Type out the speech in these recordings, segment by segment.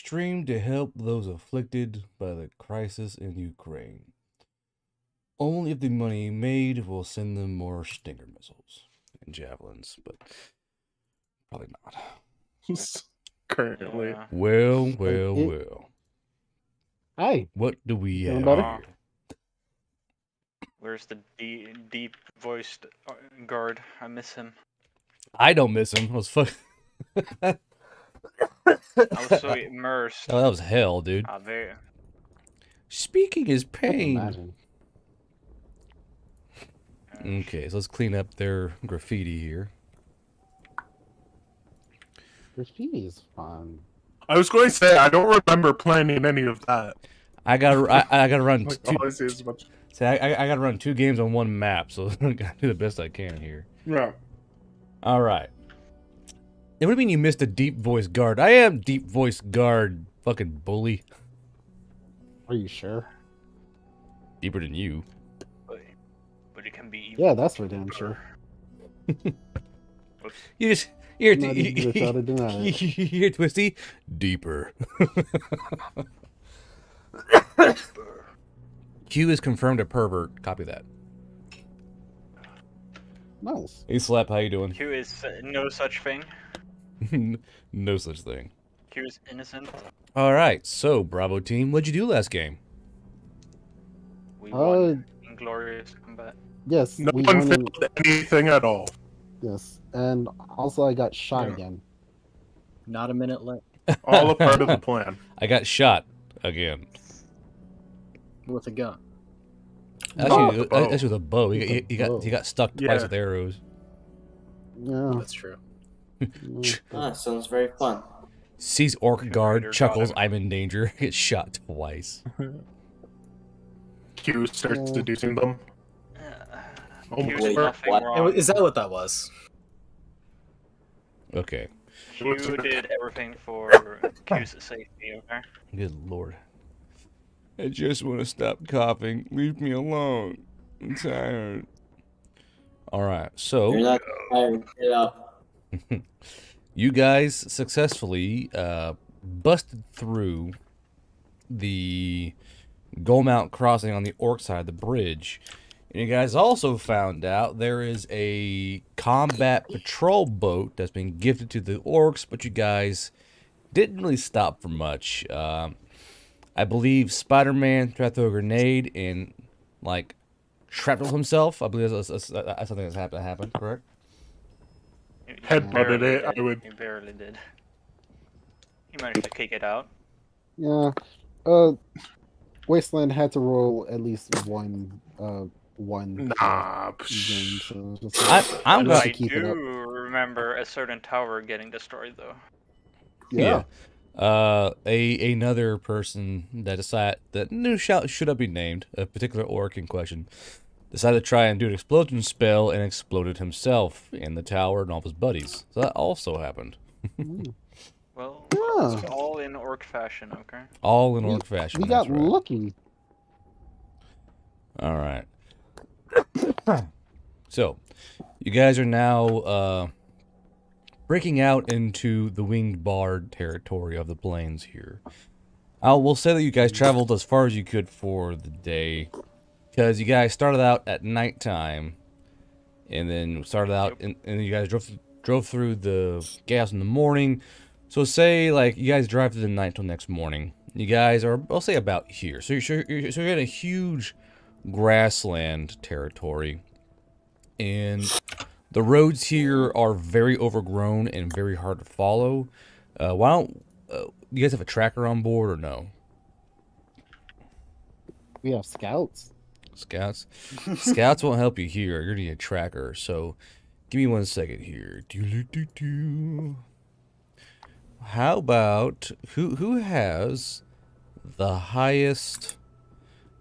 stream to help those afflicted by the crisis in Ukraine. Only if the money made will send them more Stinger missiles and javelins, but probably not. Currently. Yeah. Well. Hi. What do we Feeling have better? here? Where's the deep-voiced guard? I miss him. I don't miss him. It was fuck. I was so immersed. Oh, that was hell, dude. There. Speaking is I can pain. imagine. Okay, so let's clean up their graffiti here. Graffiti is fun. I was going to say, I don't remember planning any of that. I gotta run Like, two. all I see is a bunch. See, I gotta run 2 games on 1 map, so I gotta do the best I can here. Yeah. All right. What do you mean you missed a deep voice guard? I am deep voice guard, fucking bully. Are you sure? Deeper than you. But it can be even. Yeah, that's for damn sure. Whoops. You're Not even gonna try to deny it. you're twisty. Deeper. Q is confirmed a pervert. Copy that. Nice. Hey, Slap, how you doing? Q is no such thing. No such thing. Q is innocent. All right, so Bravo team, what'd you do last game? We won in glorious combat. Yes, No we one won in- failed anything at all. Yes, and also I got shot Yeah. again. Not a minute left. All a part of the plan. I got shot again. With a gun. Actually, with a bow. with a bow. With a bow. He got stuck twice Yeah. with arrows. Yeah. That's true. yeah. Ah, sounds very fun. Sees orc Tomb guard, Raider chuckles, got him. I'm in danger, gets shot twice. Q starts Yeah. seducing them. Oh, Q wait, did nothing what? wrong. Is that what that was? Okay, Q did everything for Q's safety, okay? good lord. I just want to stop coughing. Leave me alone. I'm tired. Alright, You're so not tired. Get up. you guys successfully busted through the Gullmount crossing on the orc side of the bridge. And you guys also found out there is a combat patrol boat that's been gifted to the orcs, but you guys didn't really stop for much. I believe Spider-Man tried to throw a grenade and, like, shrapnel himself. I believe that's something that's happened, correct? He Headbutted barely it, did. I would- He barely did. He managed to kick it out. Yeah. Wasteland had to roll at least one Nah. game, so just I'm But gonna I keep it do up. remember a certain tower getting destroyed, though. yeah. Another person that decided that should not be named, a particular orc in question, decided to try and do an explosion spell and exploded himself in the tower and all of his buddies. So that also happened. Well, Yeah. it's all in orc fashion, okay? All in orc fashion. We that's got right. lucky. All right. So, you guys are now breaking out into the winged bard territory of the plains here. We'll say that you guys traveled as far as you could for the day, because you guys started out at nighttime, and then started out, and you guys drove through the gas in the morning. So say like you guys drive through the night till next morning. You guys are, I'll say, about here. So you're in a huge grassland territory, and the roads here are very overgrown and very hard to follow. Why don't you guys have a tracker on board or no? We have scouts. Scouts? Scouts won't help you here. You're gonna need a tracker. So give me 1 second here. How about who has the highest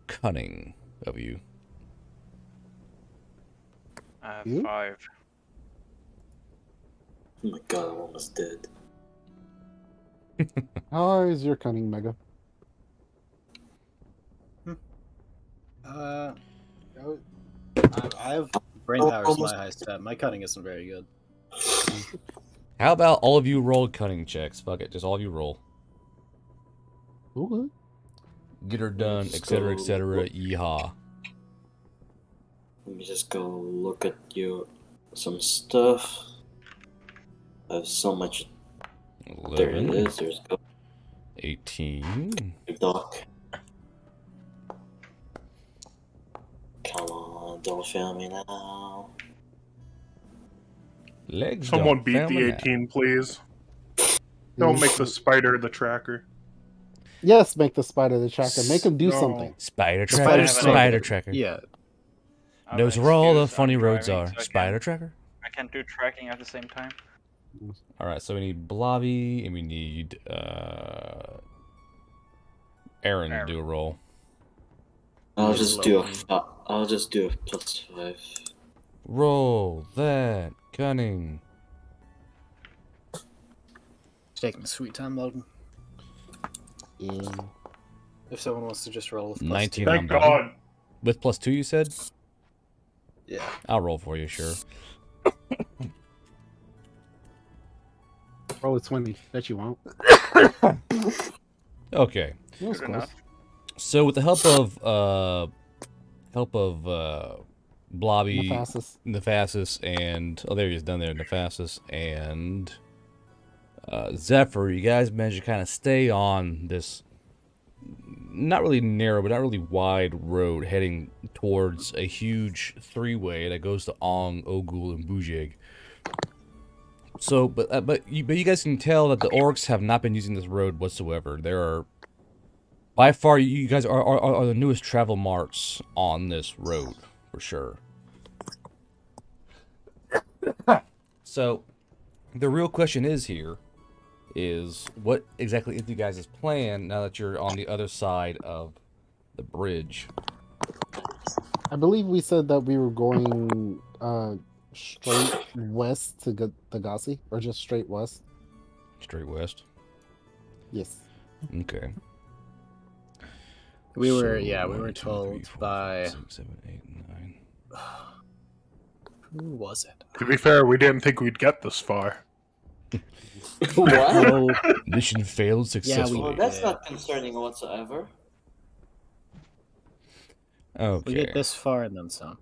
cunning of you? I have You? 5. Oh my god, I'm almost dead. How is your cunning, Mega? I have brain power is my highest stat. My cunning isn't very good. How about all of you roll cunning checks? Fuck it, just all of you roll. Ooh. Get her done, Let's etc., go. etc. Yeehaw. Let me just go look at some stuff. I have so much. There it 11, is. There's go 18. doc. Come on, don't fail me now. Legs Someone don't beat fail the me now. 18, please. Don't make the spider the tracker. Yes, make the spider the tracker. Make him do No. something. Spider Spider tracker, Spider's spider not- tracker. Yeah. I have Knows an where all the excuse, funny I'm roads driving, are. so Spider tracker? I can't do tracking at the same time. Alright, so we need Blobby, and we need, Aaron to do a roll. I'll Yes, just do Loki. I'll just do a +5. Roll that cunning. Taking sweet time, Logan. Yeah. If someone wants to just roll with plus 19 two. on Thank Blobby. God. With +2, you said? Yeah. I'll roll for you, sure. Roll a 20. Bet you won't. Okay. That was Good close. enough. So with the help of Blobby, Nephasis. Nephasis, and oh, there he is, down there, Nephasis and Zephyr, you guys managed to kind of stay on this not really narrow, but not really wide road heading towards a huge three-way that goes to Ong, Ogul, and Bujig. So, but you guys can tell that the orcs have not been using this road whatsoever. There are, by far, you guys are the newest travel marks on this road, for sure. So, the real question is what exactly is you guys' plan now that you're on the other side of the bridge? I believe we said that we were going straight west to Dagasi, or just straight west. Straight west? Yes. Okay. We were, So, yeah, we 1, were 2, 3, told 4, by 5, 6, 7, 8, 9. who was it? To be fair, we didn't think we'd get this far. What? Oh, Mission failed successfully. Well, that's not concerning whatsoever. we Okay. get this far and then some.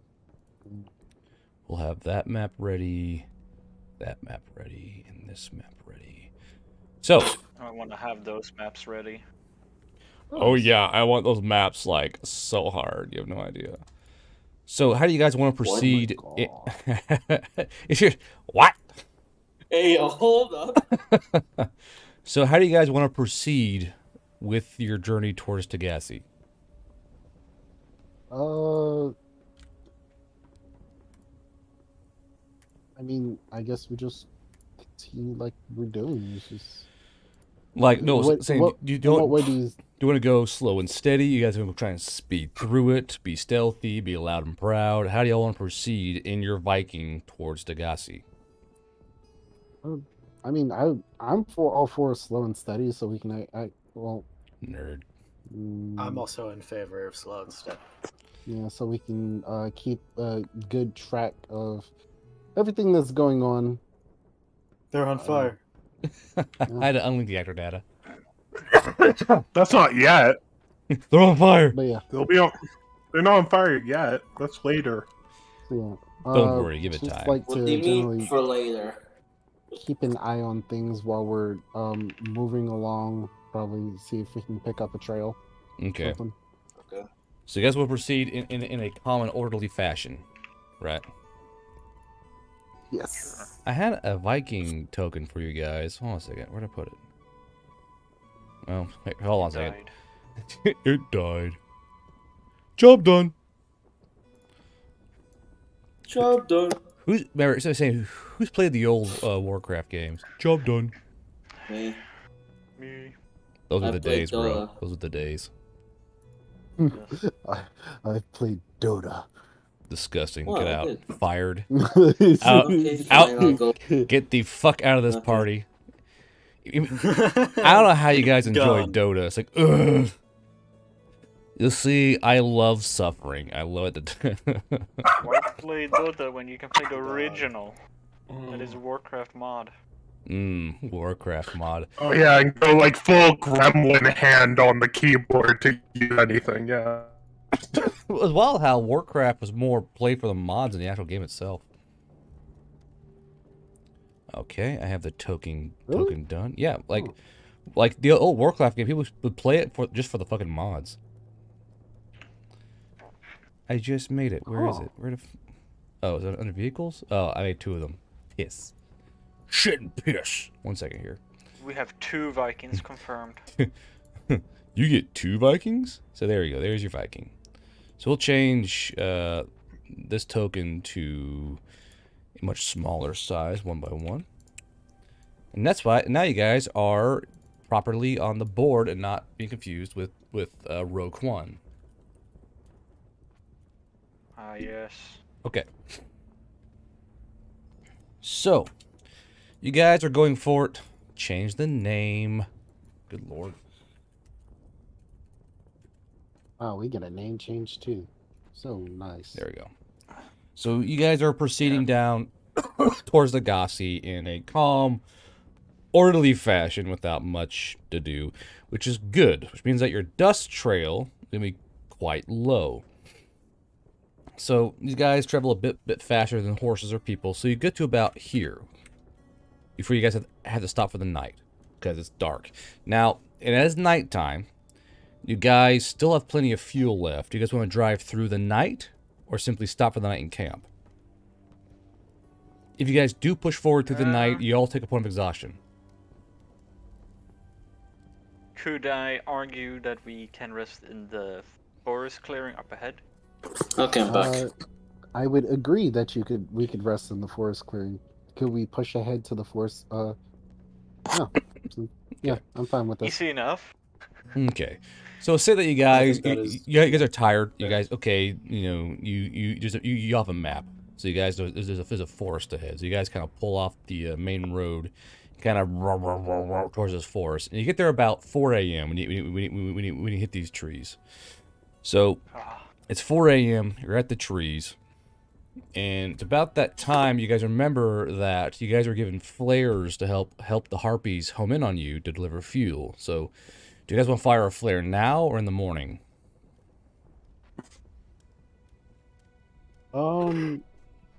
We'll have that map ready, and this map ready. So, I want to have those maps ready. oh yeah, I want those maps like so hard. You have no idea. So, how do you guys want to proceed? It's your what? Hey, hold up. So, how do you guys want to proceed with your journey towards Tagasi? I mean, I guess we just continue like we're doing. It's just Like, no, What- saying what- you in don't. what way do you? Do you want to go slow and steady? You guys are going to try and speed through it, be stealthy, be loud and proud. How do y'all want to proceed in your Viking towards Dagasi? I mean, I'm for all for slow and steady, so we can. Well, Nerd. I'm also in favor of slow and steady. yeah, so we can keep a good track of everything that's going on. They're on fire. I had to unlink the actor data. That's not yet. They're on fire. But yeah, They'll be on. They're not on fire yet. That's later. so yeah. Don't worry, give it just time. like What to do you generally mean for later? keep an eye on things while we're moving along. Probably see if we can pick up a trail. Okay. Something. So you guys will proceed in a calm and orderly fashion, right? Yes. I had a Viking token for you guys. Hold on a second. Where'd I put it? Oh, wait, hold on a second. Died. It died. Job done. Job done. Who's remember saying who's played the old Warcraft games? Job done. Me. Me. Those I are the played days, bro. Dota. Those are the days. Yes. I've played Dota. Disgusting. Oh, Get I out. did. Fired. Out. Okay, out. fine, I'll go. Get the fuck out of this Okay. party. I don't know how you guys enjoy Gone. Dota. It's like, ugh. You see, I love suffering. I love it. Why play Dota when you can play the original? That is a Warcraft mod. Warcraft mod. Oh yeah, and go like full gremlin hand on the keyboard to use anything. Yeah. It was wild how Warcraft was more played for the mods than the actual game itself. Okay, I have the token done. Yeah, like the old Warcraft game, people would play it for just for the fucking mods. I just made it. Where is it? Where the? Oh, is it under vehicles? Oh, I made 2 of them. Piss. Shit and piss. 1 second here. We have 2 Vikings confirmed. You get 2 Vikings? So there you go. There's your Viking. So we'll change this token to a much smaller size, 1 by 1. And that's why now you guys are properly on the board and not being confused with Rogue One. Ah, yes. Okay. So, you guys are going for it. Change the name. Good lord. Oh, we get a name change too. So nice. There we go. So you guys are proceeding down towards the Gossi in a calm, orderly fashion without much to do, which is good, which means that your dust trail is going to be quite low. So these guys travel a bit faster than horses or people, so you get to about here before you guys have to stop for the night because it's dark. Now, it is nighttime. You guys still have plenty of fuel left. Do you guys want to drive through the night or simply stop for the night and camp? If you guys do push forward through the night, you all take a point of exhaustion. Could I argue that we can rest in the forest clearing up ahead? Okay, I'm back. I would agree that we could rest in the forest clearing. Could we push ahead to the forest? No. Yeah, I'm fine with this. Easy enough. Okay. So say that you guys you guys are tired. You Yeah. guys okay, you know, you have a map. So you guys there's a forest ahead. So you guys kind of pull off the main road, kind of towards this forest. And you get there about 4 a.m. when you hit these trees. So it's 4 a.m. You're at the trees. And it's about that time you guys remember that you guys are given flares to help the harpies home in on you to deliver fuel. So do you guys want to fire a flare now or in the morning?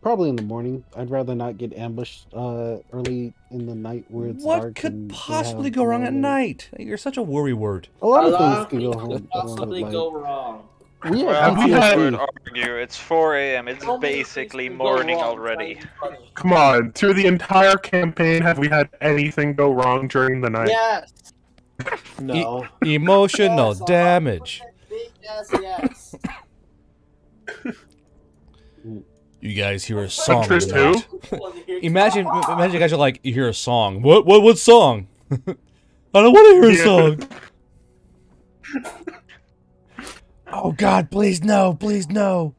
Probably in the morning. I'd rather not get ambushed early in the night where it's dark. What could and we possibly have go wrong at no- night? You're such a worry word. A lot of Hello? things can go What home. could possibly go wrong? We have Well, we I had- would PTSD. argue it's 4 a.m. It's So many basically things can go morning wrong already. trying to be Come on, through the entire campaign, have we had anything go wrong during the night? Yes. No. Emotional Yes, damage. Big yes. You guys hear a song. Huntress in the night. who? Imagine you guys are like, you hear a song. What song? I don't want to hear a song. Oh God, please no, please no.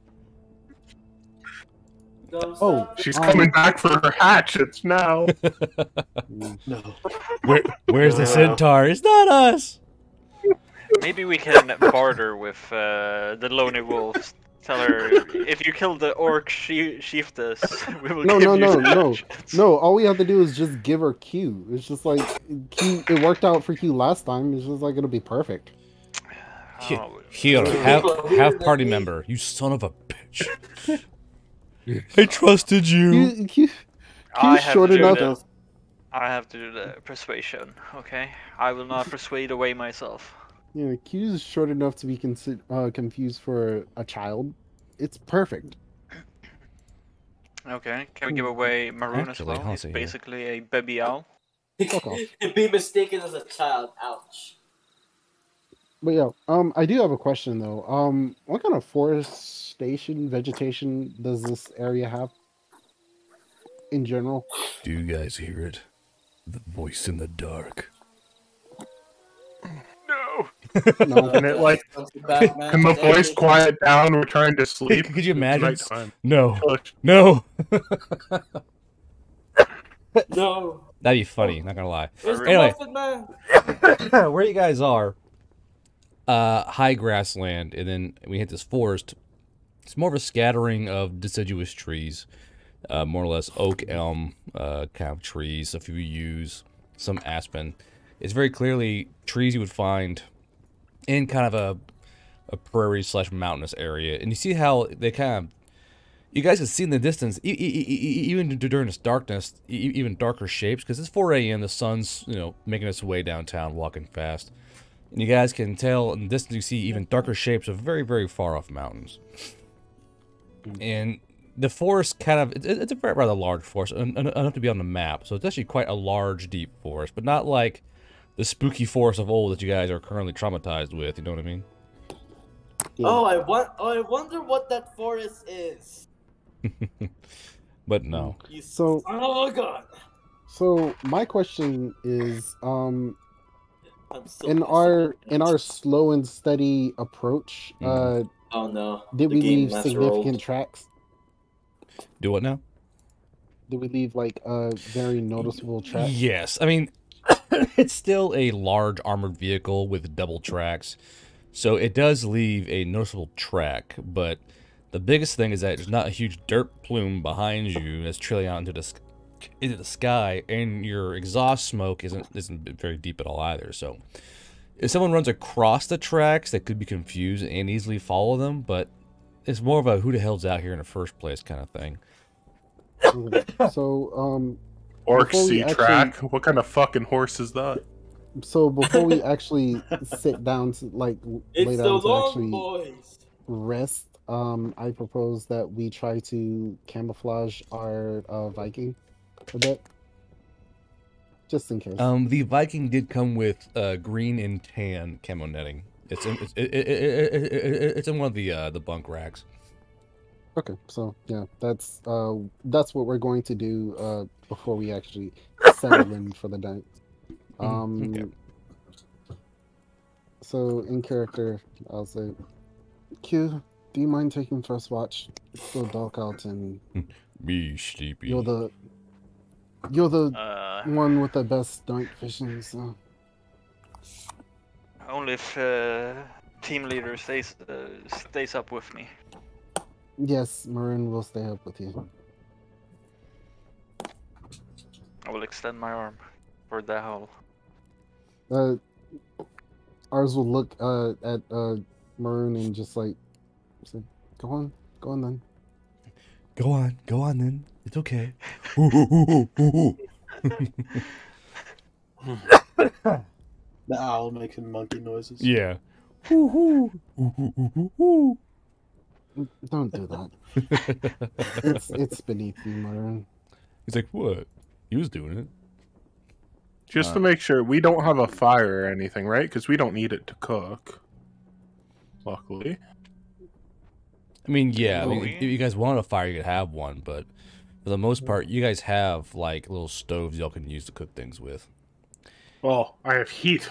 Oh, She's coming back for her hatchets now. No. Where's the centaur? It's not us. Maybe we can barter with the lonely wolves. Tell her, if you kill the orc chiefess, we will No, give no, you no, some no, hatchets. no. All we have to do is just give her Q. It's just like Q. It worked out for Q last time. It's just like it'll be perfect. Oh, Here, have party member. You son of a bitch. I trusted you. Q I Q's have short to do enough. the, I have to do the persuasion, okay? I will not persuade away myself. Yeah, Q's short enough to be confused for a child. It's perfect. Okay, can we give away Maroon Actually, as well? I'll He's see here. basically a baby owl. Fuck off. Be mistaken as a child. Ouch. But yeah, I do have a question though. What kind of forestation vegetation does this area have? In general? Do you guys hear it? The voice in the dark. No! No. And it like, can the voice quiet down? We're trying to sleep. Could you It's imagine? nighttime. No. Push. No. No. That'd be funny, not gonna lie. It's the Anyway. Muffin Man. Where you guys are, high grassland, and then we hit this forest. It's more of a scattering of deciduous trees. more or less oak, elm kind of trees, a few yews, some aspen. It's very clearly trees you would find in kind of a prairie / mountainous area. And you see how they kind of, you guys can see in the distance, even during this darkness, even darker shapes, because it's 4 a.m., the sun's, you know, making its way downtown, walking fast. And you guys can tell in the distance you see even darker shapes of very, very far off mountains. And the forest kind of, it's a rather large forest, enough to be on the map. So it's actually quite a large, deep forest, but not like the spooky forest of old that you guys are currently traumatized with, you know what I mean? Yeah. Oh, I wonder what that forest is. But no. You So- oh god. So my question is, I'm so in pissed our about in that. our slow and steady approach, Mhm. Oh no. did The we game leave master significant rolled. tracks? Do what now? Did we leave like very noticeable tracks? Yes. I mean, it's still a large armored vehicle with double tracks. So it does leave a noticeable track, but the biggest thing is that there's not a huge dirt plume behind you that's trailing out into the sky, and your exhaust smoke isn't very deep at all either. So if someone runs across the tracks, they could be confused and easily follow them, but it's more of a who the hell's out here in the first place kind of thing. So Orc Before we sea actually- track. What kind of fucking horse is that? so before we actually sit down to like lay It's the down to long actually boys. rest, I propose that we try to camouflage our Viking a bit, just in case. The Viking did come with green and tan camo netting. It's in one of the bunk racks. Okay, so yeah, that's what we're going to do before we actually settle in for the night. Okay. So in character, I'll say, Q, do you mind taking first watch? It's still dark out, and Be sleepy. you're the one with the best night vision. So Only if team leader stays up with me. yes, Maroon will stay up with you. I will extend my arm for the howl. Ours will look at Maroon and just like say, go on then. Go on then. It's okay. The owl making monkey noises. Yeah. Don't do that. It's beneath you, Maroon. He's like, what? He was doing it. Just to make sure, we don't have a fire or anything, right? Because we don't need it to cook. Luckily. I mean, yeah. I mean, Oh, if you guys want a fire, you could have one, but for the most part, you guys have like little stoves y'all can use to cook things with. Oh, I have heat.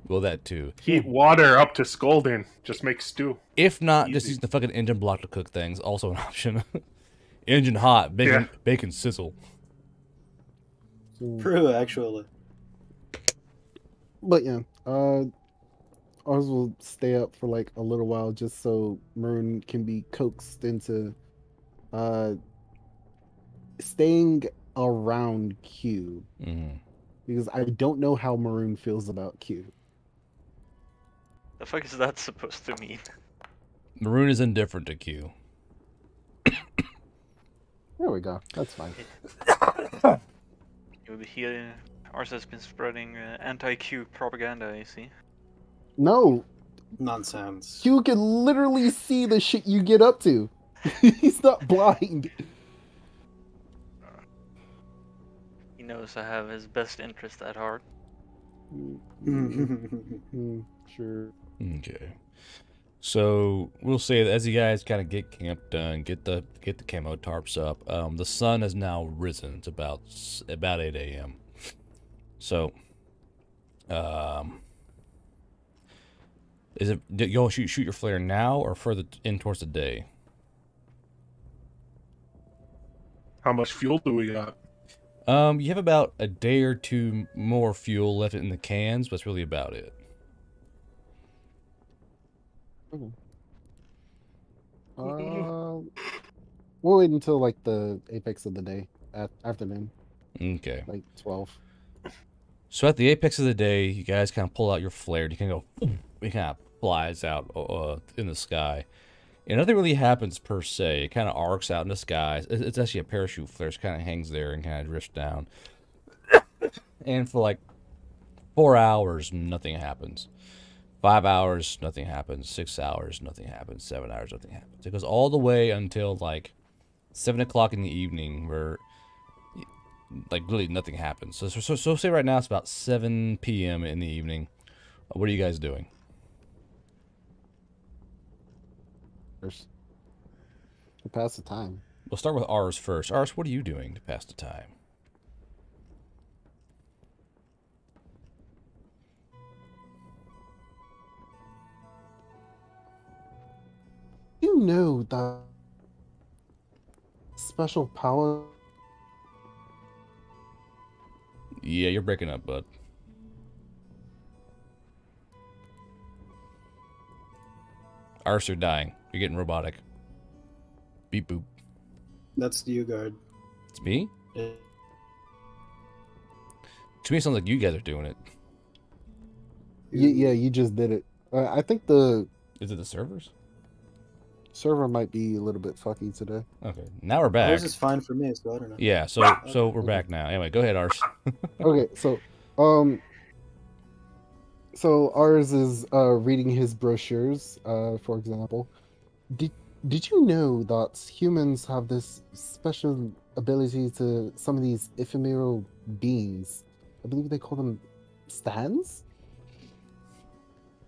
Well, that too. Heat water up to scalding. Just make stew. If not, just Easy. using the fucking engine block to cook things, also an option. Engine hot, bacon, Yeah. bacon sizzle. So, True, actually. but yeah, ours will stay up for like a little while just so Maroon can be coaxed into staying around Q, Mm-hmm. because I don't know how Maroon feels about Q. The fuck is that supposed to mean? Maroon is indifferent to Q. There we go. That's fine. Ours has been spreading anti-Q propaganda, you see. No, Nonsense. Q can literally see the shit you get up to. He's not blind. He knows I have his best interest at heart. Sure. Okay. So we'll say that as you guys kind of get camp done, get the camo tarps up. The sun has now risen. It's about 8 a.m. So, is it you'll shoot your flare now or further in towards the day? How much fuel do we got? You have about a day or two more fuel left in the cans, but that's really about it. We'll wait until like the apex of the day at afternoon, Okay. like 12. So at the apex of the day, you guys kind of pull out your flare. You can go, it kind of flies out in the sky. And nothing really happens per se. It kind of arcs out in the sky. It's actually a parachute flare. It kind of hangs there and kind of drifts down. And for like 4 hours, nothing happens. 5 hours, nothing happens. 6 hours, nothing happens. 7 hours, nothing happens. It goes all the way until like 7 o'clock in the evening, where like really nothing happens. So say right now it's about 7 p.m. in the evening. What are you guys doing? First, to pass the time. We'll start with ours first. Ours, what are you doing to pass the time? You know that special power. Yeah, you're breaking up, bud. Ours, you're dying. You're getting robotic. Beep boop. That's you, guard. It's me? Yeah. To me, it sounds like you guys are doing it. Yeah, you just did it. I think the Is it the servers? server might be a little bit fucky today. Okay, now we're back. Yours is fine for me, so I don't know. Yeah, so we're back now. Anyway, go ahead, Ars. Okay, so ours is reading his brochures, for example. Did you know that humans have this special ability to some of these ephemeral beings? I believe they call them stands?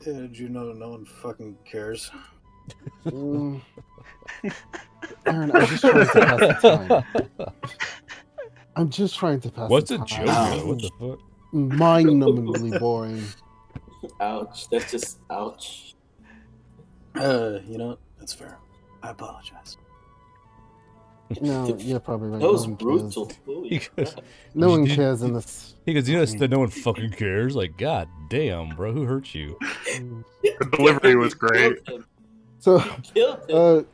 Yeah, did you know no one fucking cares? Mm. Aaron, I'm just trying to pass the time. I'm just trying to pass What's the a time. joke? Though? What the fuck? Mind-numbingly boring. Ouch. That's just ouch. You know, that's fair. I apologize. No, you're probably right. That was no one brutal. Cares. Holy crap. No one cares in this. He goes, you know that no one fucking cares? Like, god damn, bro, who hurt you? The delivery was great. So, Killed him.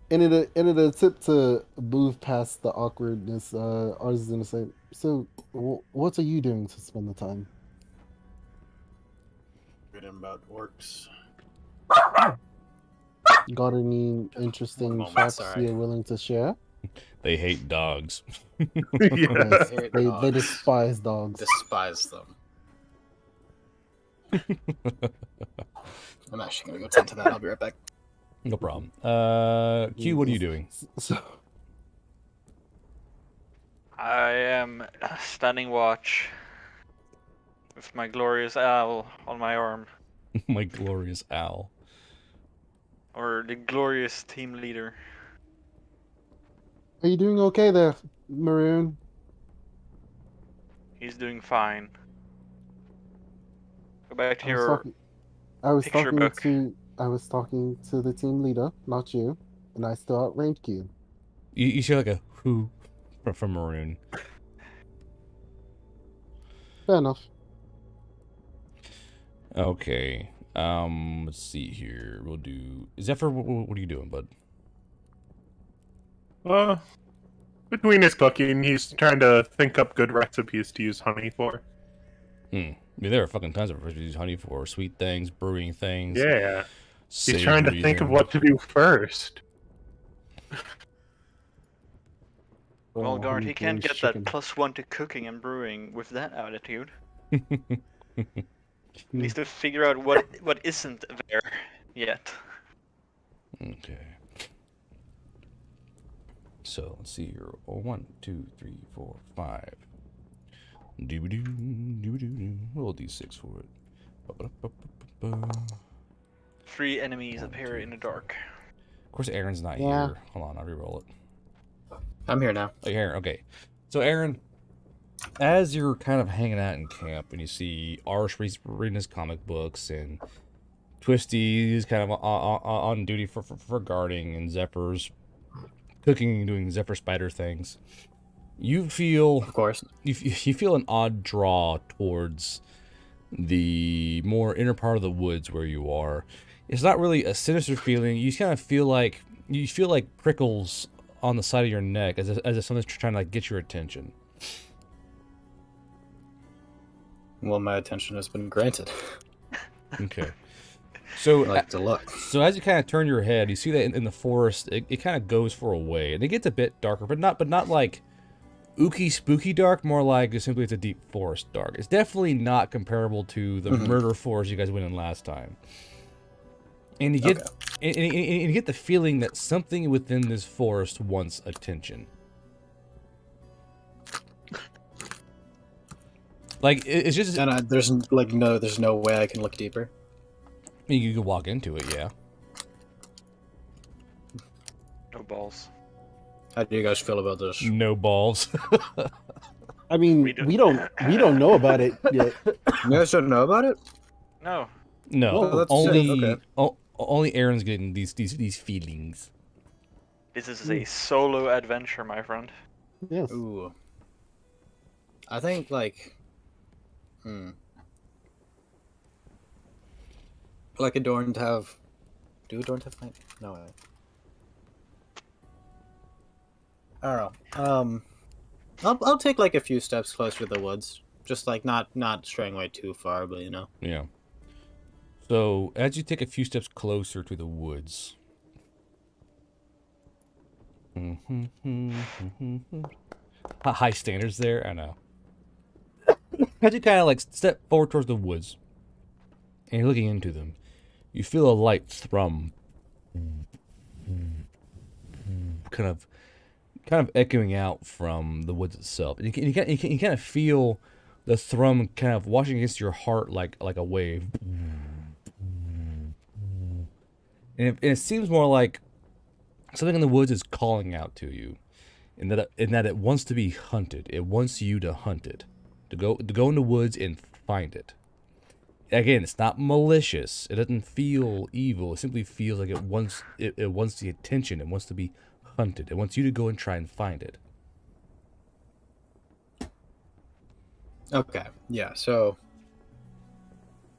in an attempt to move past the awkwardness, ours is gonna say, so, what are you doing to spend the time? Reading about orcs. Got any interesting Well, facts sorry. you're willing to share? They hate dogs. Yes. Yes, they despise dogs. Despise them. I'm actually gonna go tend to that. I'll be right back. No problem. Q, what are you doing? So, I am standing watch with my glorious owl on my arm, My glorious owl. or the glorious team leader. are you doing okay there, Maroon? He's doing fine. Go back to I was your talking, I was picture talking book. I was talking to the team leader, not you, and I still outranked you. You show like a who from Maroon. Fair enough. Okay. Let's see here. We'll do. Zephyr, what are you doing, bud? Between his cooking, he's trying to think up good recipes to use honey for. I mean, there are fucking tons of recipes to use honey for sweet things, brewing things. Yeah. He's trying to think of what to do first. Well, Oh, Guard, honey he can't glazed get chicken. that +1 to cooking and brewing with that attitude. He needs to figure out what isn't there yet. Okay. So let's see here. 1, 2, 3, 4, 5. Doo-ba-doo, doo-ba-doo-doo. Roll D6 for it. Ba-ba-da-ba-ba-ba. 3 enemies appear in the dark. Of course, Aaron's not Yeah. here. Hold on, I'll re-roll it. I'm here now. Oh, Aaron, okay. So, Aaron, as you're kind of hanging out in camp and you see Arsh reading his comic books and Twisty's kind of on duty for guarding and Zephyr's cooking and doing Zephyr spider things, you feel Of course. you feel an odd draw towards the more inner part of the woods where you are. It's not really a sinister feeling. You kind of feel like prickles on the side of your neck as if something's trying to like get your attention. Well, my attention has been granted. Okay. So, I like to look. So as you kind of turn your head, you see that in the forest, it kind of goes for a way, and it gets a bit darker, but not like ooky spooky dark, more like just simply it's a deep forest dark. It's definitely not comparable to the murder forest you guys went in last time. And you get and you get the feeling that something within this forest wants attention. Like it's just and there's no way I can look deeper. You could walk into it, yeah. No balls. How do you guys feel about this? No balls. I mean, we don't know about it yet. You guys don't know about it? No. No, okay. only Aaron's getting these feelings. This is a solo adventure, my friend. Yes. Ooh. I think like like Adorned have... Do Adorned have night? No way. I don't know. I'll take like a few steps closer to the woods. Just like not straying away too far, but you know. Yeah. So as you take a few steps closer to the woods. High standards there, I know. As you kind of like step forward towards the woods, and you're looking into them, you feel a light thrum, kind of echoing out from the woods itself, and you kind of feel the thrum kind of washing against your heart like a wave, and it seems more like something in the woods is calling out to you, in that it wants to be hunted. It wants you to hunt it, to go in the woods and find it. Again, it's not malicious. It doesn't feel evil. It simply feels like it wants the attention. It wants to be hunted. It wants you to go and try and find it. Okay. Yeah. So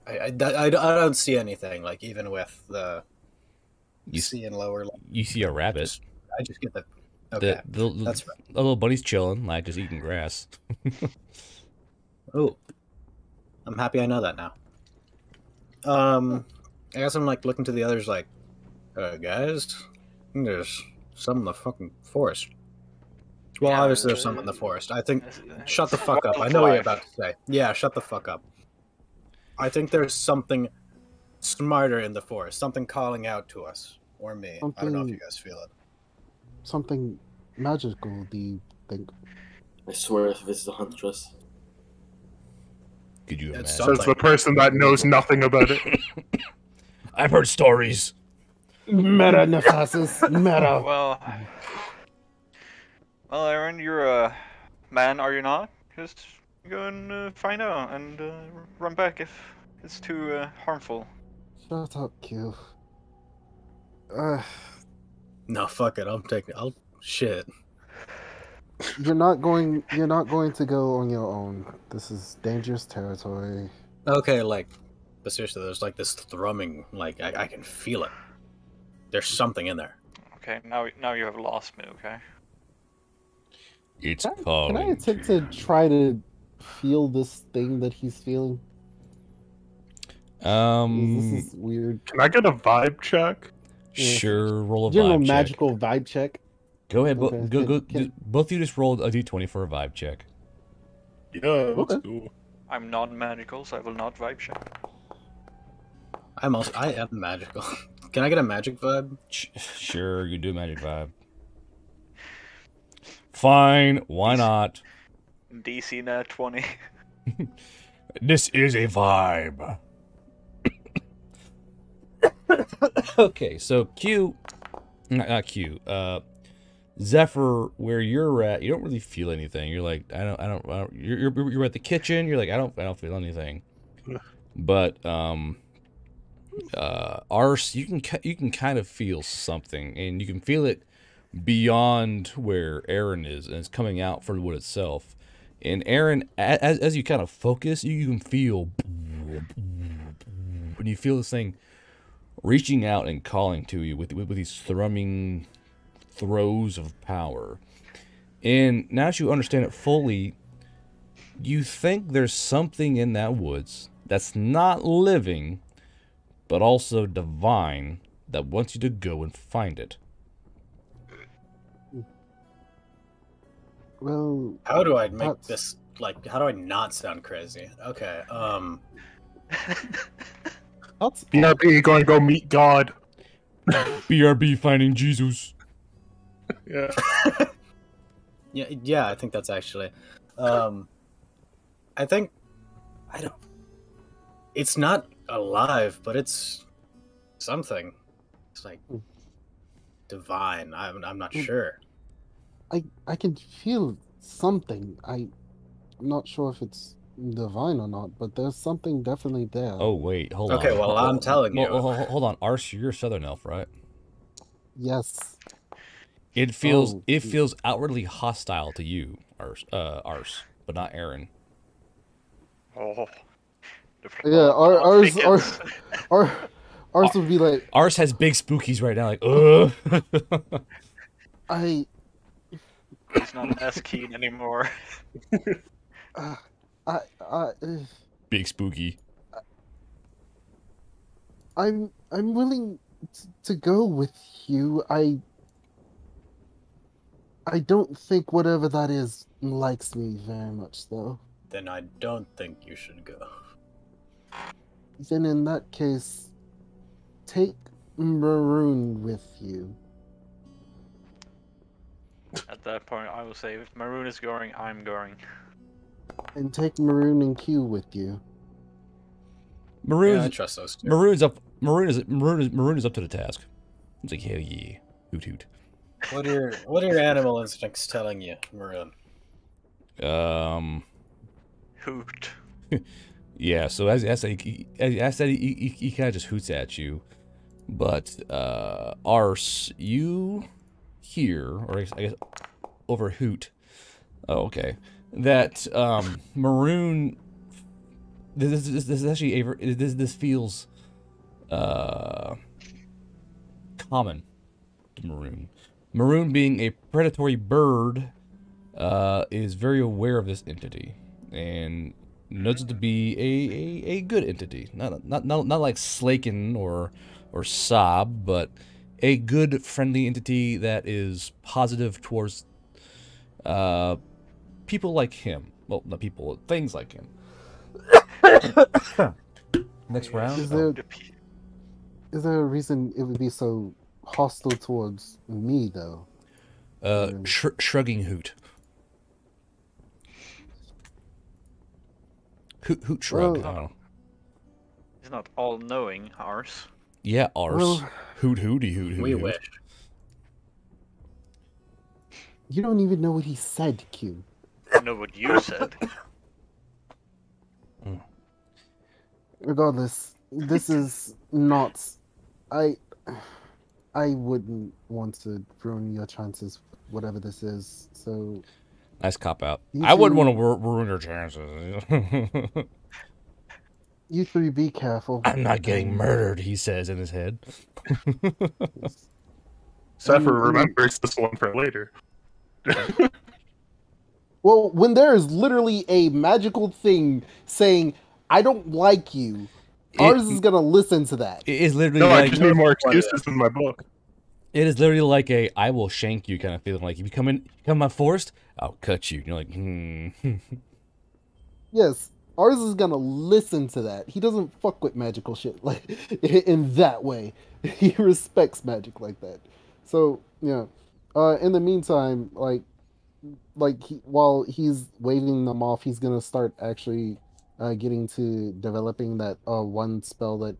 I don't see anything, like, even with the seeing lower. You see a rabbit. I just get the. Okay. That's right. The little bunny's chilling, like just eating grass. Oh, I'm happy I know that now. I guess I'm like looking to the others, like, guys, there's some in the fucking forest. Well, Yeah, obviously there's some in the forest. I think. Shut the fuck up. I know what you're about to say. Yeah, shut the fuck up. I think there's something smarter in the forest. Something calling out to us. Or me. I don't know if you guys feel it. Something magical, do you think? I swear if it's the huntress. Could you imagine? Says the person that knows nothing about it. I've heard stories. Meta Nephasis. Meta. Well, Aaron, you're a man, are you not? Just go and find out and run back if it's too harmful. Shut up, Q. No, fuck it. Shit. You're not going to go on your own. This is dangerous territory. Okay, like, but seriously, there's like this thrumming. Like, I can feel it. There's something in there. Okay, now you have lost me, okay? It's Can calling. I attempt to try to feel this thing that he's feeling? This is weird. Can I get a vibe check? Sure, roll a General vibe check. magical vibe check. Go ahead, Okay. both of you just roll a d20 for a vibe check. Yeah, let's Okay. go. I'm non-magical, so I will not vibe check. I am magical. Can I get a magic vibe? Sure, you do a magic vibe. Fine, why not? DC nat 20. This is a vibe. Okay, so not Q. Zephyr, where you're at, you don't really feel anything. You're like, I don't. You're at the kitchen. You're like, I don't feel anything. But Ars, you can kind of feel something, and you can feel it beyond where Aaron is, and it's coming out from the wood itself. And Aaron, as you kind of focus, you can feel when you feel this thing reaching out and calling to you with these thrumming throes of power. And now that you understand it fully, you think there's something in that woods that's not living, but also divine, that wants you to go and find it. Well, How do I make that's- this, like, how do I not sound crazy? Okay, that's BRB going to go meet God. BRB finding Jesus. Yeah. yeah, I think that's actually, I think, it's not alive, but it's something. It's like divine. I'm not sure. I can feel something. I'm not sure if it's divine or not, but there's something definitely there. Oh, wait, hold on. Okay, well, I'm telling you. Hold on, Ars, you're a Southern Elf, right? Yes. It feels Oh, it feels outwardly hostile to you, Ars, but not Aaron. Oh. Yeah, ours would be like, Ars has big spookies right now, like, ugh. He's not as keen anymore. Big spooky. I'm willing to go with you. I don't think whatever that is likes me very much, though. Then I don't think you should go. Then in that case, take Maroon with you. At that point, I will say, if Maroon is going, I'm going. And take Maroon and Q with you. Maroon's Yeah, I trust those two. Maroon is up to the task. It's like, hell yeah, hoot hoot. What are your animal instincts telling you, Maroon? Hoot. Yeah. So as I said, he kind of just hoots at you, but Ars, you hear, or I guess over hoot. Oh, okay. That Maroon. This is actually this feels common to Maroon. Maroon, being a predatory bird, is very aware of this entity and knows it to be a good entity. Not like Slaken or Sob, but a good, friendly entity that is positive towards people like him. Well, not people, things like him. Next round. Is there a reason it would be so hostile towards me, though? Shrugging hoot. Hoot shrug. Well, I don't know. He's not all-knowing, Ars. Yeah, Ars. Well, Hoot hooty hoot hoot. We hoot. wish. You don't even know what he said, Q. I know what you said. Regardless, this is not. I wouldn't want to ruin your chances, whatever this is. So Nice cop out. You I wouldn't two- want to ruin your chances. you three, be careful. I'm not getting murdered, he says in his head. Zephyr remembers this one for later. Well, when there is literally a magical thing saying, "I don't like you," ours is gonna listen to that. It is literally No, I like just need more excuses in my book. it is literally like a "I will shank you" kind of feeling. Like if you come my forest, I'll cut you. And you're like, Yes, ours is gonna listen to that. He doesn't fuck with magical shit like in that way. He respects magic like that. So yeah. In the meantime, while he's waving them off, he's gonna start actually getting to developing that one spell that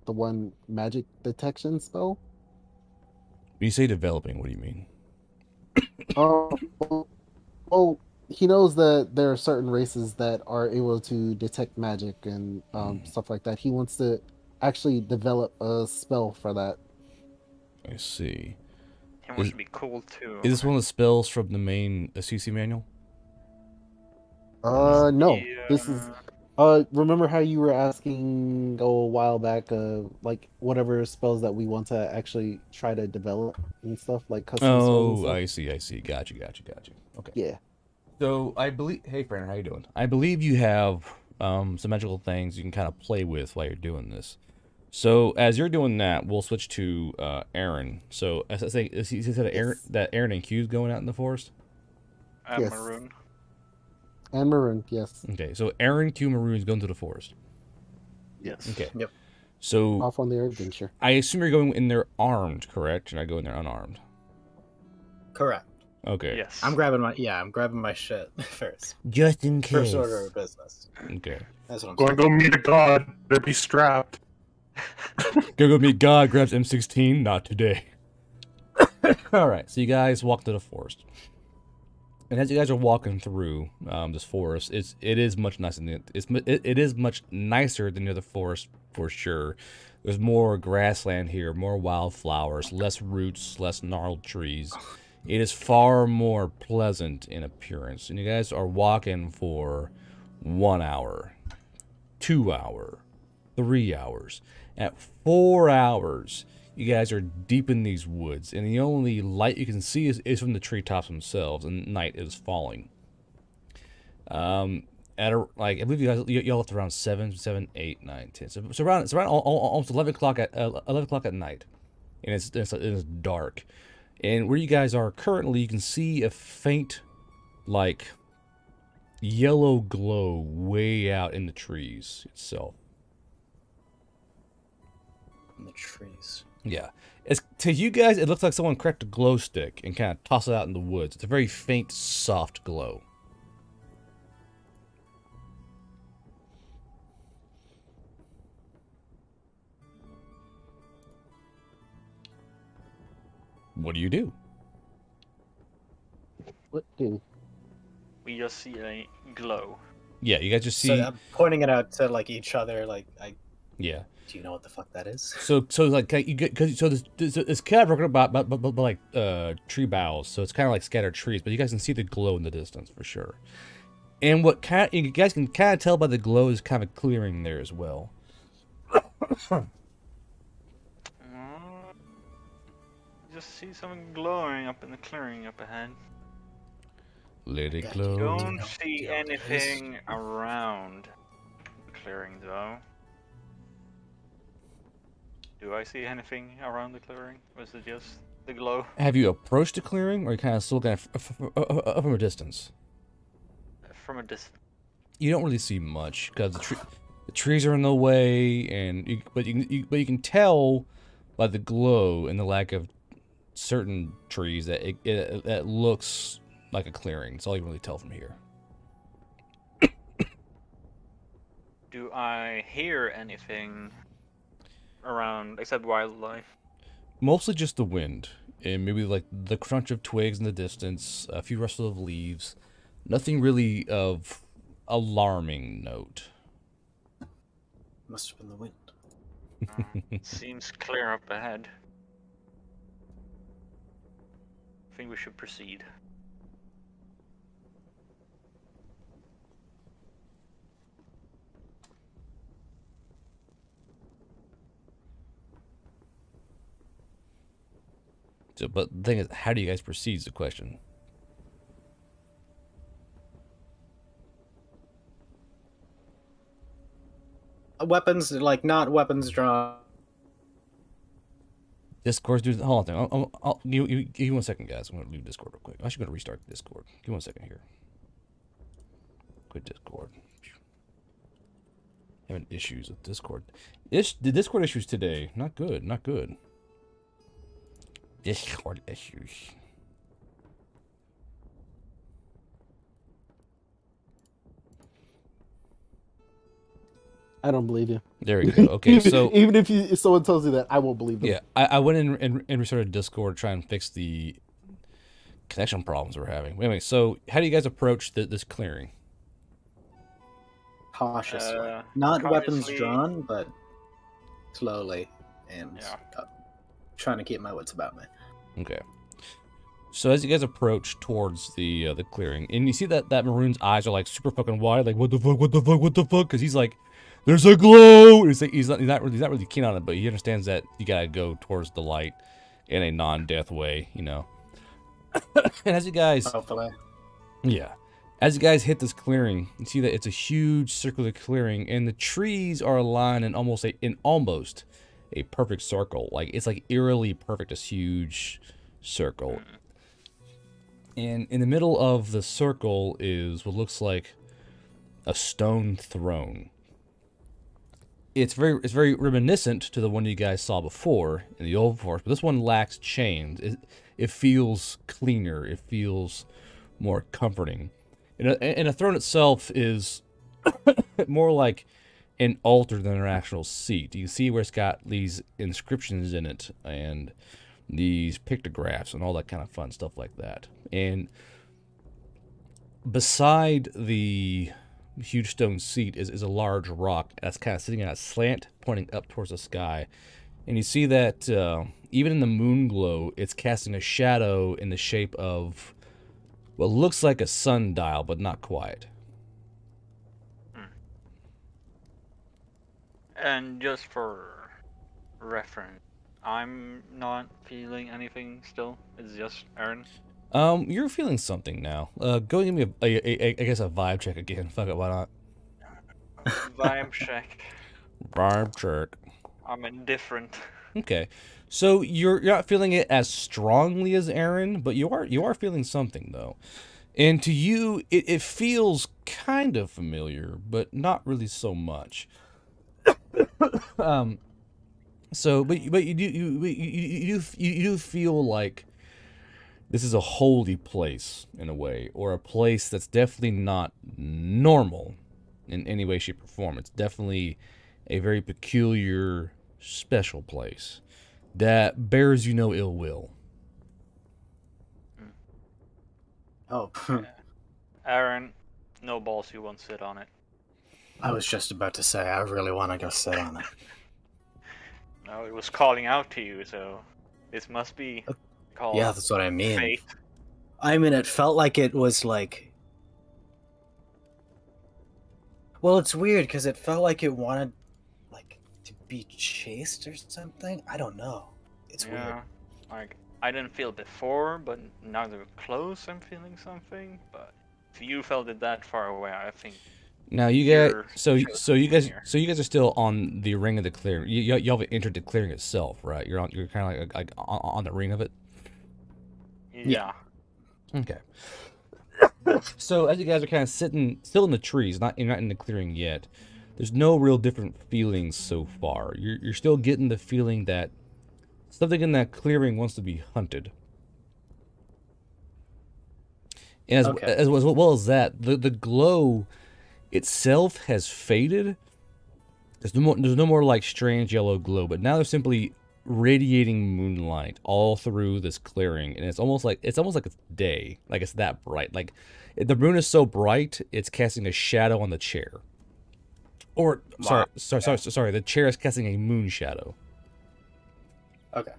the one magic detection spell. When you say developing, what do you mean? Well, he knows that there are certain races that are able to detect magic and stuff like that. He wants to actually develop a spell for that. I see. He wants to be cool too. Is this one of the spells from the main CC manual? No, Yeah. this is Remember how you were asking a while back, like whatever spells that we want to actually try to develop and stuff, like custom spells and Oh, stuff? I see, I see. Got you. Okay. Yeah. So I believe, hey, friend, how you doing? I believe you have some magical things you can kind of play with while you're doing this. So as you're doing that, we'll switch to Aaron. So as I say, he said that Aaron and Q's going out in the forest. Yes. Maroon. And Maroon, yes. Okay, so Aaron, Q, Maroon is going to the forest. Yes. Okay. Yep. So Off on their adventure. I assume you're going in there armed, correct? You're not going there unarmed. Correct. Okay. Yes. I'm grabbing my shit first. Just in case. First order of business. Okay. That's what I'm Going saying. to go meet a god. Better be strapped. Go meet God, grabs M16, not today. Alright, so you guys walk to the forest. And as you guys are walking through this forest, it is much nicer than it is much nicer than the other forest for sure. There's more grassland here, more wildflowers, less roots, less gnarled trees. It is far more pleasant in appearance. And you guys are walking for 1 hour, 2 hour, 3 hours. At 4 hours, you guys are deep in these woods, and the only light you can see is from the treetops themselves, and night is falling. At I believe you all left around 7, 8, 9, 10. So it's around almost 11 o'clock at night, and it's dark. And where you guys are currently, you can see a faint, like, yellow glow way out in the trees itself. In the trees. Yeah. To you guys, it looks like someone cracked a glow stick and kind of tossed it out in the woods. It's a very faint, soft glow. What do you do? What do? We just see a glow. Yeah, you guys just see. So I'm pointing it out to like each other, like Yeah. Do you know what the fuck that is? So like you get it's kind of broken up by like tree boughs, so it's kind of like scattered trees, but you guys can see the glow in the distance for sure. And you guys can kind of tell by the glow is kind of clearing there as well. Just see something glowing up in the clearing up ahead. Let it Yeah, glow. Don't see anything around the clearing though. Do I see anything around the clearing? Or is it just the glow? Have you approached the clearing, or are you kind of still looking at from a distance? From a distance. You don't really see much because the trees are in the way, and but you can tell by the glow and the lack of certain trees that it looks like a clearing. That's all you can really tell from here. Do I hear anything around except wildlife? Mostly just the wind, and maybe like the crunch of twigs in the distance, a few rustle of leaves. Nothing really of alarming note. Must have been the wind. Seems clear up ahead. I think we should proceed. So, but the thing is, how do you guys proceed is the question. Weapons, like not weapons drawn. Discord, dude. Hold on. I'll give you 1 second, guys. I'm gonna leave Discord real quick. I'm actually gonna restart Discord. Give me 1 second here. Quit Discord. Having issues with Discord. The Discord issues today. Not good. Not good. Discord issues. I don't believe you. There we go. Okay, so even if someone tells you that, I won't believe them. yeah, I went in and restarted Discord to try and fix the connection problems we're having. Anyway, so how do you guys approach this clearing? Cautiously. Not weapons cautiously. drawn, but slowly and Yeah. trying to keep my wits about me. Okay. So as you guys approach towards the clearing, and you see that Maroon's eyes are like super fucking wide, like what the fuck, what the fuck, what the fuck? Because he's like, there's a glow. He's not really keen on it, but he understands that you gotta go towards the light in a non-death way, you know. And as you guys, Hopefully. yeah, as you guys hit this clearing, you see that it's a huge circular clearing, and the trees are aligned in almost a perfect circle. Like it's like eerily perfect, this huge circle. And in the middle of the circle is what looks like a stone throne. It's very reminiscent to the one you guys saw before in the old forest, but this one lacks chains. It feels cleaner. It feels more comforting. And the throne itself is more like an altar than an actual seat. You can see where it's got these inscriptions in it and these pictographs and all that kind of fun stuff like that. And beside the huge stone seat is a large rock that's kind of sitting on a slant pointing up towards the sky. And you see that even in the moon glow, it's casting a shadow in the shape of what looks like a sundial, but not quite. And just for reference, I'm not feeling anything still. It's just Aaron. You're feeling something now. Go give me I guess a vibe check again. Fuck it, why not? Vibe check. Vibe check. I'm indifferent. Okay, so you're not feeling it as strongly as Aaron, but you are feeling something though, and to you it feels kind of familiar, but not really so much. So but you do feel like this is a holy place in a way, or a place that's definitely not normal in any way, shape, or form. It's definitely a very peculiar, special place that bears you no ill will. Oh, Aaron, no balls, you won't sit on it. I was just about to say, I really want to go sit on it. No, it was calling out to you, so this must be called Yeah, that's what I mean. fate. I mean, it felt like it was like... Well, it's weird, because it felt like it wanted, like, to be chased or something? I don't know. It's weird. Like, I didn't feel before, but now they're close, I'm feeling something. But if you felt it that far away, I think... Now you guys, You're so you guys are still on the ring of the clearing. You haven't entered the clearing itself, right? You're kind of like on the ring of it. Yeah. Okay. So as you guys are kind of sitting still in the trees, you're not in the clearing yet. There's no real different feelings so far. You're still getting the feeling that something in that clearing wants to be hunted. And as well as that, the glow itself has faded. There's no more like strange yellow glow, but now there's simply radiating moonlight all through this clearing, and it's almost like it's day, like it's that bright. Like the moon is so bright, it's casting a shadow on the chair. Or sorry, the chair is casting a moon shadow. Okay.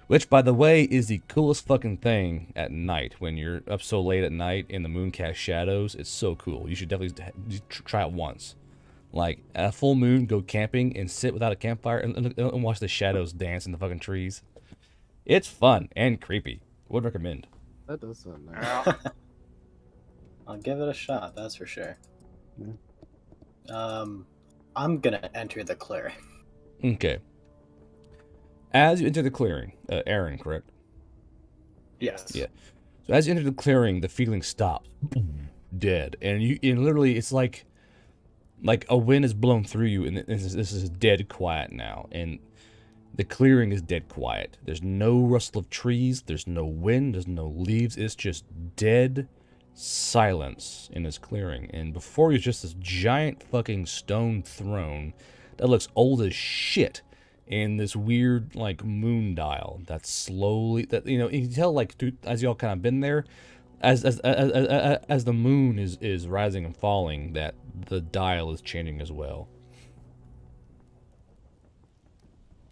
Which, by the way, is the coolest fucking thing at night. When you're up so late at night and the moon casts shadows, it's so cool. You should definitely try it once. Like, at a full moon, go camping and sit without a campfire and watch the shadows dance in the fucking trees. It's fun and creepy. Would recommend. That does sound nice. I'll give it a shot, that's for sure. Yeah. I'm gonna enter the clearing. Okay. As you enter the clearing, Aaron, correct? Yes. Yeah. So as you enter the clearing, the feeling stops. Dead. And literally, it's like a wind is blown through you, and this is dead quiet now. And the clearing is dead quiet. There's no rustle of trees. There's no wind. There's no leaves. It's just dead silence in this clearing. And before you is just this giant fucking stone throne that looks old as shit. And this weird, like, moon dial that's slowly, you can tell, like, as y'all kind of been there, as the moon is rising and falling, that the dial is changing as well.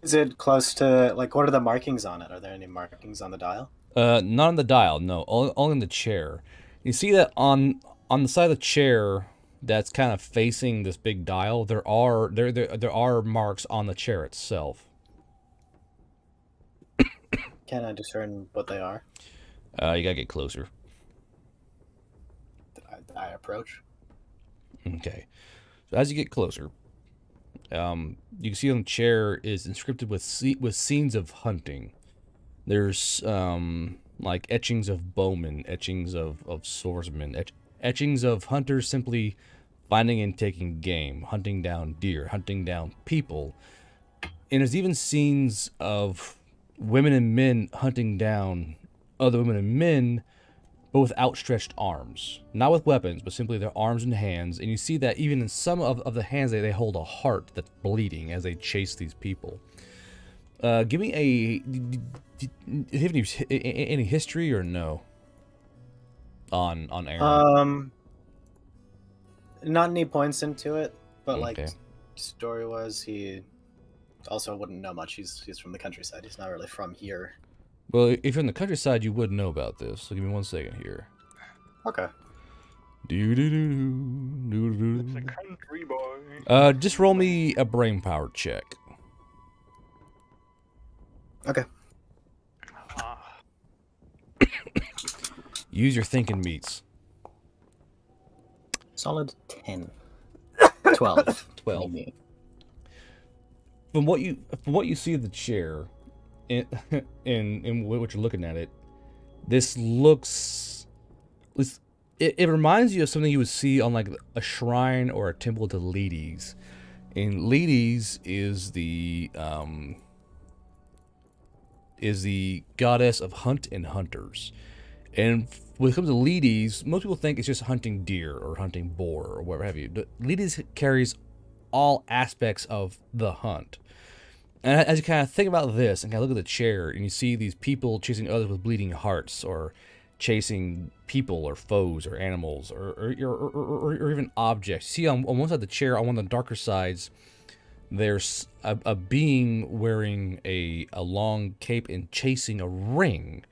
Is it close to, like, what are the markings on it? Are there any markings on the dial? Not on the dial, no. Only in the chair. You see that on the side of the chair that's kind of facing this big dial, there are marks on the chair itself. Can I discern what they are? You gotta get closer. I approach. Okay. So as you get closer, you can see on the chair is inscripted with scenes of hunting. There's like etchings of bowmen, etchings of swordsmen, etchings of hunters simply finding and taking game, hunting down deer, hunting down people. And there's even scenes of women and men hunting down other women and men, but with outstretched arms. Not with weapons, but simply their arms and hands. And you see that even in some of the hands, they hold a heart that's bleeding as they chase these people. Give me a... Do you have any history or no? On Aaron? Not any points into it, but Okay. like story-wise, he also wouldn't know much. He's from the countryside. He's not really from here. Well, if you're in the countryside, you would know about this. So give me 1 second here. Okay. It's a country boy. Just roll me a brain power check. Okay. Use your thinking meats. Solid 10. 12. 12. From what you see of the chair, in what you're looking at it, this looks, it reminds you of something you would see on like a shrine or a temple to Leides. And Leides is the goddess of hunt and hunters. And when it comes to Leides, most people think it's just hunting deer or hunting boar or whatever have you. But Leides carries all aspects of the hunt. And as you kind of think about this and kind of look at the chair and you see these people chasing others with bleeding hearts or chasing people or foes or animals or even objects. See on one side of the chair, on one of the darker sides, there's a being wearing a long cape and chasing a ring.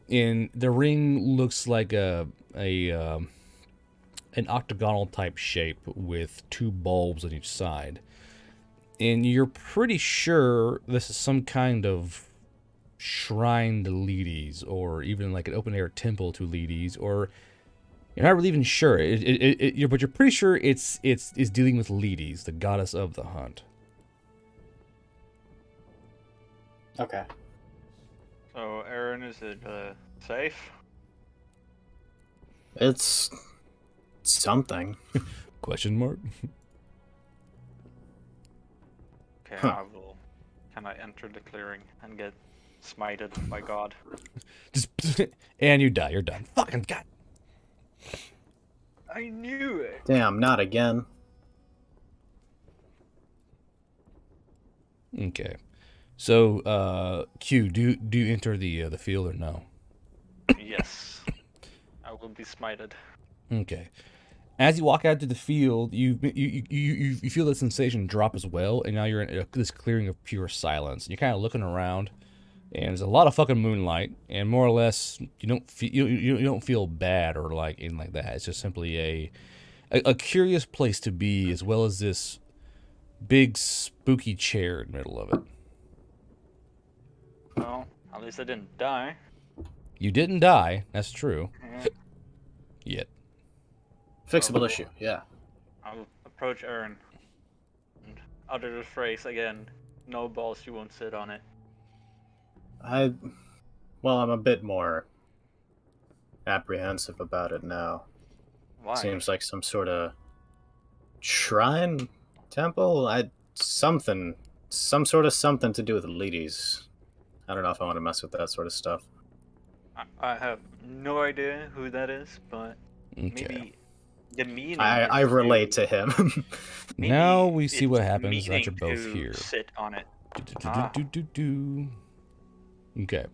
And the ring looks like an octagonal type shape with 2 bulbs on each side. And you're pretty sure this is some kind of shrine to Leides, or even like an open air temple to Leides, or you're not really even sure. But you're pretty sure it's dealing with Leides, the goddess of the hunt. Okay. So, Aaron, is it safe? It's something. Question mark? Okay, Huh. I will. Can I enter the clearing and get smited by God? Just and you die. You're done. Fucking God. I knew it. Damn, not again. Okay. So, Q, do you enter the field or no? Yes. I will be smited. Okay. As you walk out to the field, you feel the sensation drop as well, and now you're in this clearing of pure silence. And you're kind of looking around, and there's a lot of fucking moonlight, and more or less you don't feel bad or like anything like that. It's just simply a curious place to be, as well as this big spooky chair in the middle of it. Well, at least I didn't die. You didn't die, that's true. Yeah. Yet. Fixable issue, yeah. I'll approach Aaron and utter the phrase again. No balls, you won't sit on it. I'm a bit more apprehensive about it now. Why? Seems like some sort of shrine, temple, some sort of something to do with Leides. I don't know if I want to mess with that sort of stuff. I have no idea who that is, but Okay. maybe the meaning. I is relate to him. maybe Now we see what it's happens that meaning you're both to here. Sit on it. Okay.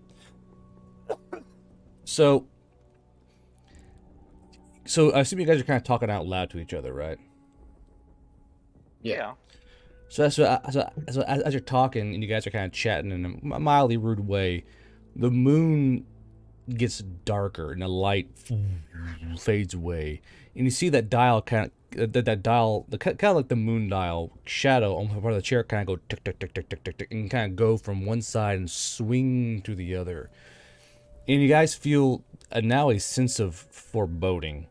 So I assume you guys are kind of talking out loud to each other, right? Yeah. So as you're talking and you guys are kind of chatting in a mildly rude way, the moon gets darker and the light fades away, and you see that dial kind of that dial, kind of like the moon dial shadow on part of the chair, kind of go tick tick tick tick tick tick tick, and kind of go from one side and swing to the other, and you guys feel now a sense of foreboding,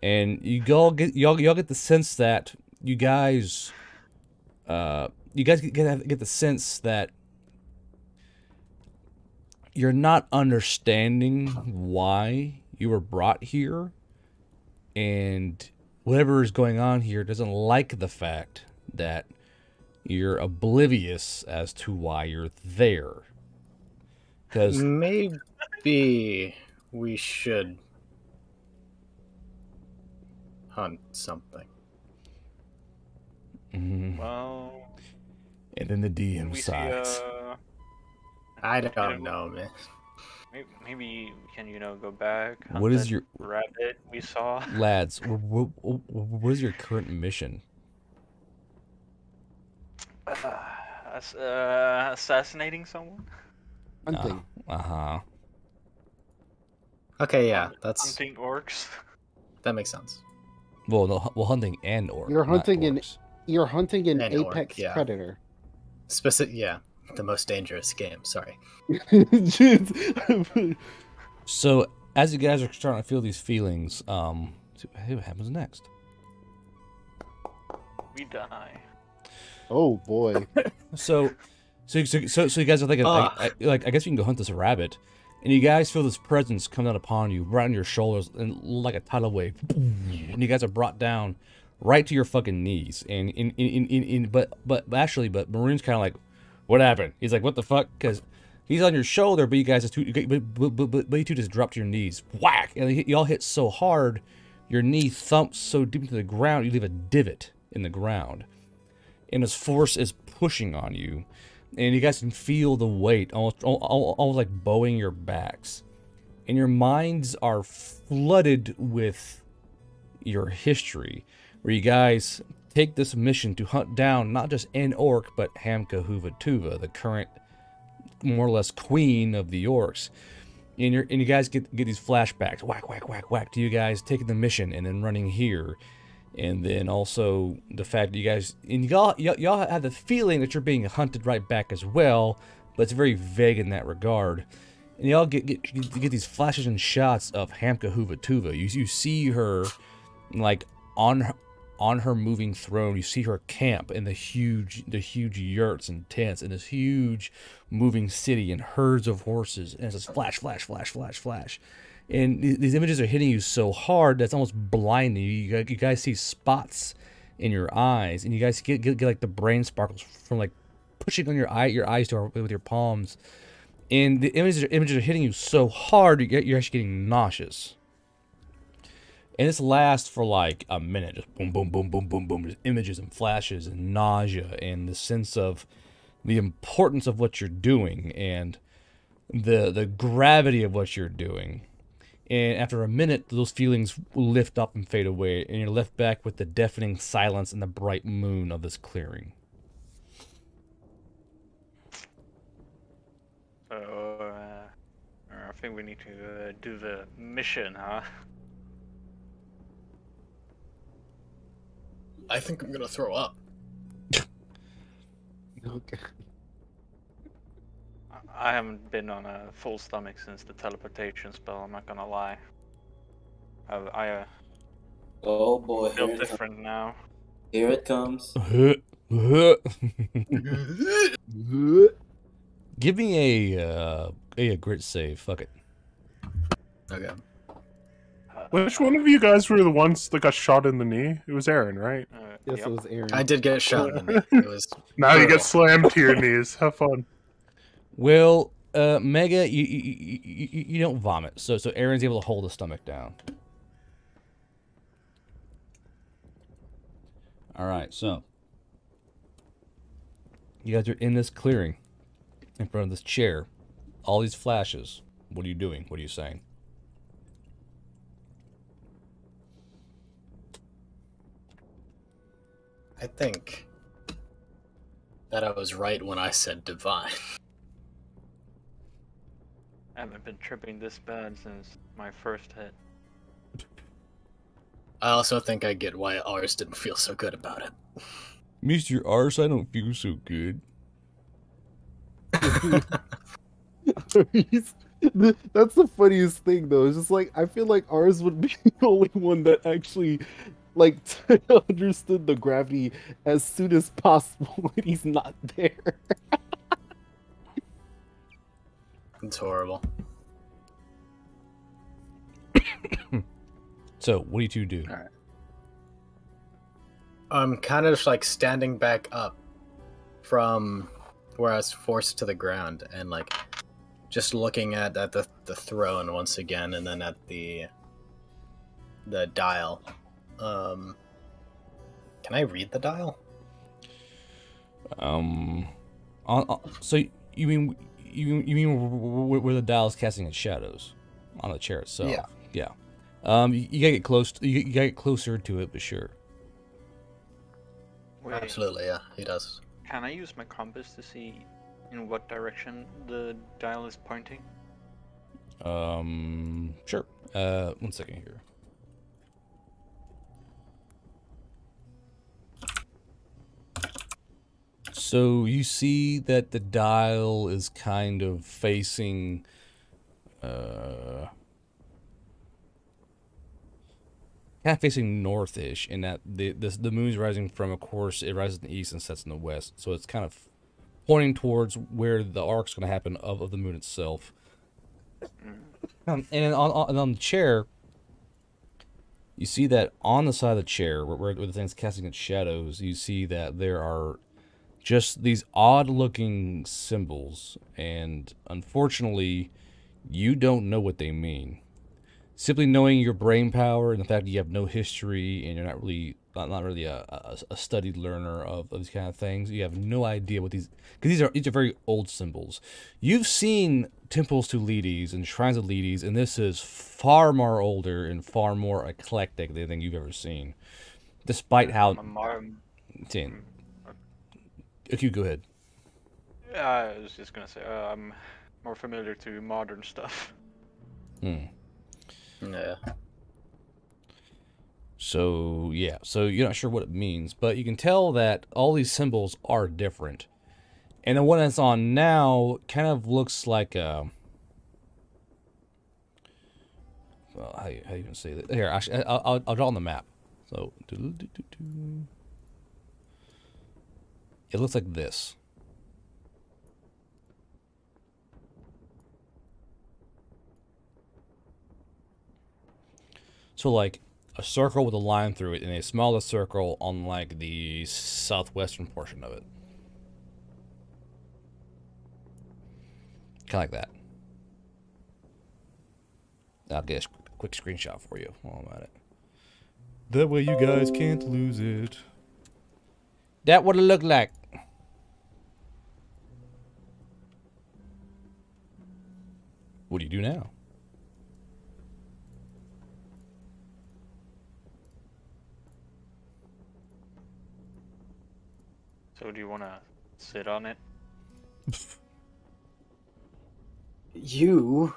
and y'all get the sense that you guys get the sense that you're not understanding why you were brought here, and whatever is going on here doesn't like the fact that you're oblivious as to why you're there. Because maybe we should hunt something. Well, and then the DM we see, sighs. I don't know, man. Maybe we can, go back. Hunt What is that your rabbit we saw? lads? What is your current mission? Assassinating someone? Hunting. Okay, yeah, that's Hunting orcs. that makes sense. Well, no, hunting and orc. You're hunting not an orcs. You're hunting an An orc, apex yeah. predator. Yeah, the most dangerous game. Sorry. So as you guys are starting to feel these feelings, see what happens next. We die. Oh boy. So you guys are thinking, I guess we can go hunt this rabbit, and you guys feel this presence come down upon you, right on your shoulders, and like a tidal wave, and you guys are brought down right to your fucking knees, and but Maroon's kind of like, what happened? He's like, what the fuck? Because he's on your shoulder, but you guys but you two just drop to your knees, whack, and y'all hit so hard, your knee thumps so deep into the ground, you leave a divot in the ground, and his force is pushing on you, and you guys can feel the weight almost like bowing your backs, and your minds are flooded with your history, where you guys take this mission to hunt down not just an orc, but Hamka Huvatuva, the current more or less queen of the orcs, and you guys get these flashbacks, whack whack whack whack, to you guys taking the mission and then running here. And then also the fact that you guys, and y'all have the feeling that you're being hunted right back as well, but it's very vague in that regard. And y'all get these flashes and shots of Hamka Huvatuva. You see her like on her moving throne. You see her camp in the huge yurts and tents in this huge moving city and herds of horses. And it's just flash, flash, flash, flash, flash. And these images are hitting you so hard that's almost blinding you. You guys see spots in your eyes, and you guys get like the brain sparkles from like pushing on your eyes with your palms. And the images are hitting you so hard you're actually getting nauseous. And this lasts for like a minute, just boom, boom, boom, boom, boom, boom. Just images and flashes and nausea and the sense of the importance of what you're doing and the gravity of what you're doing. And after a minute, those feelings lift up and fade away, and you're left back with the deafening silence and the bright moon of this clearing. So, I think we need to do the mission, huh? I think I'm gonna throw up. Okay. I haven't been on a full stomach since the teleportation spell, I'm not gonna lie. I Oh boy, feel here it, different now. here it comes. Give me a grit save. Fuck it. Okay. Which one of you guys were the ones that got shot in the knee? It was Aaron, right? Yes, Yep. it was Aaron. I did get shot in the knee. It was Now you brutal. get slammed to your knees. Have fun. Well, Mega, you don't vomit, so Aaron's able to hold the stomach down. All right, so you guys are in this clearing, in front of this chair, all these flashes. What are you doing? What are you saying? I think that I was right when I said divine. I haven't been tripping this bad since my first hit. I also think I get why ours didn't feel so good about it. Mr. Arse, I don't feel so good. That's the funniest thing, though. It's just like I feel like ours would be the only one that actually like understood the gravity as soon as possible when he's not there. It's horrible. So, what do you two do? Alright. I'm kind of just like standing back up from where I was forced to the ground and like just looking at the throne once again and then at the dial. Can I read the dial? So you mean where the dial is casting its shadows on the chair itself? Yeah. Yeah. You gotta get close. You gotta get closer to it, but sure. Wait, Absolutely, yeah, he does. can I use my compass to see in what direction the dial is pointing? Sure. 1 second here. So you see that the dial is kind of facing, northish, in that the moon's rising from, of course, it rises in the east and sets in the west. So it's kind of pointing towards where the arc's going to happen of the moon itself. And on the chair, you see that on the side of the chair, where the thing's casting its shadows, you see that there are just these odd-looking symbols, and unfortunately, you don't know what they mean. Simply knowing your brain power and the fact that you have no history and you're not really a studied learner of these kind of things, you have no idea what these, because these are very old symbols. You've seen temples to Leides and shrines of Leides, and this is far more older and far more eclectic than anything you've ever seen. Despite how... Okay, go ahead. I was just gonna say, I'm more familiar to modern stuff. Yeah. So, yeah. So, you're not sure what it means, but you can tell that all these symbols are different. And the one that's on now kind of looks like a... Well, how you gonna say that? Here, actually, I'll draw on the map. So, it looks like this. So, like, a circle with a line through it, and a smaller circle on, like, the southwestern portion of it. Kind of like that. I'll get a quick screenshot for you while I'm at it. That way you guys can't lose it. That what it looked like. What do you do now? So do you want to sit on it? You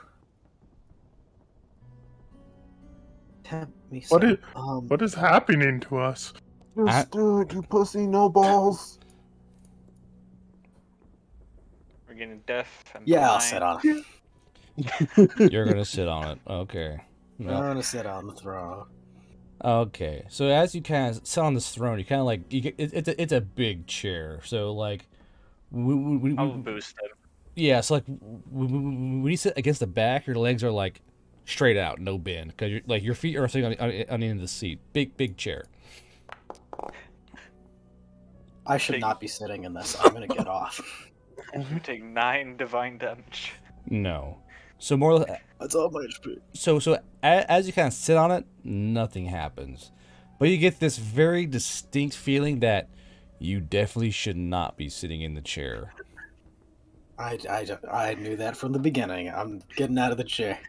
tempt me. What is happening to us? Just do it, you pussy, no balls. We're getting deaf and Yeah, I'll blind. sit on it. You're gonna sit on it. Okay. I'm Well, gonna sit on the throne. okay. So as you kind of sit on this throne, you kind of like it's a big chair. So like, I'll boost it. yeah. So like, when you sit against the back, your legs are like straight out, no bend, because your feet are sitting on the end of the seat. Big chair. I should not be sitting in this. I'm gonna get off. You take 9 divine damage. No. So more. That's all my HP. So as you kind of sit on it, nothing happens, but you get this very distinct feeling that you definitely should not be sitting in the chair. I knew that from the beginning. I'm getting out of the chair.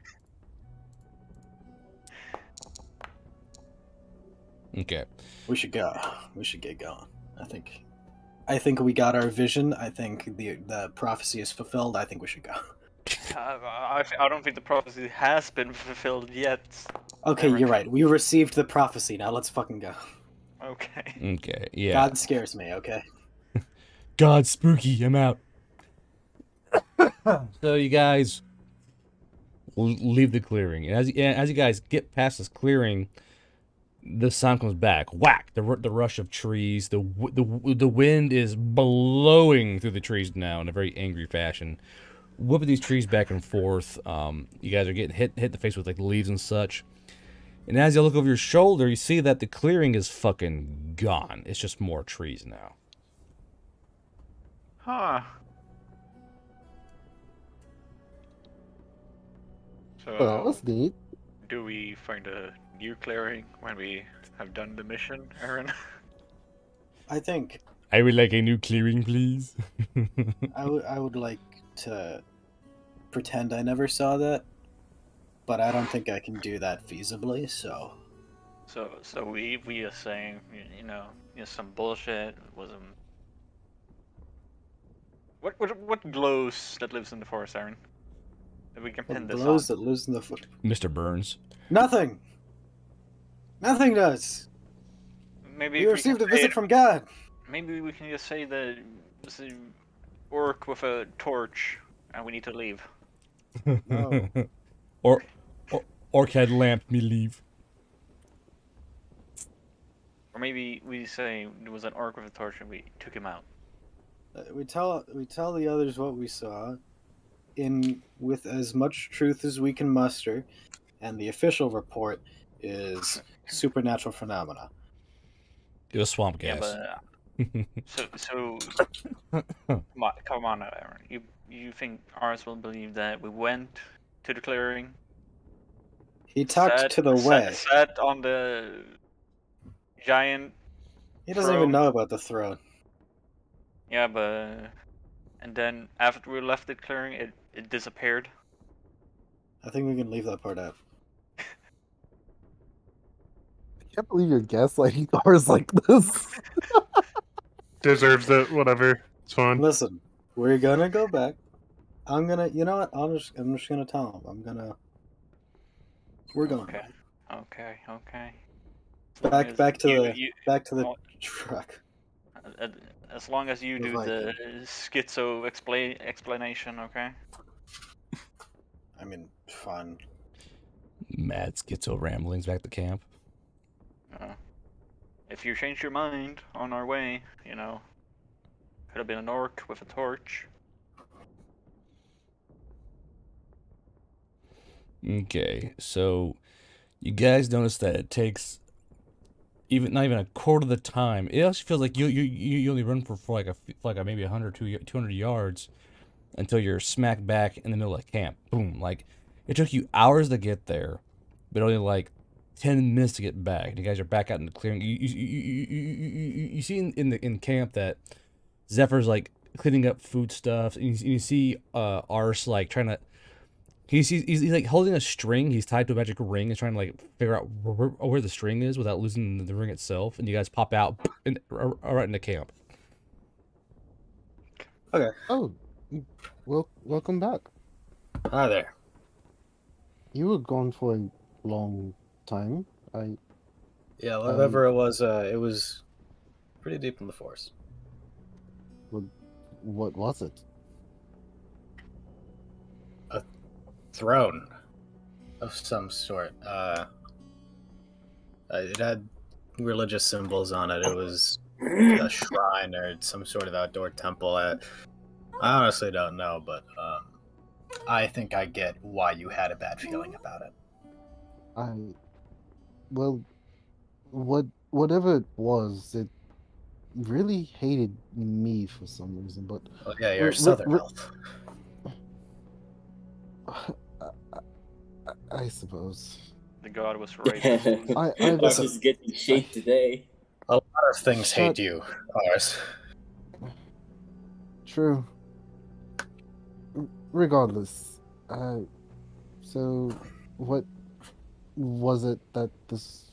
Okay. We should go. We should get going. I think we got our vision. I think the prophecy is fulfilled. I think we should go. I don't think the prophecy has been fulfilled yet. Okay, Eric. you're right. We received the prophecy. Now let's fucking go. Okay. Okay, yeah. God scares me, okay? God, spooky, I'm out. So you guys leave the clearing, and as you guys get past this clearing, the sound comes back. Whack! The rush of trees. The wind is blowing through the trees now in a very angry fashion, whipping these trees back and forth. You guys are getting hit in the face with like leaves and such. And as you look over your shoulder, you see that the clearing is fucking gone. It's just more trees now. Huh. Oh, that So, was neat. do we find a new clearing when we have done the mission, Aaron? I think I would like a new clearing, please. I would like to pretend I never saw that, but I don't think I can do that feasibly, so... So we are saying, you know, some bullshit was what glows that lives in the forest, Aaron? That we can pin What this blows on. that lives in the foot. Mr. Burns. Nothing! Nothing does! Maybe We if received can a say visit it- from God! Maybe we can just say that it's an orc with a torch, and we need to leave. No. or had lamp me leave. Or maybe we say there was an orc with a torch and we took him out. We tell the others what we saw, with as much truth as we can muster, and the official report is supernatural phenomena. It was swamp Yeah, gas. but so come on, Aaron. You think ours will believe that we went to the clearing? He talked to the way. Sat on the giant. He doesn't even throne. know about the throne. Yeah, but and then after we left the clearing, it disappeared. I think we can leave that part out. I can't believe you're gaslighting ours like this. Deserves it. Whatever. It's fine. Listen, we're gonna go back. You know what? I'm just gonna tell him. We're going Okay. Okay. back to the oh, truck. As long as you The do the schizo explanation, okay? I mean, fun. Mad schizo ramblings back to camp. If you change your mind on our way, you know, could have been an orc with a torch. Okay, so you guys notice that it takes not even a quarter of the time. It actually feels like you only run for like maybe 100 200 yards until you're smack back in the middle of camp. Boom! Like it took you hours to get there, but only like 10 minutes to get back. And you guys are back out in the clearing. You see in camp that Zephyr's like cleaning up food stuff, and you see Ars like trying to. He's like holding a string. He's tied to a magic ring. He's trying to like figure out where the string is without losing the ring itself. And you guys pop out right into camp. Okay. Oh, well, welcome back. Hi there. You were gone for a long time. Yeah, whatever it was pretty deep in the forest. What was it? A throne of some sort. It had religious symbols on it. It was a shrine or some sort of outdoor temple. I honestly don't know, but I think I get why you had a bad feeling about it. Well, whatever it was, it really hated me for some reason. But Oh yeah, you're a southern elf. I suppose. The god was right. Ours is getting shaped today. A lot of things hate you, Ours. True. Regardless, so what was it that this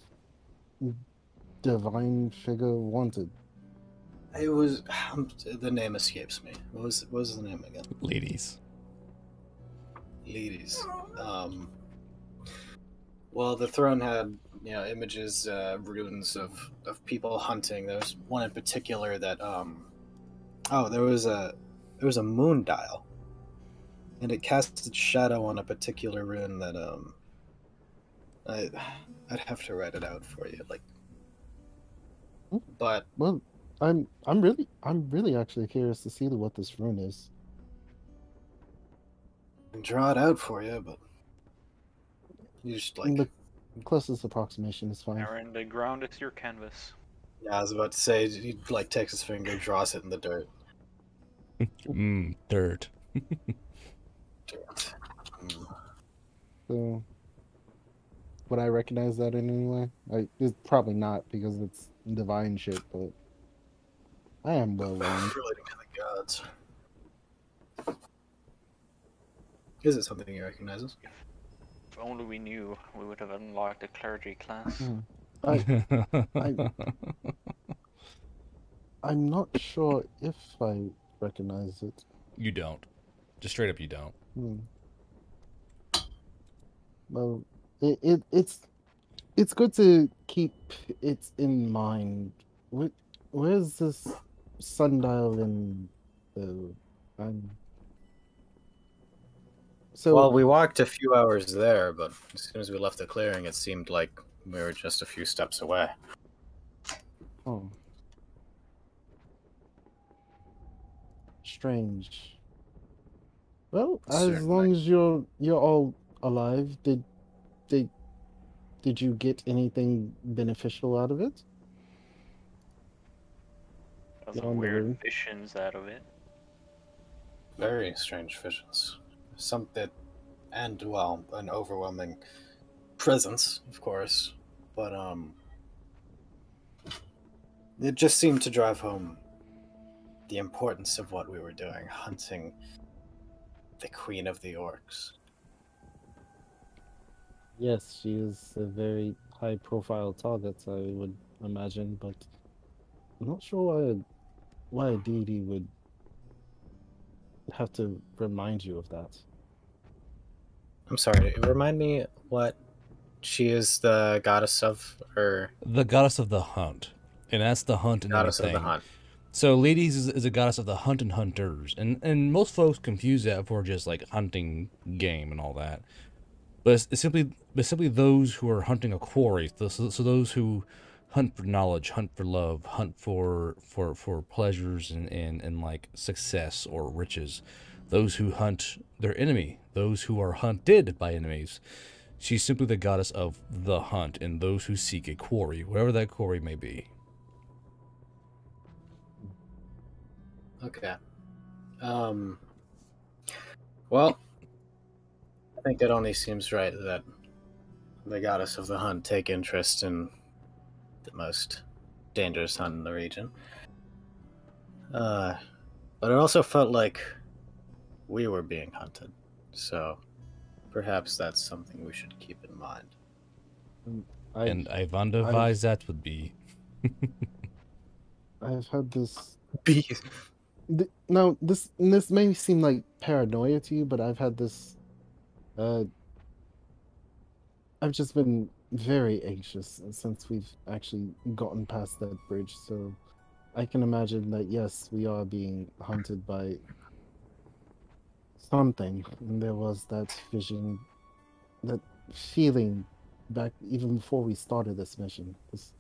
divine figure wanted? It was the name escapes me. What was the name again? Ladies. ladies. Well, the throne had, images, runes of people hunting. There was one in particular that, there was a moon dial, and it cast its shadow on a particular rune that, I'd have to write it out for you, but Well, I'm really actually curious to see what this rune is. I can draw it out for you, but you just The closest approximation is fine. Aaron, the ground is your canvas. Yeah, I was about to say, he takes his finger, draws it in the dirt. Dirt. Dirt. So, would I recognize that in any way? It's probably not because it's divine shit, but I am well learned. Relating to the gods. Is it something he recognizes? If only we knew, we would have unlocked the clergy class. I'm not sure if I recognize it. You don't. Just straight up, you don't. Well, it's good to keep it in mind. Where's this sundial in the? So Well, we walked a few hours there, but as soon as we left the clearing, it seemed like we were just a few steps away. Oh, strange. Well, as Certainly. long as you're all alive, did you get anything beneficial out of it? Got Yeah, some on the weird room. visions out of it. Very strange visions. Something, and well, an overwhelming presence, of course, but it just seemed to drive home the importance of what we were doing, hunting the Queen of the Orcs. Yes, she is a very high-profile target, I would imagine, but I'm not sure why a deity would have to remind you of that. I'm sorry, remind me what she is the goddess of, or The goddess of the hunt. And that's the hunt and goddess everything. of the hunt. So Ladies is a goddess of the hunt and hunters. And most folks confuse that for just like hunting game and all that. But it's simply those who are hunting a quarry. So those who hunt for knowledge, hunt for love, hunt for pleasures and like success or riches. Those who hunt their enemy, those who are hunted by enemies. She's simply the goddess of the hunt and those who seek a quarry, whatever that quarry may be. Okay. Well, I think it only seems right that the goddess of the hunt take interest in the most dangerous hunt in the region. But it also felt like we were being hunted, so perhaps that's something we should keep in mind. And I wonder why that would be. I've had this. Bees. Now, this may seem like paranoia to you, but I've had this. I've just been very anxious since we've actually gotten past that bridge. So, I can imagine that yes, we are being hunted by something, and there was that vision, that feeling back even before we started this mission. This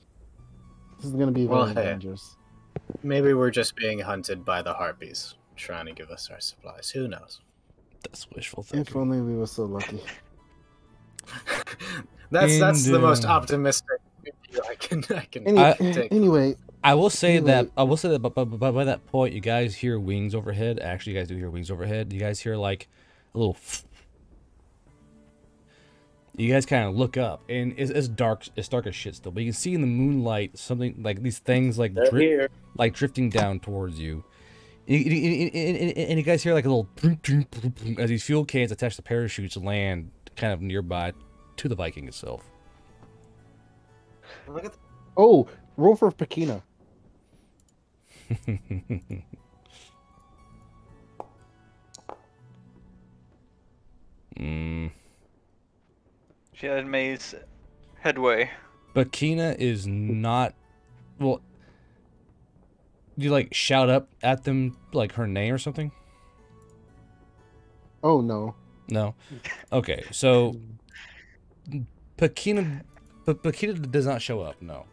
is going to be very dangerous. Maybe we're just being hunted by the harpies, trying to give us our supplies. Who knows? That's wishful thinking. If only we were so lucky. that's the most optimistic view I can take. Anyway, I will say that by that point, you guys hear wings overhead. Actually, you guys do hear wings overhead. You guys hear like a little. You guys kind of look up, and it's dark. It's dark as shit still, but you can see in the moonlight something like these things like drifting down towards you. And you guys hear like a little as these fuel cans attached to parachutes land kind of nearby to the Viking itself. Oh, roll for Pekina. Mm. She had made headway. But Kina is not. Well, do you like shout up at them like her name or something? Oh no. No. Okay, so Pakina does not show up. No.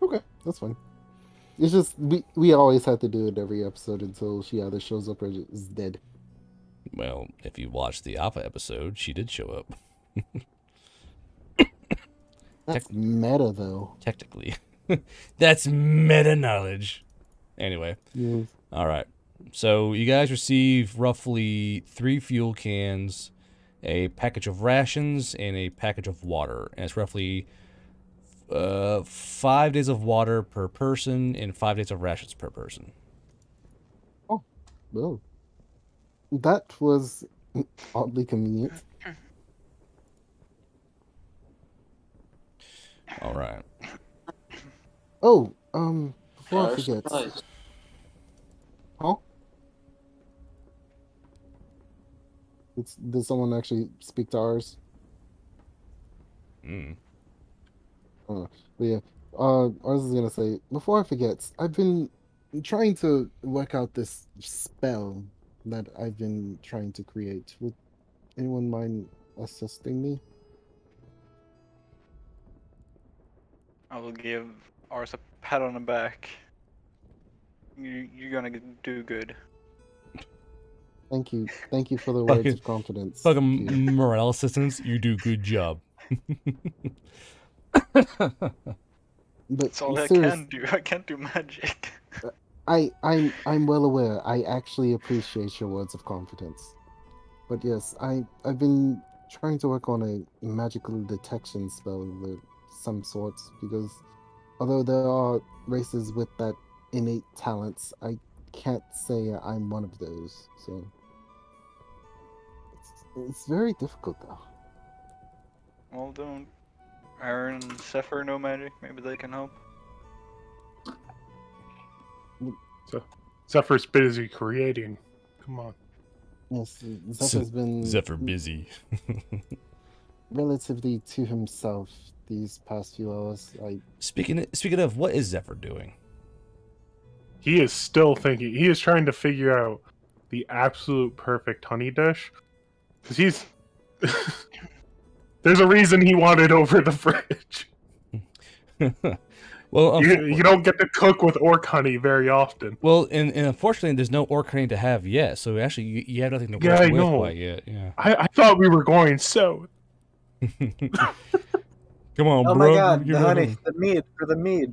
Okay, that's fine. It's just we always have to do it every episode until she either shows up or is dead. Well, if you watch the Alpha episode, she did show up. That's meta though. Technically. That's meta knowledge. Anyway. Yes. All right. So you guys receive roughly 3 fuel cans, a package of rations, and a package of water. And it's roughly 5 days of water per person and 5 days of rations per person. Oh, well, that was oddly convenient. All right. Oh, before I Yeah, forget. surprise. Huh? Did someone actually speak to ours? Mm. But yeah, ours is gonna say, before I forget, I've been trying to work out this spell that I've been trying to create. Would anyone mind assisting me? I will give ours a pat on the back. You're gonna do good. Thank you. Thank you for the words of confidence. Fucking Dude. morale assistance, you do good job. But That's all I serious, can do. I can't do magic. I'm well aware. I actually appreciate your words of confidence. But yes, I've been trying to work on a magical detection spell of some sorts because although there are races with that innate talents, I can't say I'm one of those. So it's very difficult though. Well, don't Aaron and Zephyr know magic? Maybe they can help. Zephyr's busy creating. Come on. Yes, Zephyr's been Zephyr busy. relatively to himself these past few hours. Speaking of, what is Zephyr doing? He is still thinking. He is trying to figure out the absolute perfect honey dish. Because he's... There's a reason he wanted over the fridge. Well, You don't get to cook with orc honey very often. well, and unfortunately, there's no orc honey to have yet. So actually, you have nothing to Yeah, work I with know. quite yet. Yeah. I thought we were going south. Come on, Oh bro. my god, Give the me honey, the mead, for the mead.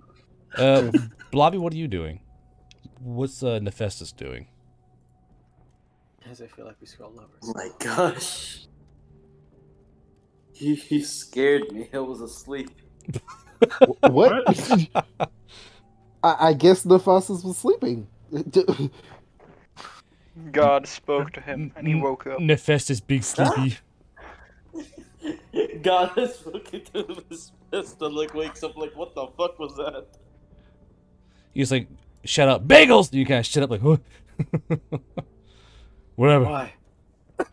Blobby, what are you doing? What's Nephestus doing? As I feel like we scroll over. Oh my gosh. He scared me. I was asleep. What? I guess Nephasis was sleeping. God spoke to him and he woke up. Nephestus, big sleepy. God is looking to his fist and like wakes up like, what the fuck was that? He's like, shut up, bagels! You kind of shut up like, what? Whatever. Why?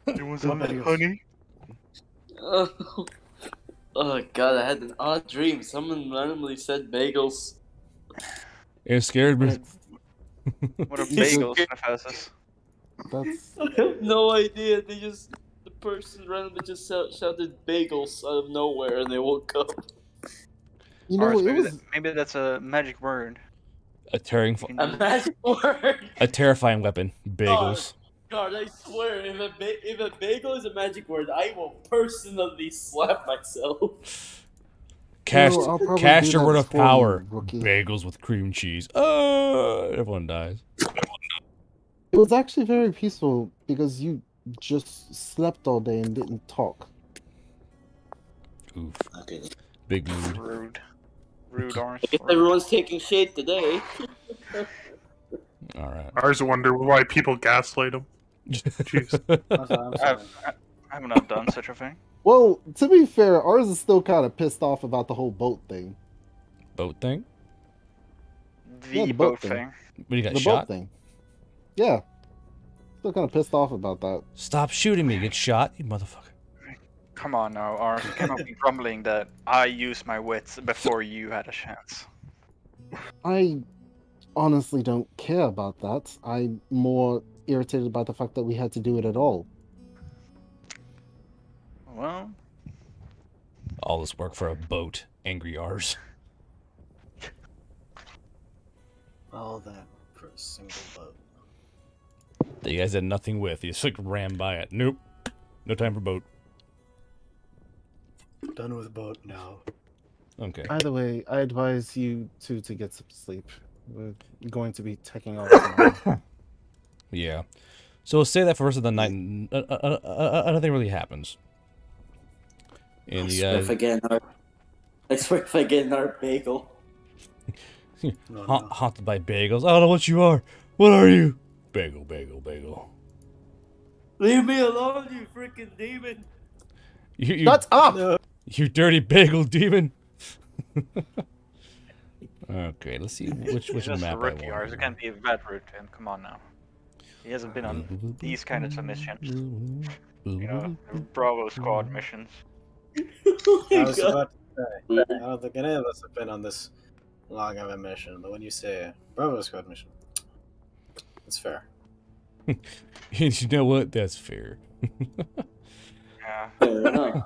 It was What bagels? honey. Oh god, I had an odd dream. Someone randomly said bagels. It scared me. What are bagels, Nephasis? That's I have no idea. The person randomly just shouted bagels out of nowhere and they woke up. Ours, it maybe, was maybe that's a magic word. A A magic word! a terrifying weapon. Bagels. God, I swear, if a bagel is a magic word, I will personally slap myself. Cast, No, I'll probably cast do your that word of for you, power. rookie. Bagels with cream cheese. Everyone dies. It was actually very peaceful because you just slept all day and didn't talk. Oof. Okay. Big mood. Rude. Rude, orange. I guess everyone's taking shade today. Alright. Ours wonder why people gaslight him. Jeez. I'm sorry. I have not done such a thing. Well, to be fair, ours is still kind of pissed off about the whole boat thing. Boat thing? The Yeah, the boat boat thing. thing. When you got The shot? boat thing. Yeah. still kind of pissed off about that. Stop shooting me. Get shot, you motherfucker. Come on now, Ars. You cannot be grumbling that I used my wits before you had a chance. I honestly don't care about that. I'm more irritated by the fact that we had to do it at all. Well, All this work for a boat. Angry R's. All that for a single boat. That you guys had nothing with. You just like ran by it. Nope. No time for boat. Done with boat now. Okay. Either way, I advise you two to get some sleep. We're going to be taking off tomorrow. Yeah. So we'll say that for the rest of the night. Nothing really happens. And I you swear guys if I get another bagel. haunted by bagels. I don't know what you are. What are you? Bagel, bagel, bagel. Leave me alone, you freaking demon! You Shut up! you dirty bagel demon. Okay, let's see which he's just a map I rookie, Ars. It want. can't be a bad route to him. Come on now. He hasn't been on these kind of missions. You know, the Bravo Squad missions. I was about to say, I don't think any of us have been on this long of a mission, but when you say Bravo Squad mission, it's fair. You know what? That's fair. Yeah. Fair enough.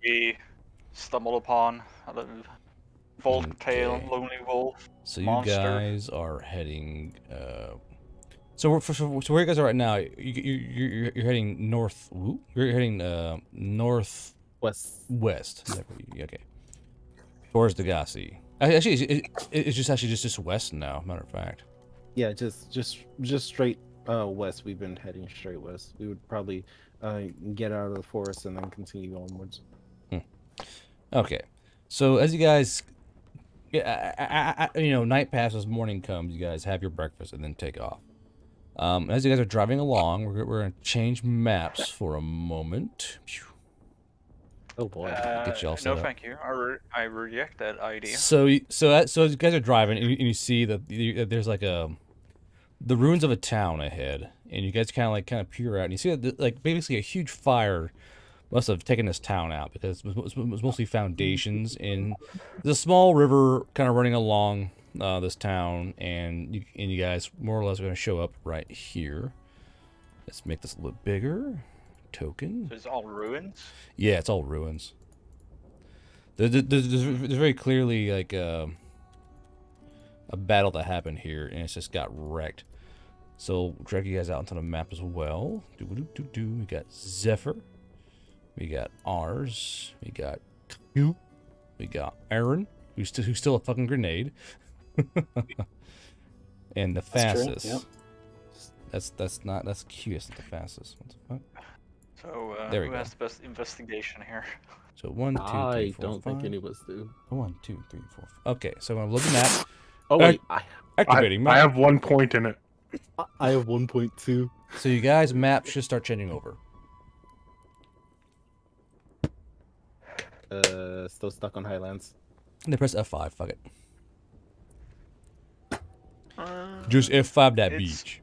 We stumbled upon a little Volk tail, Okay. lonely wolf. So you Monster. guys are heading. So where you guys are right now? You're heading north. You're heading northwest. West. Okay. Towards Degassi. Actually, it's just west now. Matter of fact. Yeah, just straight west. We've been heading straight west. We would probably get out of the forest and then continue onwards. Okay. So as you guys, night passes, morning comes. You guys have your breakfast and then take off. As you guys are driving along, we're gonna change maps for a moment. Oh boy. Get you all set No, up. thank you. I reject that idea. So as you guys are driving, and you see that there's like the ruins of a town ahead, and you guys kind of peer out, and you see that like basically a huge fire must have taken this town out because it was mostly foundations, and there's a small river kind of running along this town, and you guys more or less are going to show up right here. Let's make this a little bigger. Token. So it's all ruins? Yeah, it's all ruins. There's very clearly like a battle that happened here, and it's just got wrecked. So drag you guys out onto the map as well. We got Zephyr. We got Ars. We got Q. We got Aaron, who's still a fucking grenade. And the fastest. Yep. That's Q. That's not the fastest. What the fuck? So, There we who go. has the best investigation here? So 1, 2, 3, 4, I don't 5. think any of us do. 1, 2, 3, 4. Okay, so I'm gonna look at that. Oh wait, Activating I map. have 1 point in it. I have 1.2. So you guys' map should start changing over. Still stuck on Highlands. And then press F5. Fuck it. Just F5 that It's- beach.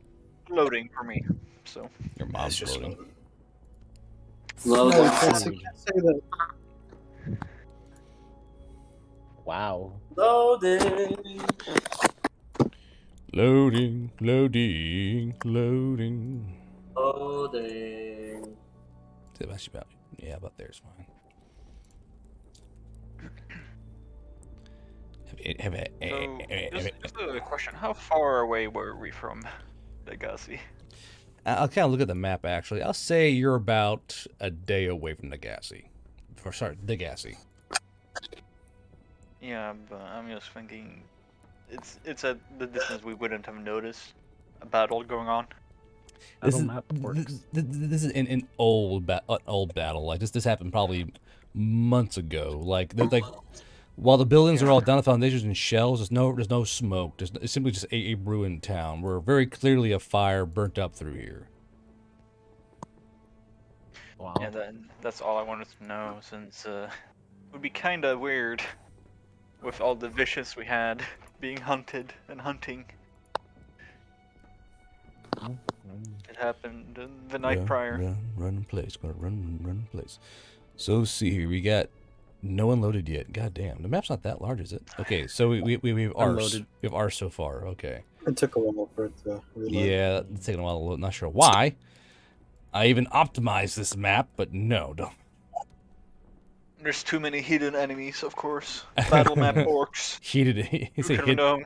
Loading for me. So, Your mom's It's just loading. Love No, you that. can't say that. Wow. Loading. Loading, loading, loading. Loading. Yeah, about there's fine. just a question. How far away were we from Degassi? I'll kind of look at the map actually. I'll say you're about a day away from Degassi. Degassi. Yeah, but I'm just thinking, it's at the distance we wouldn't have noticed a battle going on. This How is, map works. this is an old battle. Like this happened probably months ago. Like while the buildings are all down, the foundations and shells. There's no smoke. It's simply just a ruined town where very clearly a fire burnt up through here. Wow. Yeah, that's all I wanted to know, since it would be kind of weird with all the vicious we had being hunted and hunting. It happened the night prior. Run in place. Gonna run in place. So see here, we got no unloaded yet. God damn, the map's not that large, is it? Okay, so we have Ars. Unloaded. We have Ars so far. Okay. It took a while for it to reload. Yeah, it's taking a while to load. Not sure why. I even optimized this map, but no, don't. There's too many hidden enemies, of course. Battle map orcs. Heated. Who It's could a have hit. known?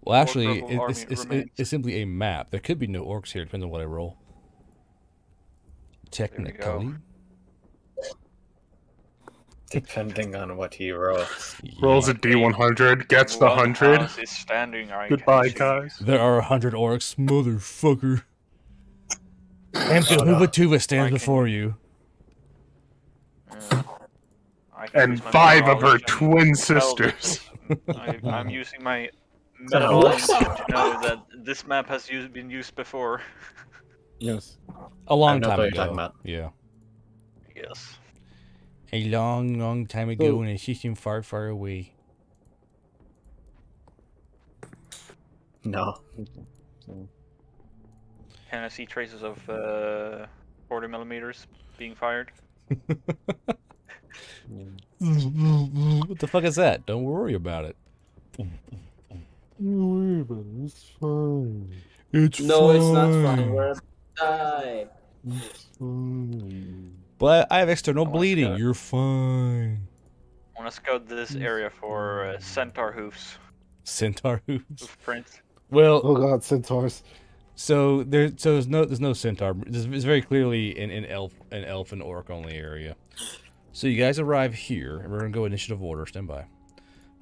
Well, actually, Orc army remains. it's simply a map. There could be no orcs here, depending on what I roll. we Technically. Depending on what he rolls. Rolls a D100, gets the 100. House is standing. I Goodbye, can guys. There are 100 orcs, motherfucker. And Tuba stands can- before you. see. I can And use my 5 of her knowledge and twin tell sisters. I'm using my that meta a knowledge horse? to know that this map has been used before. Yes. A long know time what ago. you're talking about. Yeah. Yes. A long time ago So- in a system far away. No. Can I see traces of 40 millimeters being fired? What the fuck is that? Don't worry about it. Don't worry about it. It's fine. It's No, it's not fine. fine. We're die. It's fine. But I have external Oh, let's bleeding. go. You're fine. I want to scout this area for centaur hoofs. Centaur hooves. Hoof prints. Well, Oh god, centaurs. so there's no centaur. It's very clearly an elf and orc only area. So you guys arrive here, and we're gonna go initiative order. Stand by.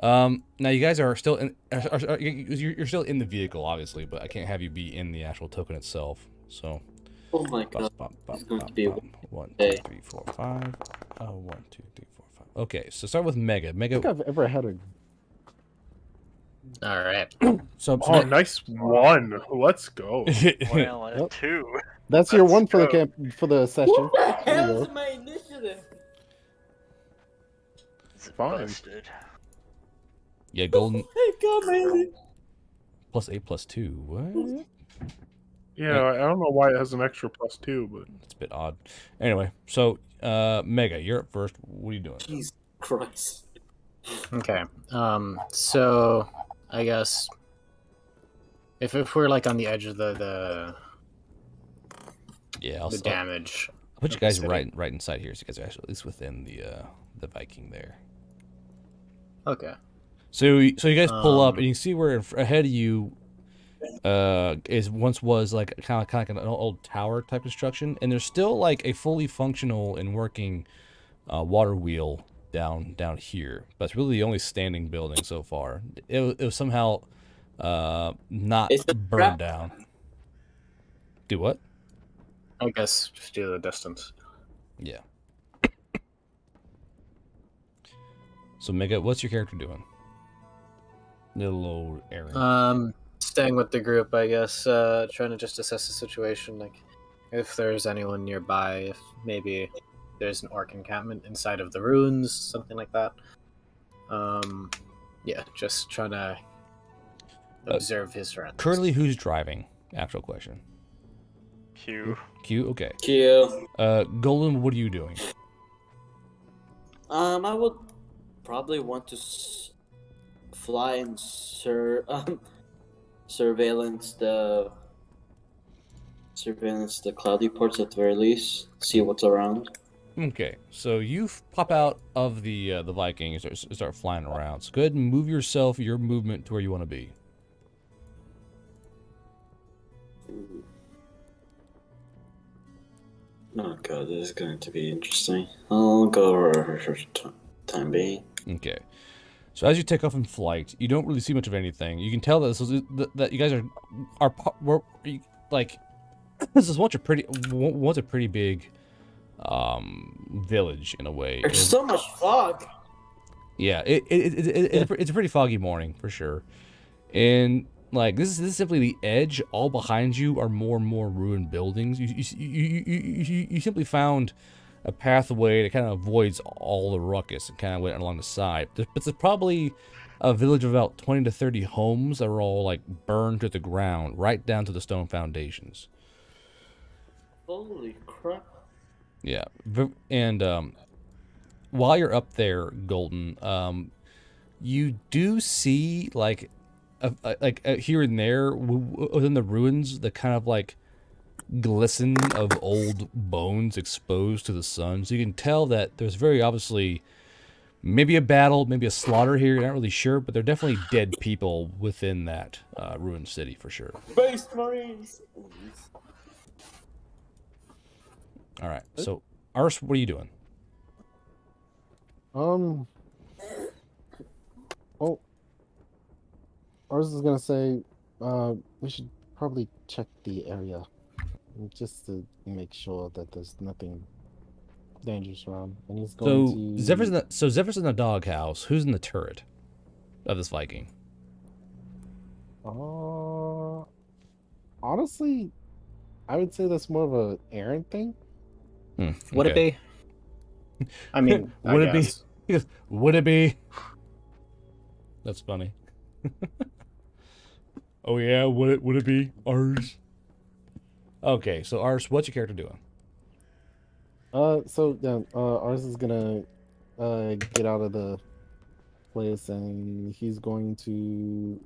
Now you guys are still in. You're still in the vehicle, obviously, but I can't have you be in the actual token itself. So. Oh my god. It's going to be 1, 2, 3, 4, 5. 1, 2, 3, 4, 5. Okay, so start with Mega. I think I've ever had a. All right. So, Oh, nice one. Let's go. Well, Yep. 2. That's your Let's one for the go. camp for the session. What the There you hell go. is my initiative? It's Fine. busted. yeah, golden I got my +8/+2. What? Yeah, I don't know why it has an extra +2, but It's a bit odd. Anyway, so Mega, you're up first. What are you doing? Jesus Christ. Okay. So I guess if we're like on the edge of the Yeah, I'll damage. I'll put you of the guys city. right inside here, so you guys are actually at least within the Viking there. Okay. So you guys pull up, Um, and you can see where ahead of you was like kind of like an old tower type construction, and there's still like a fully functional and working water wheel down here, but it's really the only standing building so far. It was somehow not Is it burned trap? down. Do what? I guess just do the distance. Yeah. So Mega, what's your character doing? Little old Aaron. Staying with the group, I guess. Trying to just assess the situation, like if there's anyone nearby, if maybe there's an orc encampment inside of the ruins, something like that. Yeah, just trying to observe his surroundings. Currently, who's driving? Actual question. Q. Q. Okay. Q. Golden, what are you doing? I would probably want to fly and surveillance the cloudy parts at the very least. See what's around. Okay, so you pop out of the Viking and start flying around. So go ahead and move your movement to where you want to be. Oh god, this is going to be interesting. I'll go for time being. Okay. So as you take off in flight, you don't really see much of anything. You can tell that that you guys like this is once a pretty big village in a way. There's so much fog. Yeah, it's a pretty foggy morning for sure, and like this is simply the edge. All behind you are more and more ruined buildings. You simply found a pathway that kind of avoids all the ruckus and kind of went along the side. But there's probably a village of about 20 to 30 homes that were all like burned to the ground, right down to the stone foundations. Holy crap. Yeah, and while you're up there, Golden, you do see like here and there within the ruins the kind of like glisten of old bones exposed to the sun. So you can tell that there's very obviously maybe a battle, maybe a slaughter here. You're not really sure, but there are definitely dead people within that ruined city for sure. Space Marines! All right, so Ars, what are you doing? Well, ours is gonna say, we should probably check the area, just to make sure that there's nothing dangerous around. And he's going to. Zephyr's in the doghouse. Who's in the turret of this Viking? Honestly, I would say that's more of a Aaron thing. Would it be? I mean, would it be? Yes, would it be? That's funny. Oh yeah, would it be Ars? Okay, so Ars, what's your character doing? So yeah, ours is gonna get out of the place, and he's going to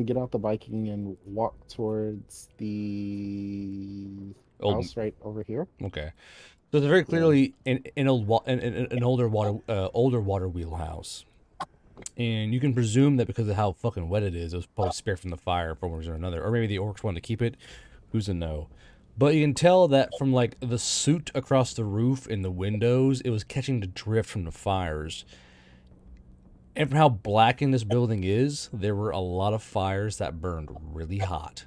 get out the Viking and walk towards the house right over here. Okay, so it's very clearly an older water wheel house, and you can presume that because of how fucking wet it was probably spared from the fire for one reason or another, or maybe the orcs wanted to keep it. Who's to know? But you can tell that from like the soot across the roof and the windows, it was catching the drift from the fires. And from how blackened this building is, there were a lot of fires that burned really hot.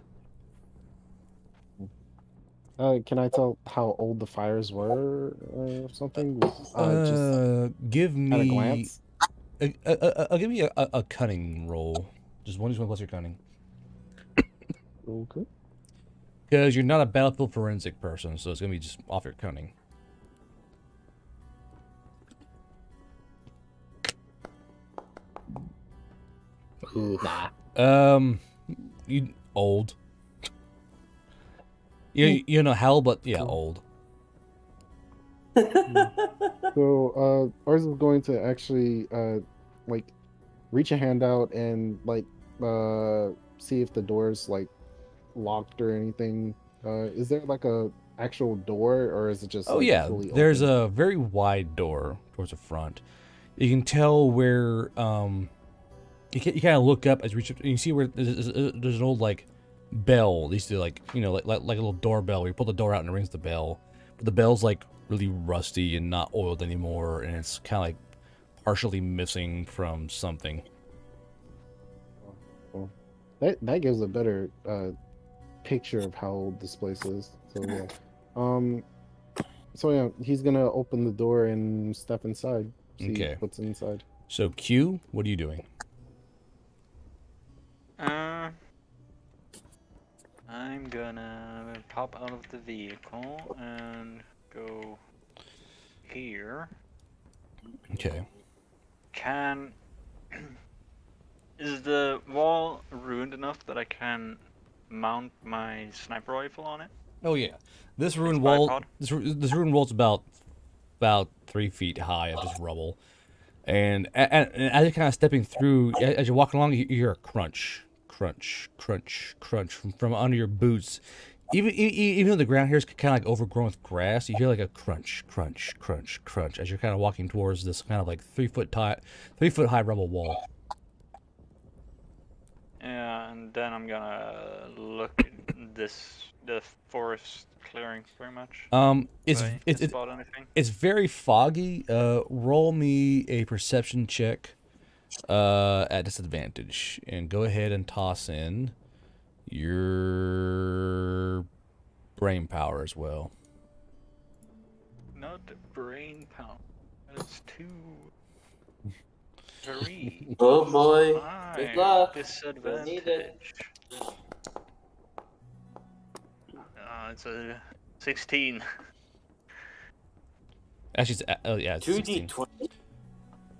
Can I tell how old the fires were or something? Just give me at a glance. I'll give you a cunning roll. Just one plus your cunning. Okay. Because you're not a battlefield forensic person, so it's gonna be just off your cunning. Nah. You old. You know hell, but yeah, old. So ours is going to actually like reach a hand out and like see if the door's like locked or anything. Is there like a actual door, or is it just oh like, yeah, fully there's open? a very wide door towards the front. You can tell where you kind of look up as you reach up, and you see where there's an old like bell. They used to like like a little doorbell where you pull the door out and it rings the bell, but the bell's like really rusty and not oiled anymore, and it's kind of like partially missing from something. Well, that gives a better picture of how old this place is. So yeah. So yeah, he's gonna open the door and step inside. See Okay. what's inside. So Q, what are you doing? I'm gonna pop out of the vehicle and go here. Okay. Is the wall ruined enough that I can mount my sniper rifle on it? Oh yeah, this ruined It's wall. bipod? This ruined wall's about 3 feet high of just rubble, and as you're kind of stepping through, as you're walking along, you hear a crunch, crunch, crunch, crunch from under your boots. Even though the ground here is kind of like overgrown with grass, you hear like a crunch, crunch, crunch, crunch as you're kind of walking towards this kind of like 3 foot high rubble wall. Yeah, and then I'm gonna look at the forest clearing pretty much. Spot anything? It's very foggy. Roll me a perception check at disadvantage, and go ahead and toss in your brain power as well. Not brain power. That's 2. 3. Oh boy. 5. Good luck. Disadvantage. Need it. It's a 16. Actually, it's 16. 2d20.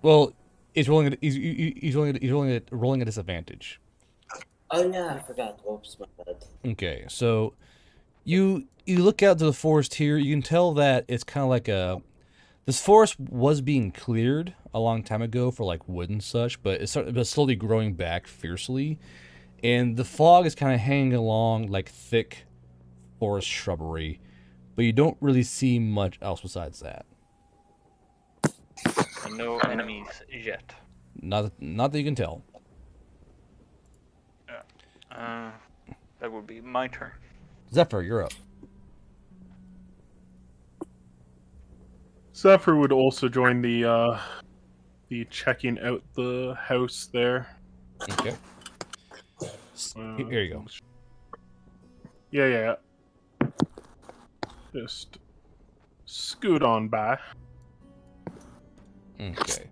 Well, He's rolling. He's rolling a disadvantage. Oh yeah, I forgot. Oops, my bad. Okay, so you look out to the forest here. You can tell that it's kind of like this forest was being cleared a long time ago for like wood and such, but it's slowly growing back fiercely, and the fog is kind of hanging along like thick forest shrubbery, but you don't really see much else besides that. And no enemies yet. Not that you can tell. That would be my turn. Zephyr, you're up. Zephyr would also join the checking out the house there. Okay. Here you go. Yeah. Just scoot on by. Okay.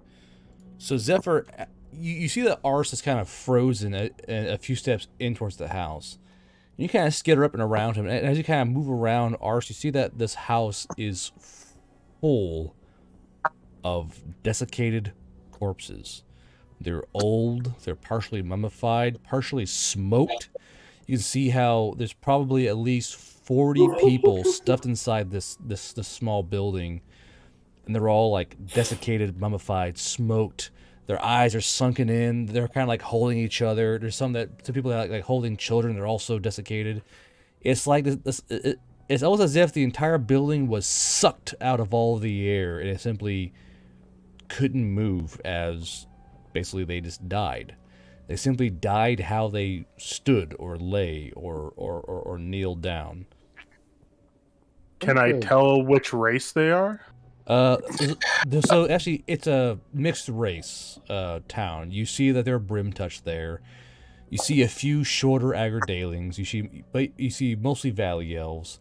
So Zephyr, you see that Ars is kind of frozen a few steps in towards the house. You kind of skitter up and around him, and as you kind of move around Ars, you see that this house is full of desiccated corpses. They're old, they're partially mummified, partially smoked. You can see how there's probably at least 40 people stuffed inside this small building, and they're all like desiccated, mummified, smoked. Their eyes are sunken in. They're kind of like holding each other. There's some people that like holding children. They're also desiccated. It's like it's almost as if the entire building was sucked out of all of the air, and it simply couldn't move, as basically they just died. They simply died how they stood or lay or kneeled down. Can I tell which race they are? So actually, it's a mixed race town. You see that there are Brimtouch there. You see a few shorter Agrodalings. You see mostly Valley Elves.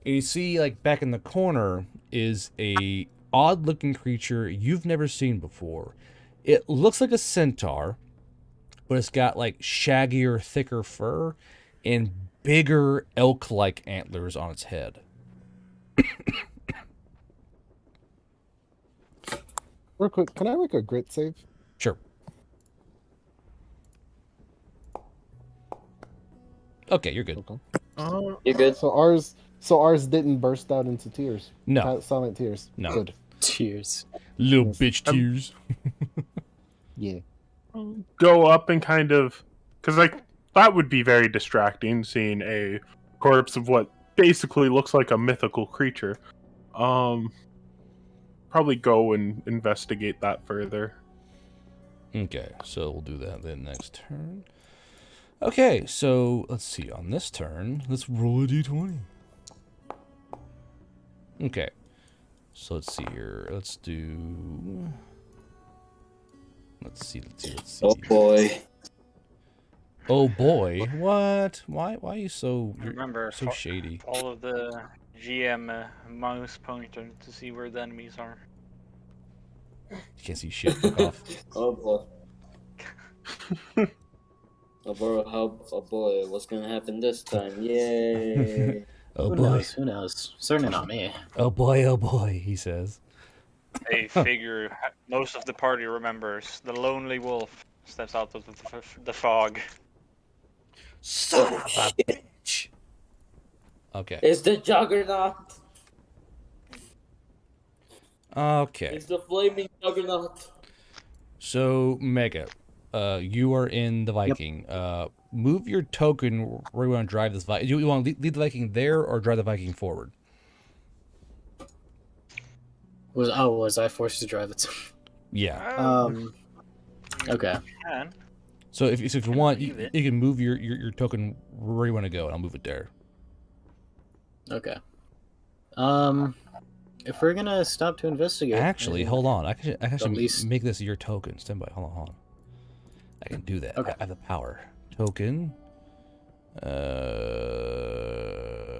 And you see, like, back in the corner is a odd-looking creature you've never seen before. It looks like a centaur, but it's got, like, shaggier, thicker fur and bigger elk-like antlers on its head. Real quick, can I make a grit save? Sure. Okay, you're good. Okay. You're good. So ours didn't burst out into tears. No. Silent tears. No. Good. Tears. Little Yes. bitch tears. Yeah. Go up and kind of, because like that would be very distracting, seeing a corpse of what basically looks like a mythical creature. Probably go and investigate that further. Okay, so we'll do that then next turn. Okay, so let's see. On this turn, let's roll a d20. Okay, so let's see here. Let's see. Oh boy. Oh boy, what? Why are you so? You're Remember, so shady. all of the GM mouse pointer to see where the enemies are. You can't see shit. Fuck off. Oh boy. Oh boy, what's gonna happen this time? Yay! Oh Who boy. knows? Who knows? Certainly not me. Oh boy, he says. I figure most of the party remembers. The lonely wolf steps out of the fog. Son of a bitch. Okay. It's the Juggernaut! Okay. It's the flaming Juggernaut! So, Mega, you are in the Viking. Move your token where you want to drive this Viking. You want to lead the Viking there or drive the Viking forward? Was I forced to drive it? Yeah. Okay. Can. So if you want, you can move your token where you want to go, and I'll move it there. Okay. If we're gonna stop to investigate, Actually, hold on. I can actually least- make this your token. Stand by. Hold on. I can do that. Okay. I have the power. Token.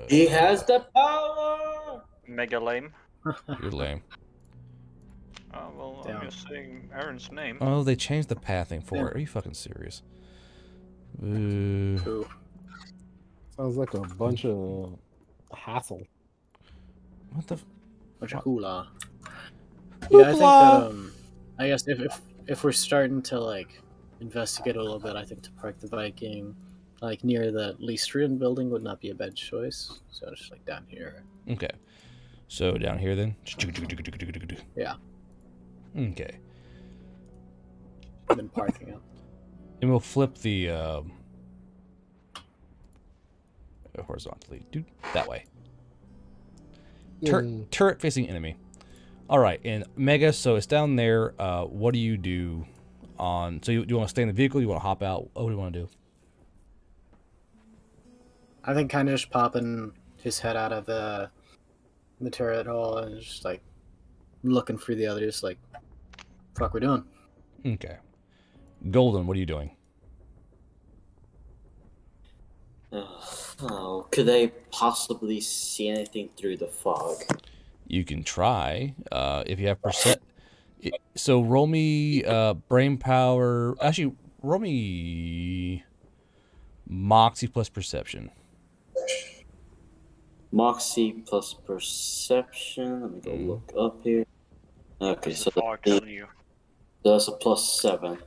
He has the power! Mega lame. You're lame. Oh, well, Damn. I'm just saying Aaron's name. Oh, they changed the pathing for it. Are you fucking serious? Ooh. Sounds like a bunch of hassle. What the? Bunch of hoolah. Yeah, I think that I guess if we're starting to like investigate a little bit, I think to park the Viking like near the Lystrian building would not be a bad choice. So just like down here. Okay. So down here then? Yeah. Okay. And then parking it. And we'll flip the horizontally. Dude, that way. Yay. Turret facing enemy. Alright, and Mega, so it's down there. What do you do on... So do you want to stay in the vehicle? You want to hop out? What do you want to do? I think kind of just popping his head out of the turret hole and just like looking for the others like, fuck we're doing. Okay. Golden, what are you doing? Oh, could I possibly see anything through the fog? You can try. If you have percent... So roll me brain power... Actually, roll me Moxie plus perception. Moxie plus perception. Let me go look up here. Okay, so Fog kill you. that's a +7.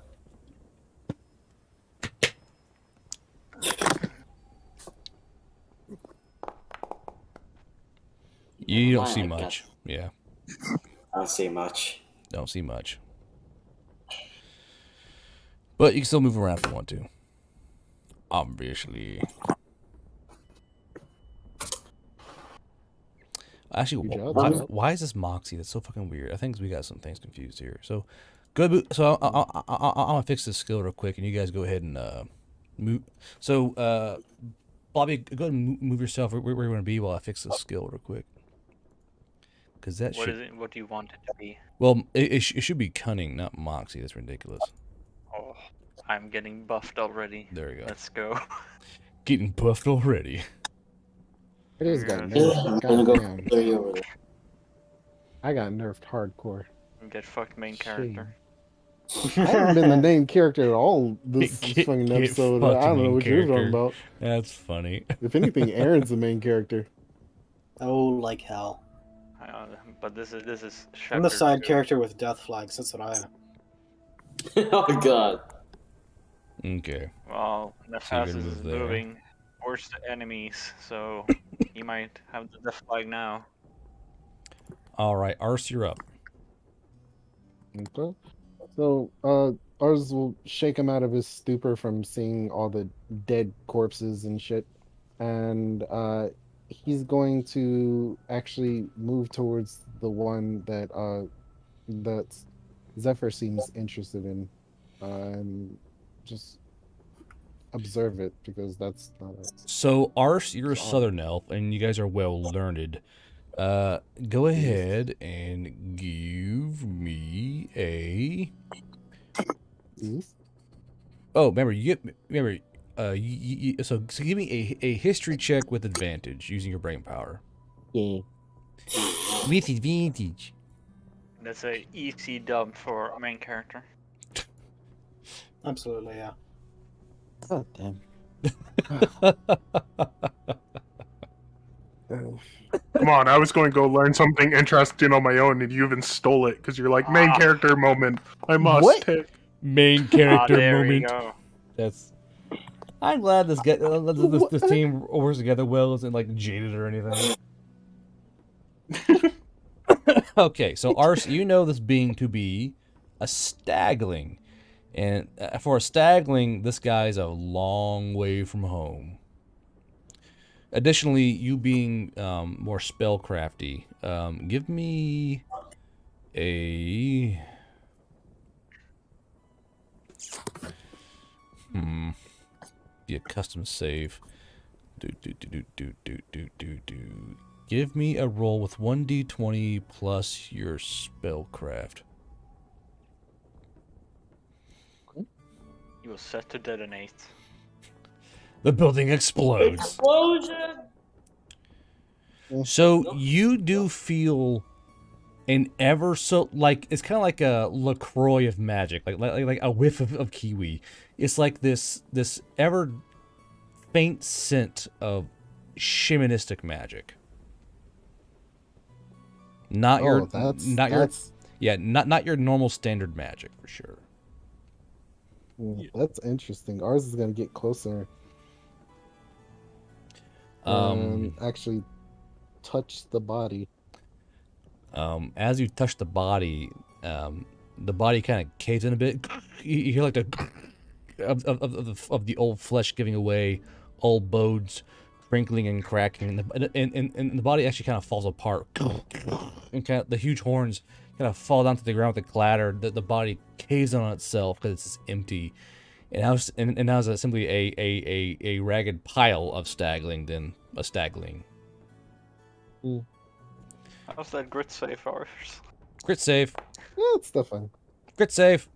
You don't Why see I much. Yeah, I don't see much. don't see much. But you can still move around if you want to. Obviously. Actually, Good job, why is this Moxie? That's so fucking weird. I think we got some things confused here. So, good. So I'm gonna fix this skill real quick, and you guys go ahead and move. So, Bobby, go ahead and move yourself where you want to be while I fix this skill real quick. Because that What should... is it? What do you want it to be? Well, it should be cunning, not Moxie. That's ridiculous. Oh, I'm getting buffed already. There you go. Let's go. Getting buffed already. It is got Yeah. nerfed. I'm gonna go Goddamn. through you over there. I got nerfed hardcore. Get fucked main character. I haven't been the main character at all this Get fucking get episode. fucked, I don't know main what you're talking character. about. That's funny. If anything, Aaron's the main character. Oh, like hell. But this is I'm the Shepard, side too. character with death flags. That's what I am. Oh god. Okay. Well, So you're Nefas gonna is move there. moving towards the enemies, so he might have the death flag now. All right, Arse, you're up. Okay. So, ours will shake him out of his stupor from seeing all the dead corpses and shit. And, he's going to actually move towards the one that Zephyr seems interested in. And just observe it, because that's not a... So, Arse, you're a southern elf, and you guys are well learned. Go ahead and give me a... Yes? Oh, so give me a history check with advantage using your brain power. Yeah. With advantage. That's a easy dub for a main character. Absolutely, yeah. God damn. Come on, I was going to go learn something interesting on my own, and you even stole it because you're like main character moment. I must What? pick. Main character there we moment. go. That's... I'm glad this team works together well, isn't like jaded or anything. Okay, so Arse, you know this being to be a stagling. And for a stagling, this guy's a long way from home. Additionally, you being more spellcrafty, give me a... Be a custom save. Give me a roll with 1d20 plus your spellcraft. You will set to detonate. The building explodes. Explosion! So you do feel an ever so like it's kind of like a LaCroix of magic, like a whiff of kiwi. It's like this ever faint scent of shamanistic magic. Not your that's not your normal standard magic for sure. That's interesting. Ours is gonna get closer and actually touch the body. As you touch the body kind of caves in a bit. You hear like the of the old flesh giving away, old bones crinkling and cracking, and the body actually kind of falls apart. And kind of, the huge horns kind of fall down to the ground with a clatter. The body caves in on itself because it's just empty. And now it's simply a ragged pile of stagling than a stagling. How's that grit save ours? Grit save. Yeah, it's still fun. Grit save.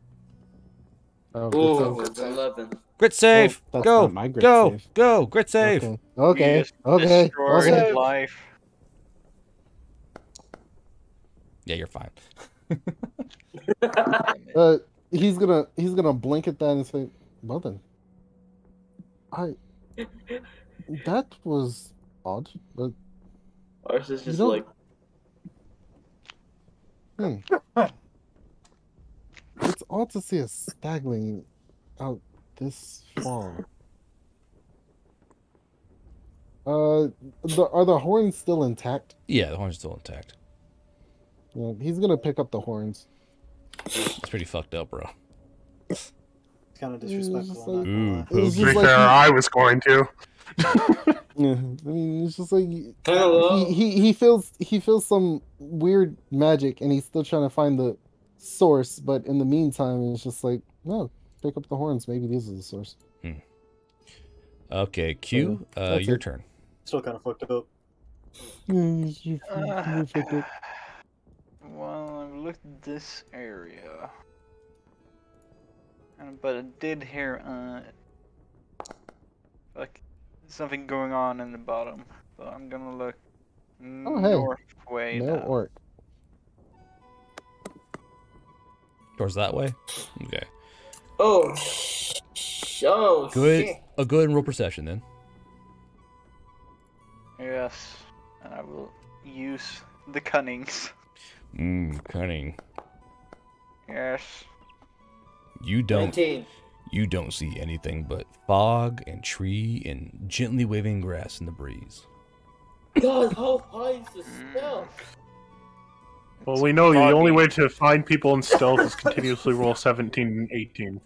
Ooh, it's 11. Grit save. Well, that's Go. not my grit Go. save. Go. Grit save. Okay. You Okay. destroyed Okay. life. Yeah, you're fine. He's gonna blink at that and say, "Well then, that was odd, but Ours is just don't- like, it's odd to see a stagling out this far." Are the horns still intact? Yeah, the horn's still intact. Yeah, he's gonna pick up the horns. It's pretty fucked up, bro. It's kind of just disrespectful. like- I'm not gonna lie. It's To just be like fair, he- I was going to. Yeah, I mean, it's just like hello. he feels some weird magic, and he's still trying to find the source. But in the meantime, it's just like, no, pick up the horns. Maybe these are the source. Okay, Q, That's your it. turn. Still kind of fucked up. You picked it. Well, I've looked at this area, but I did hear like something going on in the bottom. So I'm gonna look Oh, hey. north way Male down. orc. Towards that way? Okay. Oh, Good. shit. Go ahead and roll perception then. Yes, and I will use the cunnings. Cunning. Yes. You don't 19. see anything but fog and tree and gently waving grass in the breeze. God, how high is the stealth? Well, we know the foggy. only way to find people in stealth is continuously roll 17 and 18.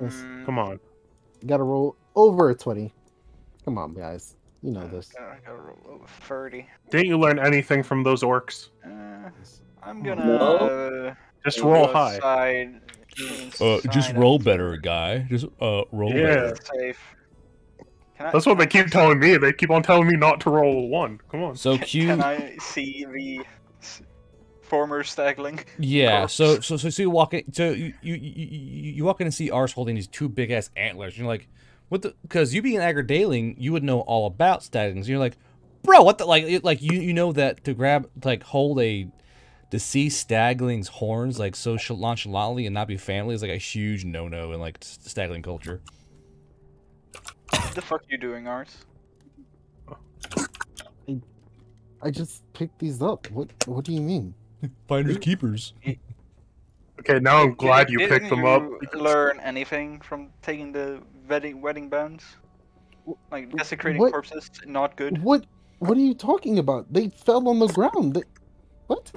Yes. Come on. Gotta roll over a 20. Come on, guys. You know this. I gotta roll over 30. Didn't you learn anything from those orcs? I'm gonna No. Just go roll high. Just inside roll of- better, guy. Just roll Yeah. better. Safe. Can I, That's what can they I- keep telling me. They keep on telling me not to roll a 1. Come on. So Q. Can I see the former stagling? Yeah, corpse? so you walk in, so you walk in and see Ars holding these two big ass antlers. You're like, what the? Because you being an Agridaling, you would know all about staglings. You're like, bro, what the? Like you know that to grab, like hold a deceased stagling's horns like so nonchalantly and not be family is like a huge no-no in like stagling culture. What the fuck you doing, Ars? I just picked these up. What do you mean? Finders keepers. Okay, now I'm glad you Didn't picked them up. you learn anything from taking the wedding bands? Like desecrating What? corpses, not good. What are you talking about? They fell on the ground. What?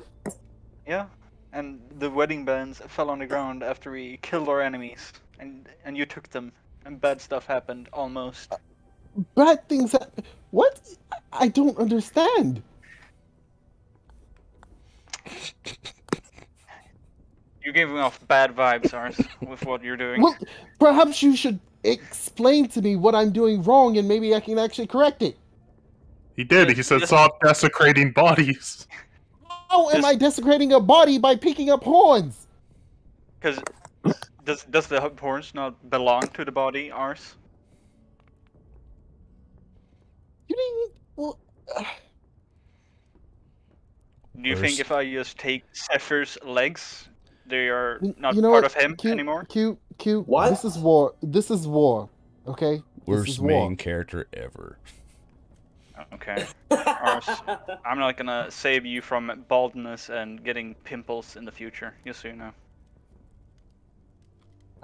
Yeah, and the wedding bands fell on the ground after we killed our enemies, and you took them, and bad stuff happened almost. Bad things happen. What? I don't understand. You're giving off bad vibes, Ars, with what you're doing. Well, perhaps you should explain to me what I'm doing wrong, and maybe I can actually correct it. He did. He said, "Stop desecrating bodies." How am I desecrating a body by picking up horns? Because does the horns not belong to the body, Ars? You didn't. Well, Do you think First- if I just take Zephyr's legs, they are not you know part what? of him Q, anymore? Q. What? This is war. This is war. Okay. This Worst is main war. character ever. Okay. Ars, I'm not gonna save you from baldness and getting pimples in the future, just so you know.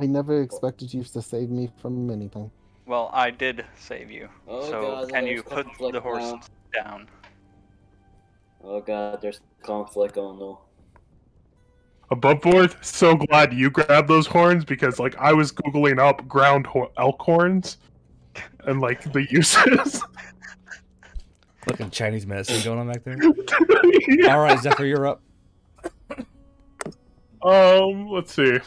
I never expected you to save me from anything. Well, I did save you. Oh, So God, can there's you put conflict the horse now. down? Oh god, there's conflict. Oh no. Above board, so glad you grabbed those horns because, like, I was googling up ground elk horns and like the uses. Fucking Chinese medicine going on back there. Yeah. All right, Zephyr, you're up. Let's see.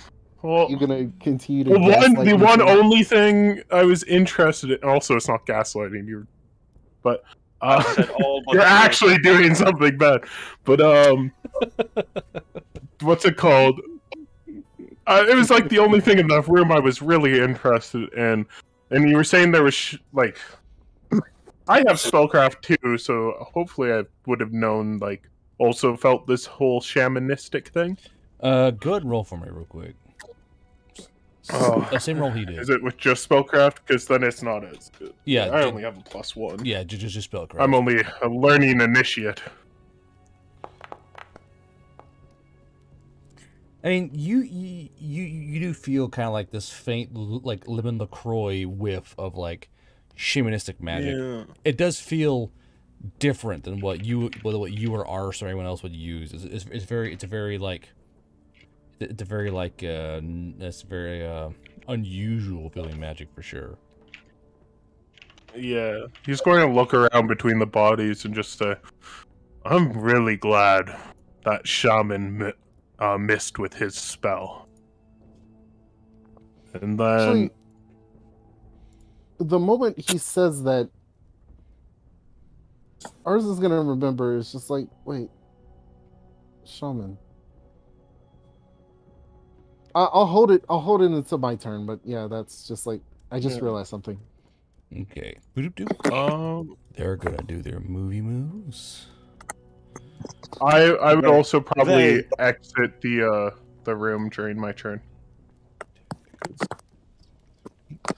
Well, You're gonna continue to the gaslight me one for- only thing I was interested in. Also, it's not gaslighting you, but I said all but you're three. actually doing something bad. But what's it called? It was like the only thing in the room I was really interested in, and you were saying there was like, I have spellcraft too, so hopefully I would have known, like, also felt this whole shamanistic thing. Go ahead and roll for me real quick. Oh. Same roll he did. Is it with just spellcraft? Because then it's not as good. Yeah, I only have a +1. Yeah, just spellcraft. I'm only a learning initiate. I mean, you do feel kind of like this faint, like lemon LaCroix whiff of like shamanistic magic. Yeah. It does feel different than what you or Ars or anyone else would use. It's very unusual feeling magic for sure. Yeah. He's going to look around between the bodies and just say, I'm really glad that shaman missed with his spell. And then... Actually, the moment he says that, Ours is gonna remember. It's just like, wait, shaman. I'll hold it. I'll hold it until my turn. But yeah, that's just like I just realized something. Okay. Boop-doop-doop. They're gonna do their movie moves. I would also probably exit the room during my turn.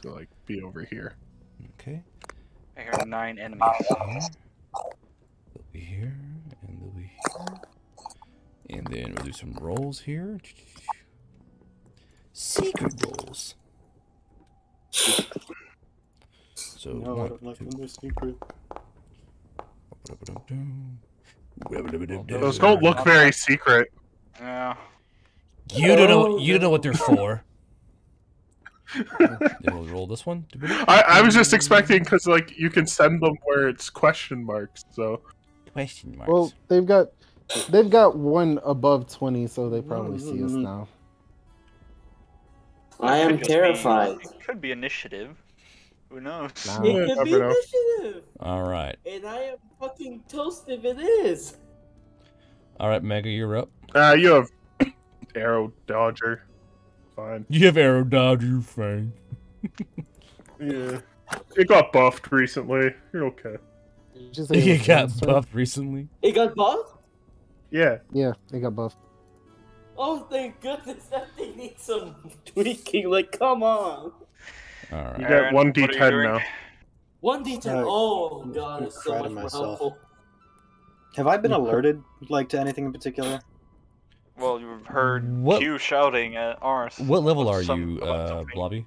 So, like, be over here. Okay. I hear 9 enemies. They'll be here, and they'll be here. And then we'll do some rolls here. Secret rolls. So, No, I one, don't like two, when they're secret. Those don't look very secret. Yeah. You don't know what they're for. Then we'll roll this one. I was just expecting, because, like, you can send them where it's question marks, so... Question marks. Well, they've got one above 20, so they probably see us now. I am Could just be- terrified. It could be initiative. Who knows? Nah. It could be never know. initiative, All right. and I am fucking toast if it is. All right, Mega, you're up. You have Arrow Dodger. Fine. You have Arrow Dodger, fine. Yeah. It got buffed recently. You're okay. Just say it You was got Dan's turn. buffed recently. It got buffed? Yeah. Yeah, they got buffed. Oh, thank goodness, that thing needs some tweaking. Like, come on. All right. You Aaron, get one what are you D10 doing? now. 1d10. Oh, God, it's so proud much of more myself. helpful. Have I been alerted, like, to anything in particular? Well, you've heard What- Q shouting at ours. What level are Some- you, about something. Blobby?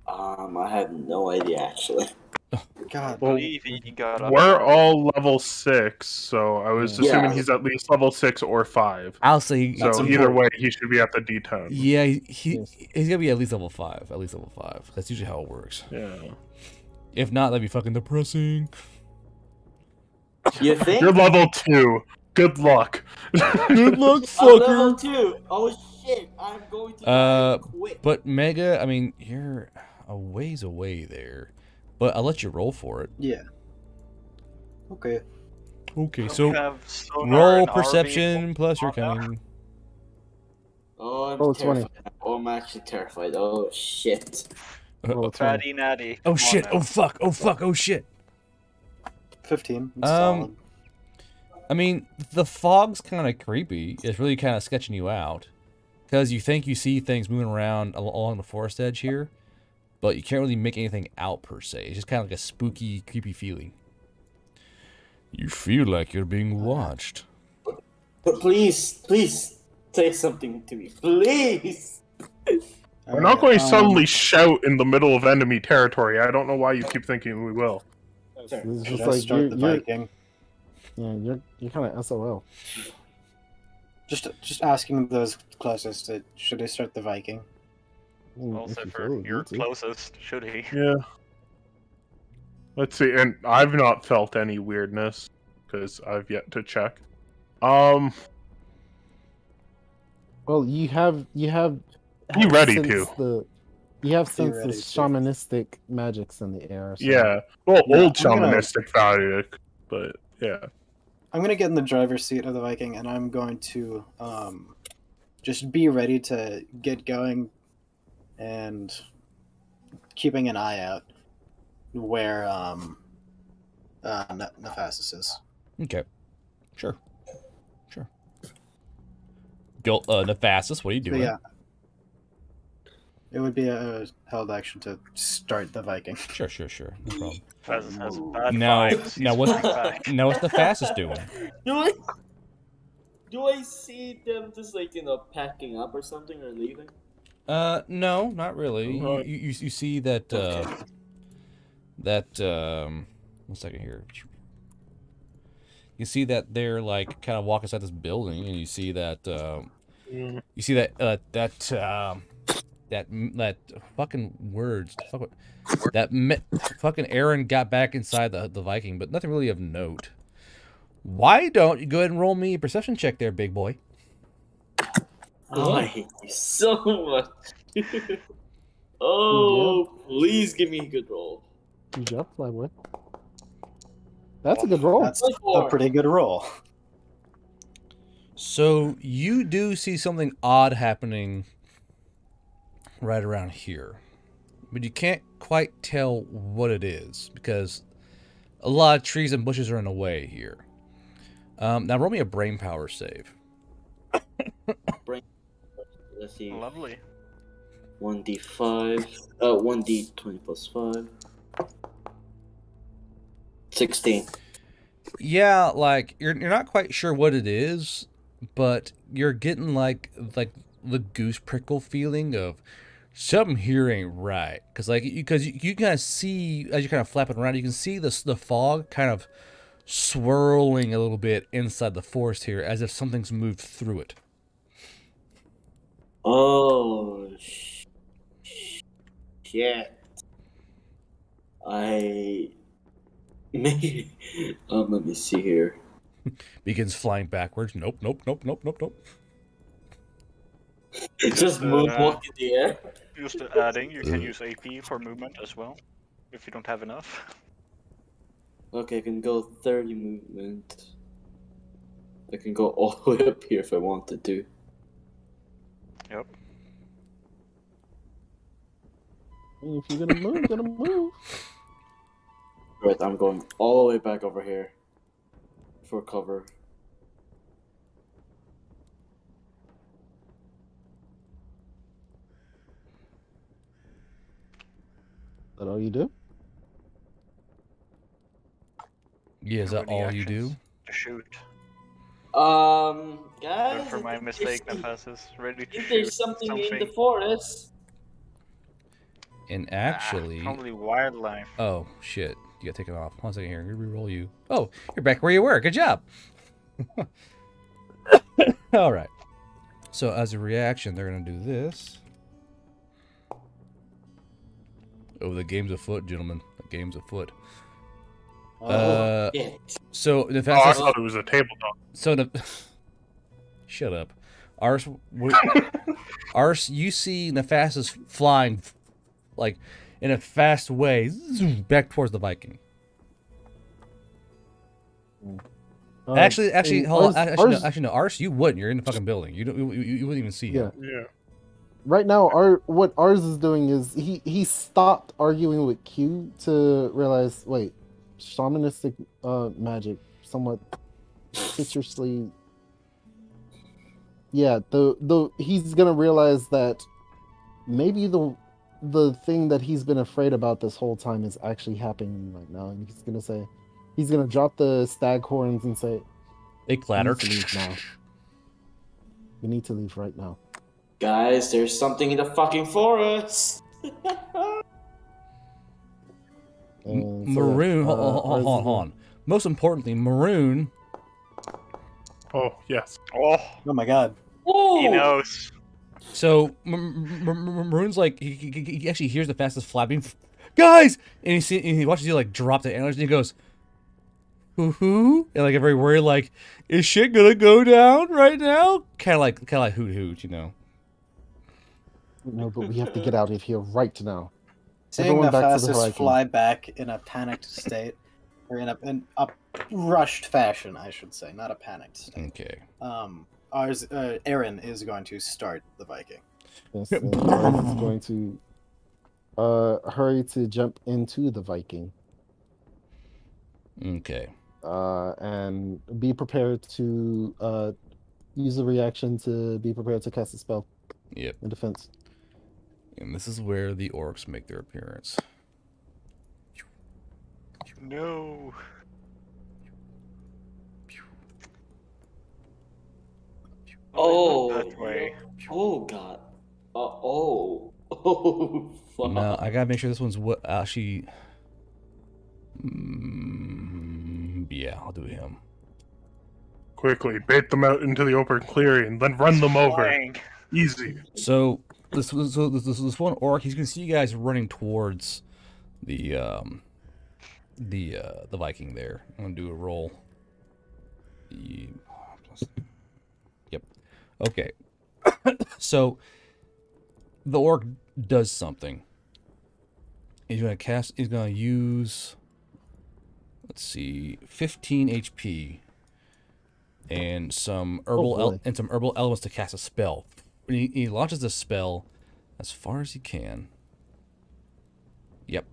I have no idea, actually. I God. Well, believe he got up. We're all level 6, so I was Yeah. assuming he's at least level 6 or 5. I'll say. So That's either important. way, he should be at the D10. Yeah, he's gonna be at least level 5. At least level 5. That's usually how it works. Yeah. If not, that'd be fucking depressing. You think? You're level 2. Good luck. Good luck, I'm level fucker. 2. Oh, shit. I'm going to Uh, die quick. But Mega, I mean, you're a ways away there. But I'll let you roll for it. Yeah. Okay. Okay, We so have sonar roll and RV. perception plus your cunning. Oh, I'm Oh, 20. terrified. Oh, I'm actually terrified. Oh, shit. Roll a 20. Fatty natty. Oh Come on shit! now. Oh fuck! Oh fuck! Oh shit! 15. It's solid. I mean, the fog's kind of creepy. It's really kind of sketching you out. Because you think you see things moving around along the forest edge here, but you can't really make anything out per se. It's just kind of like a spooky, creepy feeling. You feel like you're being watched. But please say something to me. Please! We're not going to suddenly shout in the middle of enemy territory. I don't know why you keep thinking we will. It's Should just I like start the Viking? you're kind of SOL. Just asking those closest to, should I start the Viking? Also, for your closest, should he? Yeah. Let's see, and I've not felt any weirdness because I've yet to check. Well, you have Be ready sensed to. You have sensed the ready to. shamanistic magics in the air. So. Yeah. Well, Yeah, old I'm gonna- shamanistic value, but yeah. I'm gonna get in the driver's seat of the Viking, and I'm going to just be ready to get going, and keeping an eye out where Nephasis is. Okay. Sure. Go, Nephasis, what are you But doing? yeah, it would be a held action to start the Viking. Sure. No problem. Faz has bad Now, vibes. now He's what's coming back. now what's Nephasis doing? Do I see them just like packing up or something or leaving? No, not really. You see that one second here. You see that they're like kind of walking inside this building, and you see that that fucking words. Fucking Aaron got back inside the Viking, but nothing really of note. Why don't you go ahead and roll me a perception check there, big boy? Oh, I hate you so much. Oh, please give me a good roll. Good job, Flyboy. That's a good roll. That's a pretty good roll. So you do see something odd happening right around here, but you can't quite tell what it is because a lot of trees and bushes are in the way here. Now roll me a brain power save. Let's see. Lovely. 1d5. 1d20 plus 5. 16. Yeah, like you're not quite sure what it is, but you're getting like the goose prickle feeling of something here ain't right. Because you kind of see as you're kind of flapping around, you can see the fog kind of swirling a little bit inside the forest here, as if something's moved through it. Oh, shit. Maybe. Let me see here. Begins flying backwards. Nope. Just moonwalk in the air. Just adding, you can use AP for movement as well, if you don't have enough. Okay, I can go 30 movement. I can go all the way up here if I wanted to. Yep. If you're gonna move, you're gonna move. Right, I'm going all the way back over here for cover. Is that all you do? Yeah, is that Any all you do? actions to shoot? Guys, For my mistake, Nefas is ready to if shoot there's something in the forest. And actually, probably wildlife. oh shit, you got taken off. 1 second here. I'm gonna re-roll you. Oh, you're back where you were. Good job. All right. So as a reaction, they're gonna do this. Oh, the game's afoot, gentlemen. The game's afoot. Yeah. So the Oh, I fastest. thought it was a tabletop. So the. Shut up, Ars. Ars, you see Nephasis flying, like, in a fast way, zoom, back towards the Viking. Actually, hold on. Actually, no. Ars, you wouldn't. You're in the fucking building. You wouldn't even see him. Yeah. Yeah. Right now, what ours is doing is he stopped arguing with Q to realize, wait, shamanistic magic, somewhat citrusly. Yeah, the he's gonna realize that maybe the thing that he's been afraid about this whole time is actually happening right now, and he's gonna drop the stag horns and say, They clatter. "We need to leave now. We need to leave right now." Guys, there's something in the fucking forest. And so, Maroon, yeah, hold ours is on. Most importantly, Maroon. Oh yes. Oh, Oh my god. he Ooh. knows. So Maroon's like he actually hears the fastest flapping, guys, and he watches you like drop the antlers and he goes, hoo, and like very worried, like, is shit gonna go down right now? Kind of like hoot hoot, you know. no, but we have to get out of here right now. Seeing Everyone the back to the fastest Viking. fly back in a panicked state, or in a rushed fashion, I should say, not a panicked state. Okay. Aaron is going to start the Viking. Yes, and ours is going to hurry to jump into the Viking. Okay. And be prepared to use a reaction to be prepared to cast a spell Yep. in defense. And this is where the orcs make their appearance. No. Oh, That way. oh god. Oh, fuck. Now I gotta make sure this one's what actually. Yeah, I'll do him. Quickly, bait them out into the open clearing, then run them over. Flying. Easy. So this one orc, he's gonna see you guys running towards the Viking there. I'm gonna do a roll. Yep. Okay. So the orc does something. He's gonna use, let's see, 15 HP and some herbal elements to cast a spell. And he launches the spell as far as he can. Yep.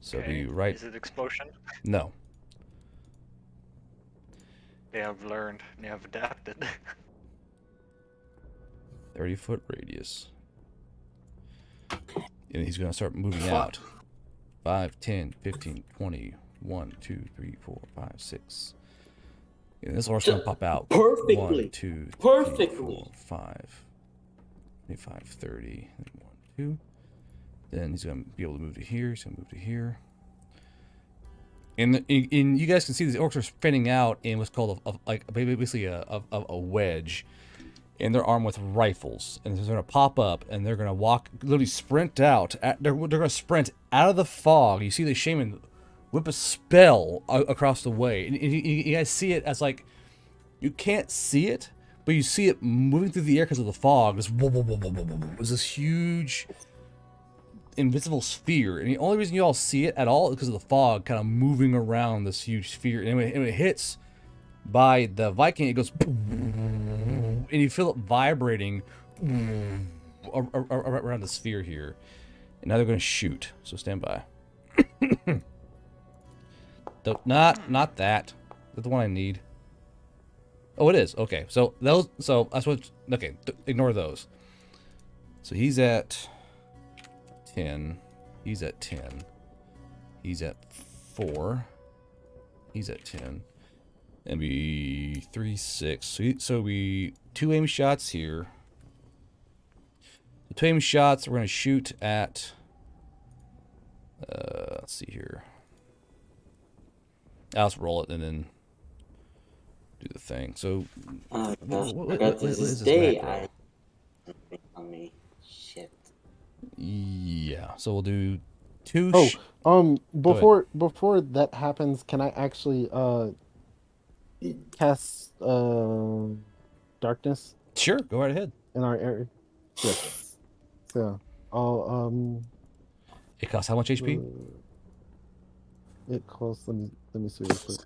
So Okay. be right. Is it explosion? No. They have learned. They have adapted. 30-foot radius. And he's going to start moving out. 5, 10, 15, 20, 1, 2, 3, 4, 5, 6. And this orc's going to pop out. Perfectly. 1, 2, 3, Perfectly. 4, 5, 25, 30. 1, 2. Then he's going to be able to move to here. He's going to move to here. And you guys can see these orcs are spinning out in what's called basically a wedge. And they're armed with rifles, and they're going to pop up, and they're going to walk, literally sprint out. They're going to sprint out of the fog. You see the shaman whip a spell across the way, and you guys see it as like, you can't see it, but you see it moving through the air because of the fog. It's this huge invisible sphere, and the only reason you all see it at all is because of the fog kind of moving around this huge sphere, and when it hits by the Viking, it goes, and you feel it vibrating around the sphere here. And now they're going to shoot, so stand by. Not that. That's the one I need. Oh, it is. Okay, so that's what. Okay, ignore those. So he's at 10. He's at 10. He's at 4. He's at 10. And be 3, 6. So we 2 aim shots here. The 2 aim shots, we're going to shoot at. Let's see here. I'll just roll it and then do the thing. So, I what got this is day. macro? On me. Shit. Yeah. So we'll do 2. Before that happens, can I actually cast darkness Sure. Go right ahead. in our area? Yes. So I'll It costs how much HP? it costs. Let me see real quick.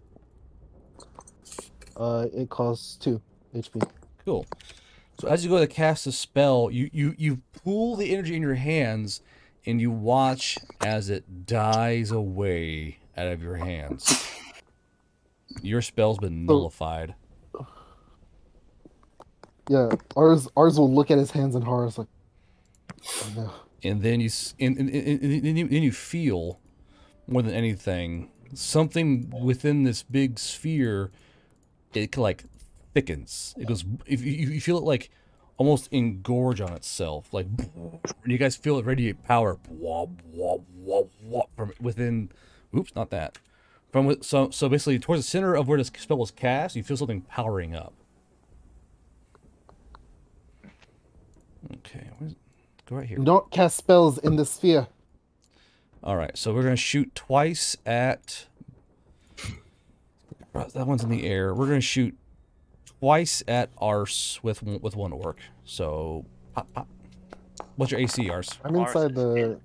It costs 2 HP. Cool. So as you go to cast a spell, you pull the energy in your hands, and you watch as it dies away out of your hands. Your spell's been nullified. Yeah, ours will look at his hands in horror. It's like, oh no. And then you feel, more than anything, something within this big sphere. It like thickens. It goes. If you feel it like almost engorge on itself. Like, and you guys feel it radiate power from within. Oops, not that. So basically, towards the center of where this spell was cast, you feel something powering up. Okay, go right here. Do not cast spells in the sphere. All right, so we're gonna shoot twice at. That one's in the air. We're gonna shoot twice at Ars with one orc. So, pop, pop. What's your AC, Ars? I'm inside the.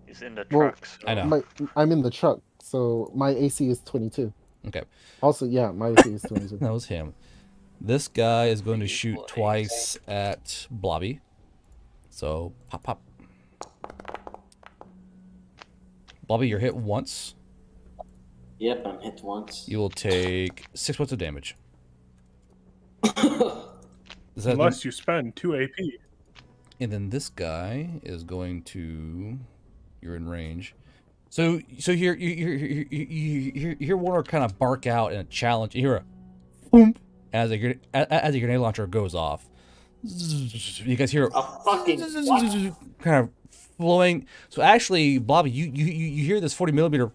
He's in the well, truck. So. I know. I'm in the truck, so my AC is 22. Okay. Also, yeah, my AC is 22. That was him. This guy is going to shoot twice at Blobby. So, pop, pop. Blobby, you're hit once. Yep, I'm hit once. You will take 6 points of damage. Unless you spend 2 AP. And then this guy is going to. You're in range. So you hear one orc kind of bark out in a challenge. You hear a boom as a grenade launcher goes off. You guys hear A fucking what? kind of flowing. So actually, Blobby, you hear this 40 millimeter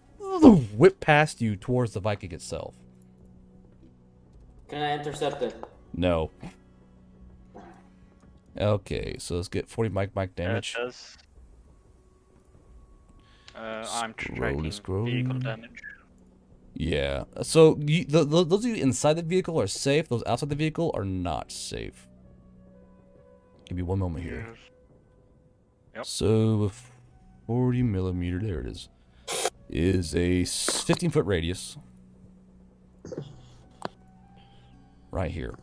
whip past you towards the Viking itself. Can I intercept it? No. Okay, so let's get 40 mic damage. I'm tracking vehicle damage. Yeah. So those of you inside the vehicle are safe. Those outside the vehicle are not safe. Give me one moment here. Yep. So 40 millimeter, there it is a 15-foot radius. Right here.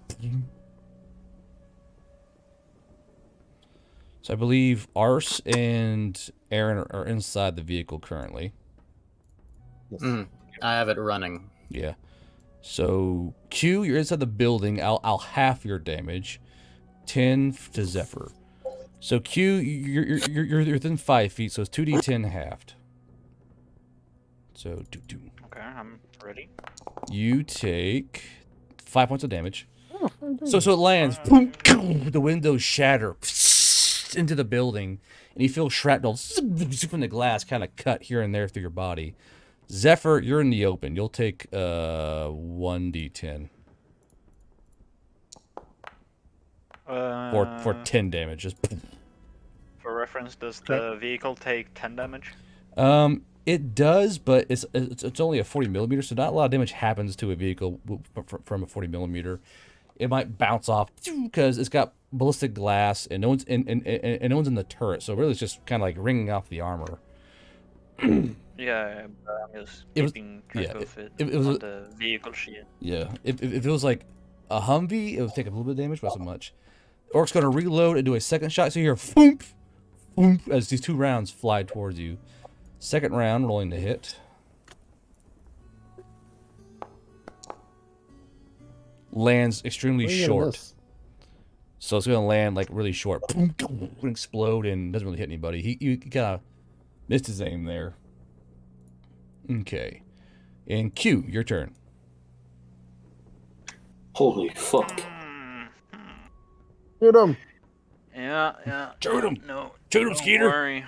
So I believe Ars and Aaron are inside the vehicle currently. I have it running. Yeah. So Q, you're inside the building. I'll half your damage. 10 to Zephyr. So Q, you're within 5 feet, so it's 2d10 halved. So do. Okay, I'm ready. You take 5 points of damage. So it lands. Boom, the windows shatter into the building, and you feel shrapnel from the glass kind of cut here and there through your body. Zephyr, you're in the open. You'll take 1d10 for 10 damage. Just for reference, does the vehicle take 10 damage? It does, but it's only a 40 millimeter, so not a lot of damage happens to a vehicle from a 40 millimeter. It might bounce off because it's got ballistic glass, and no one's no one's in the turret, so really it's just kind of like ringing off the armor. Yeah, but I'm just keeping track of it was on the vehicle sheet. Yeah, if it was like a Humvee, it would take a little bit of damage, but not so much. Orc's going to reload and do a second shot, so you hear boom, boom, as these 2 rounds fly towards you. Second round, rolling to hit. Lands extremely short. So it's going to land like really short. Boom, boom, explode and doesn't really hit anybody. He kind of missed his aim there. Okay. And Q, your turn. Holy fuck. Shoot him! Yeah. Shoot him! No. Shoot him, Don't Skeeter! worry.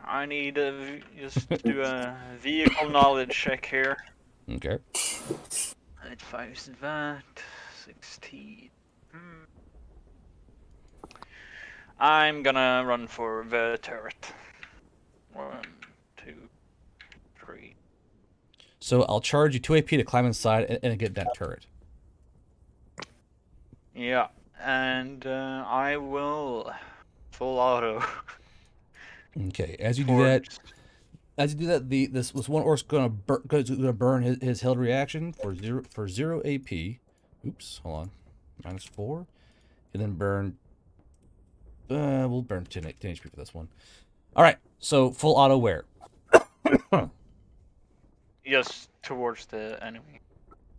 I need to just do a vehicle knowledge check here. Okay. 5 is that. 16. I'm gonna run for the turret. 1, 2, 3. So I'll charge you 2 AP to climb inside and get that turret. Yeah, and I will full auto. Okay, as you do that, this one orc's gonna burn his held reaction for 0 AP. Oops, hold on, -4, and then burn. We'll burn 10 HP for this one. All right, so full auto wear. Yes, towards the enemy,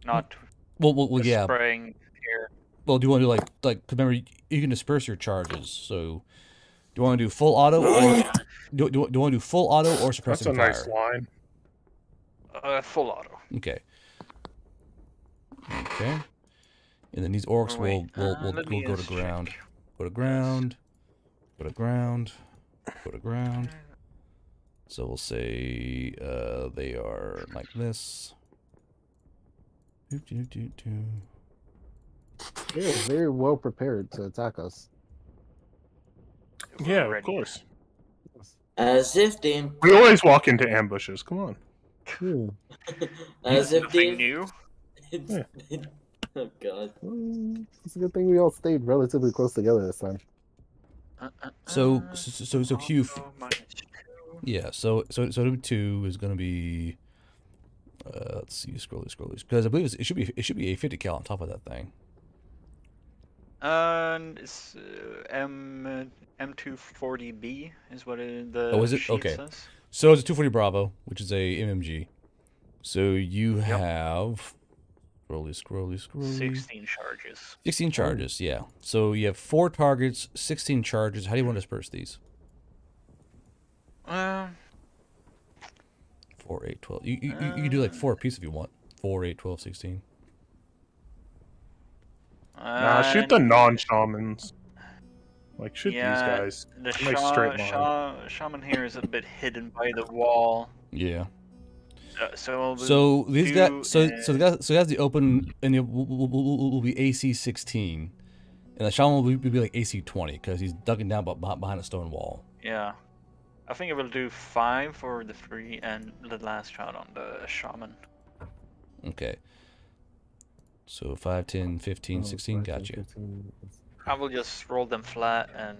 not Well, yeah. spraying here. Well, do you want to do like? Remember, you can disperse your charges. So, do you want to do full auto or do you want to do full auto or suppressive fire? That's a nice line. Full auto. Okay. Okay. And then these orcs Oh, wait. will Let me go to just ground. check. Go to ground. Go to ground. Go to ground. So we'll say they are like this. They're very well prepared to attack us. Yeah, of Ready. course. As if they. We always walk into ambushes. Come on. Yeah. As if Nothing they. new. Oh god. It's a good thing we all stayed relatively close together this time. So Q. minus 2. Yeah. So 2 is gonna be. Let's see. Scrolly. Because I believe it should be a 50 cal on top of that thing. And it's M240B is what the Oh, is it? sheet Okay. says. So it's a 240 Bravo, which is a MMG. So you have scrolly. 16 charges. 16 charges, yeah. So you have 4 targets, 16 charges. How do you want to disperse these? 4, 8, 12. You can do like 4 apiece if you want. 4, 8, 12, 16. Nah, shoot the non-shamans. Like, shoot these guys. The Nice straight line. shaman here is a bit hidden by the wall. Yeah. So these guys, so that's the open, and it will be AC 16, and the shaman will be like AC 20 because he's ducking down behind a stone wall. Yeah, I think it will do 5 for the free and the last shot on the shaman. Okay. So 5, 10, 15, 16. Gotcha. I will just roll them flat, and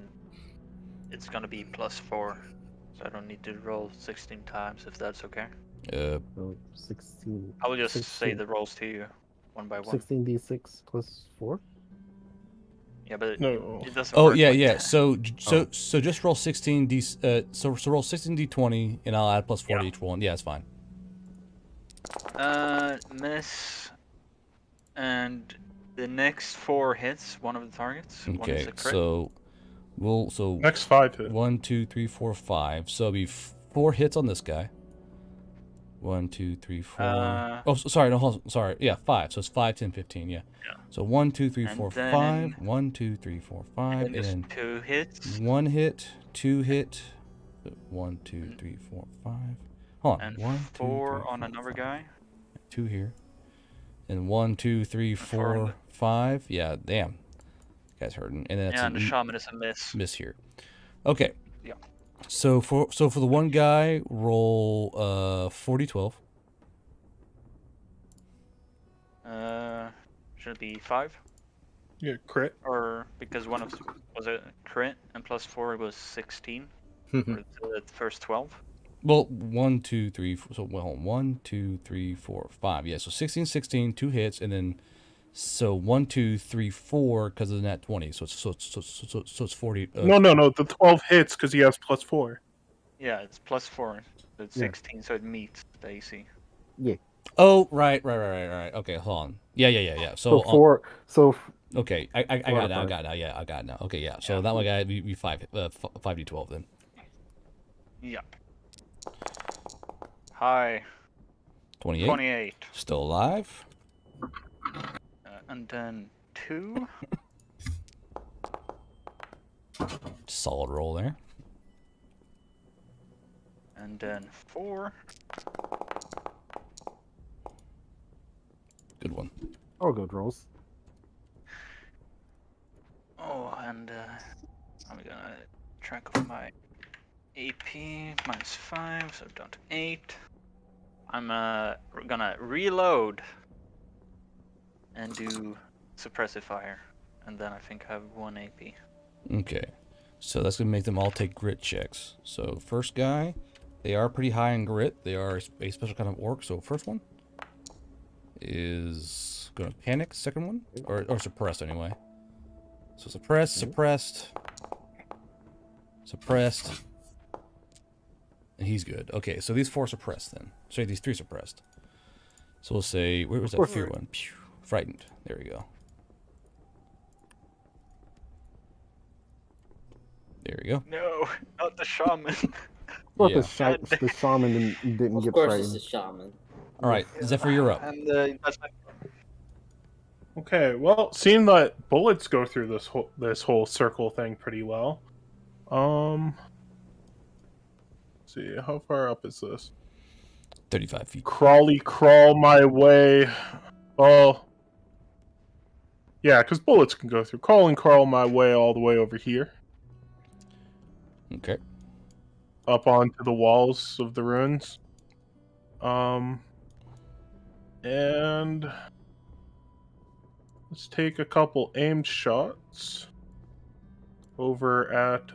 it's gonna be +4, so I don't need to roll 16 times if that's okay. 16. I will just 16. say the rolls to you, one by one. 16d6 plus 4? Yeah, but No. it doesn't Oh work yeah, like yeah. that. So just roll 16d. So roll 16d20, and I'll add +4 to each one. Yeah, it's fine. Miss, and the next 4 hits one of the targets. One is Okay, a crit. so Next 5 hit. 1, 2, 3, 4, 5. So it'll be 4 hits on this guy. 1, 2, 3, 4. Oh, sorry, no, hold on, sorry. Yeah, 5. So it's 5, 10, 15. Yeah. So 1, 2, 3, 4, 5. 1, 2, 3, 4, 5, and then 2 hits. 1 hit, 2 hit. 1, 2, 3, 4, 5. Hold on. And 1, 2, 4 3, on 4, another 5. guy. 2 here. And 1, 2, 3, 4 on 4, 5. Yeah, damn. Guy's hurting. And then that's Yeah, and the shaman is a miss. here. Okay. Yeah. So for the one guy, roll 40-12. Should it be 5? Yeah, crit. Or because one of was a crit and +4 was 16 for the first 12. Well, 1, 2, 3. So 1, 2, 3, 4, 5. Yeah. So 16, 16, 2 hits, and then so 1, 2, 3, 4 because of the nat 20. So it's 40. No. The 12 hits because he has +4. Yeah, it's +4. So it's 16, so it meets the AC. Yeah. Oh, right. Okay, hold on. Yeah. So 4. Okay, I got it now. five. I got it now. Yeah, I got it now. Okay, yeah. So that one guy be 5d12 then. Yeah. Hi. 28. 28. Still alive. And then 2. Solid roll there. And then 4. Good one. All good rolls. Oh, and I'm gonna track of my AP -5, so down to 8. I'm gonna reload and do Suppressive Fire, and then I think I have 1 AP. Okay. So that's going to make them all take grit checks. So first guy, they are pretty high in grit. They are a special kind of orc. So first one is going to panic. Second one, or suppressed anyway. So suppressed, and he's good. Okay, so these 4 suppressed then. Sorry, these 3 suppressed. So we'll say, where was that fear one? Pew, frightened. There we go. There we go. No, not the shaman. But Yeah. the shaman didn't Of get course, frightened. it's a shaman. All right, Zephyr, you're up. And that's Okay, well, seeing that bullets go through this whole circle thing pretty well. Let's see, how far up is this? 35 feet. Crawl my way. Well, yeah, because bullets can go through. Crawl my way all the way over here. Okay. Up onto the walls of the ruins. And let's take a couple aimed shots over at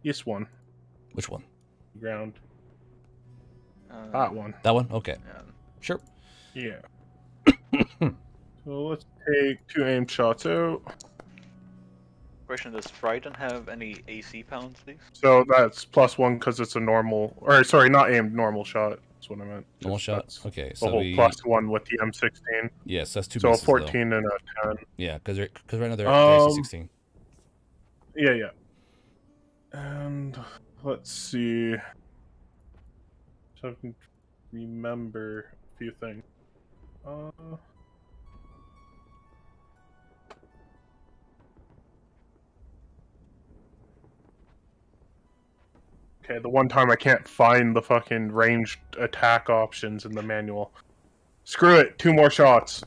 this one. Which one? Ground. That one. That one? Okay. Yeah. Sure. Yeah. So let's take 2 aimed shots out. Question: does Frighten have any AC penalties? So that's +1 because it's a normal, or sorry, not aimed, normal shot. That's what I meant. Normal Just shot? that's Okay, The so whole we... +1 with the M16. Yes, that's 2 So a misses, though. 14 and a 10. Yeah, because right now they're at AC 16. Yeah. And let's see. So I can remember a few things. Okay, the one time I can't find the fucking ranged attack options in the manual. Screw it, 2 more shots.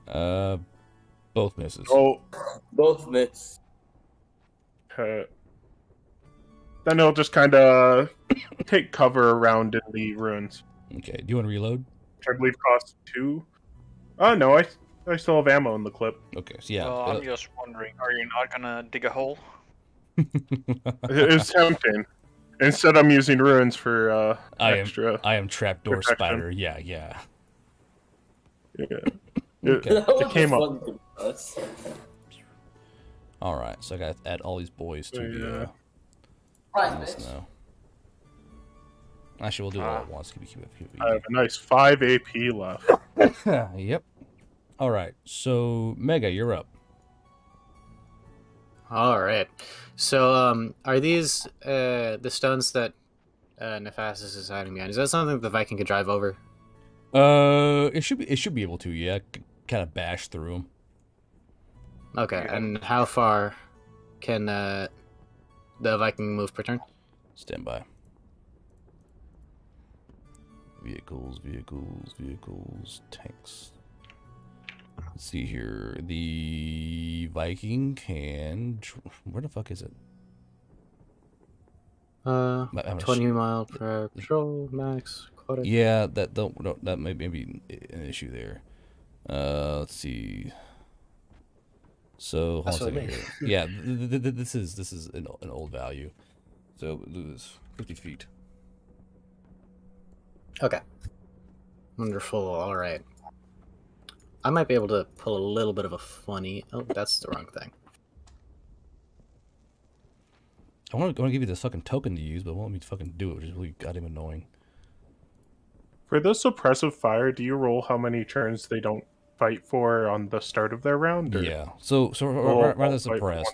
Both misses. Oh, Both miss. okay. Then it'll just kind of take cover around in the ruins, Okay, do you want to reload? which I believe costs 2. Oh no, I still have ammo in the clip. Okay, so yeah. Well, I'm just wondering, are you not gonna dig a hole? It was tempting. Instead, I'm using ruins for extra. I am trapdoor protection. spider. Yeah. Yeah. Okay. That was It came up. fun to us. All right, so I got to add all these boys to the Right, this bitch. now. Actually, we'll do it all at once. Keep it. I have a nice 5 AP left. Yep. All right, so Mega, you're up. All right. So, are these the stones that Nephasis is hiding behind? Is that something the Viking could drive over? It should be able to. Yeah, kind of bash through them. Okay. Yeah. And how far can the Viking move per turn? Stand by. Vehicles, tanks. Let's see here. The Viking can. Where the fuck is it? 20 mile per hour patrol max. Quota. Yeah, that may be an issue there. Let's see. So hold on a That's what I second mean. here. Yeah, this is an old value. So lose 50 feet. Okay. Wonderful. All right. I might be able to pull a little bit of a funny. Oh, that's the wrong thing. I want to give you this fucking token to use, but it won't let me fucking do it, which is really goddamn annoying. For the suppressive fire, do you roll how many turns they don't fight for on the start of their round? Or Yeah. So rather than suppress.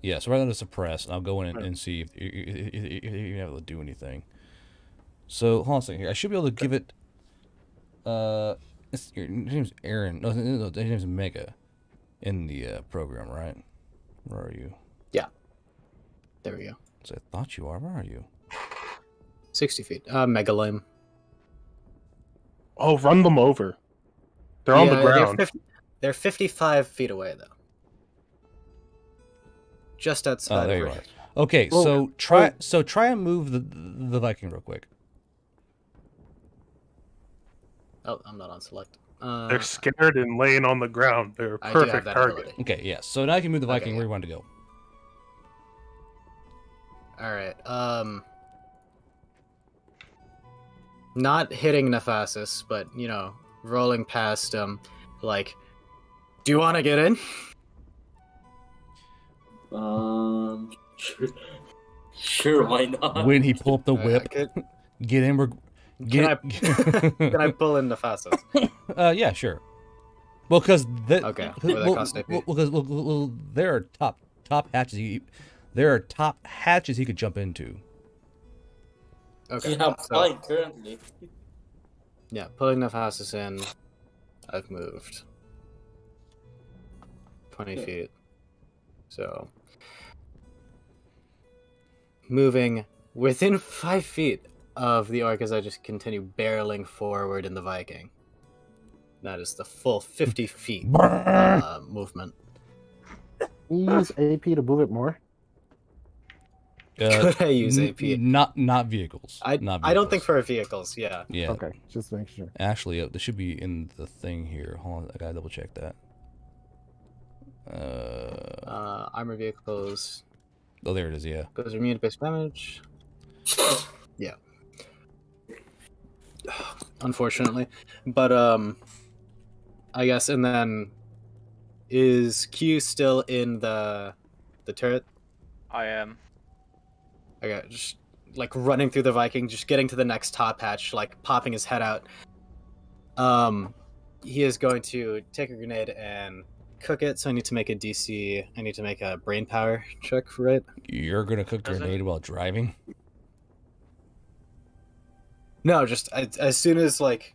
Yeah. So rather than suppress, I'll go in and see if you're able to do anything. So hold on a second here. I should be able to give it. Your name's Aaron. No, his name's Mega, in the program, right? Where are you? Yeah. There we go. So I thought you are. Where are you? 60 feet. Mega lame. Oh, run them over. They're on the ground. They're 55 feet away, though. Just outside. Oh, there of you range. are. Okay, Well, so try and move the Viking real quick. Oh, I'm not on select. They're scared and laying on the ground. They're a I do have perfect that target. ability. Okay, yeah. So now you can move the Viking Okay, where you want to go. All right. Not hitting Nephasis, but rolling past him, like, do you want to get in? Sure, why not? When he pull up the whip, get in. Can I pull in Nephasis? Yeah, sure. Well, because Okay, with that cost AP. well, there are top hatches. There are top hatches he could jump into. Okay. Yeah, so, fine, currently. yeah, pulling Nephasis in. I've moved 20 feet. So, moving within 5 feet of the orc as I just continue barreling forward in the Viking. That is the full 50 feet movement. Can you use AP to move it more? Could I use AP? Not vehicles. I Not don't think vehicles. for vehicles, yeah. Yeah. Okay, just make sure. Actually, this should be in the thing here. Hold on, I gotta double check that. Armor vehicles. Oh, there it is. Yeah. Goes immune to base damage. Yeah. Unfortunately. But, I guess, and then... Is Q still in the turret? I am. Okay, just, like, running through the Viking, just getting to the next top hatch, like, popping his head out. He is going to take a grenade and cook it, so I need to make a DC... I need to make a brain power check, right? You're gonna cook grenade while driving? No, just as soon as, like,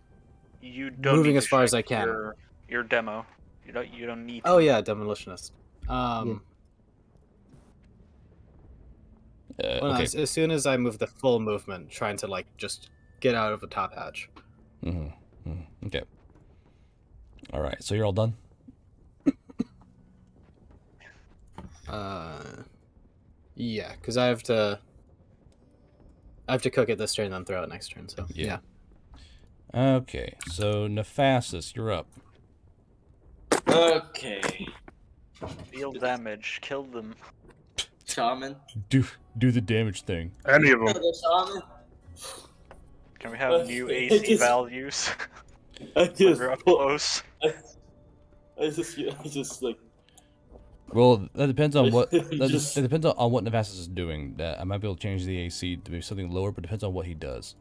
You don't moving need as to far as check I can. Your demo. You don't need. Oh to. yeah, demolitionist. Well, Okay. as soon as I move the full movement, trying to like just get out of the top hatch. Okay. All right. So you're all done. Yeah, because I have to cook it this turn, then throw it next turn. So yeah. Okay. So Nephasis, you're up. Okay. Deal damage. Kill them. Shaman. Do the damage thing. Any of them. Shaman. Can we have new AC values? I just, We're up close. I just like. Well, that depends on what. That Just- depends on what Nephasis is doing. That I might be able to change the AC to be something lower, but it depends on what he does.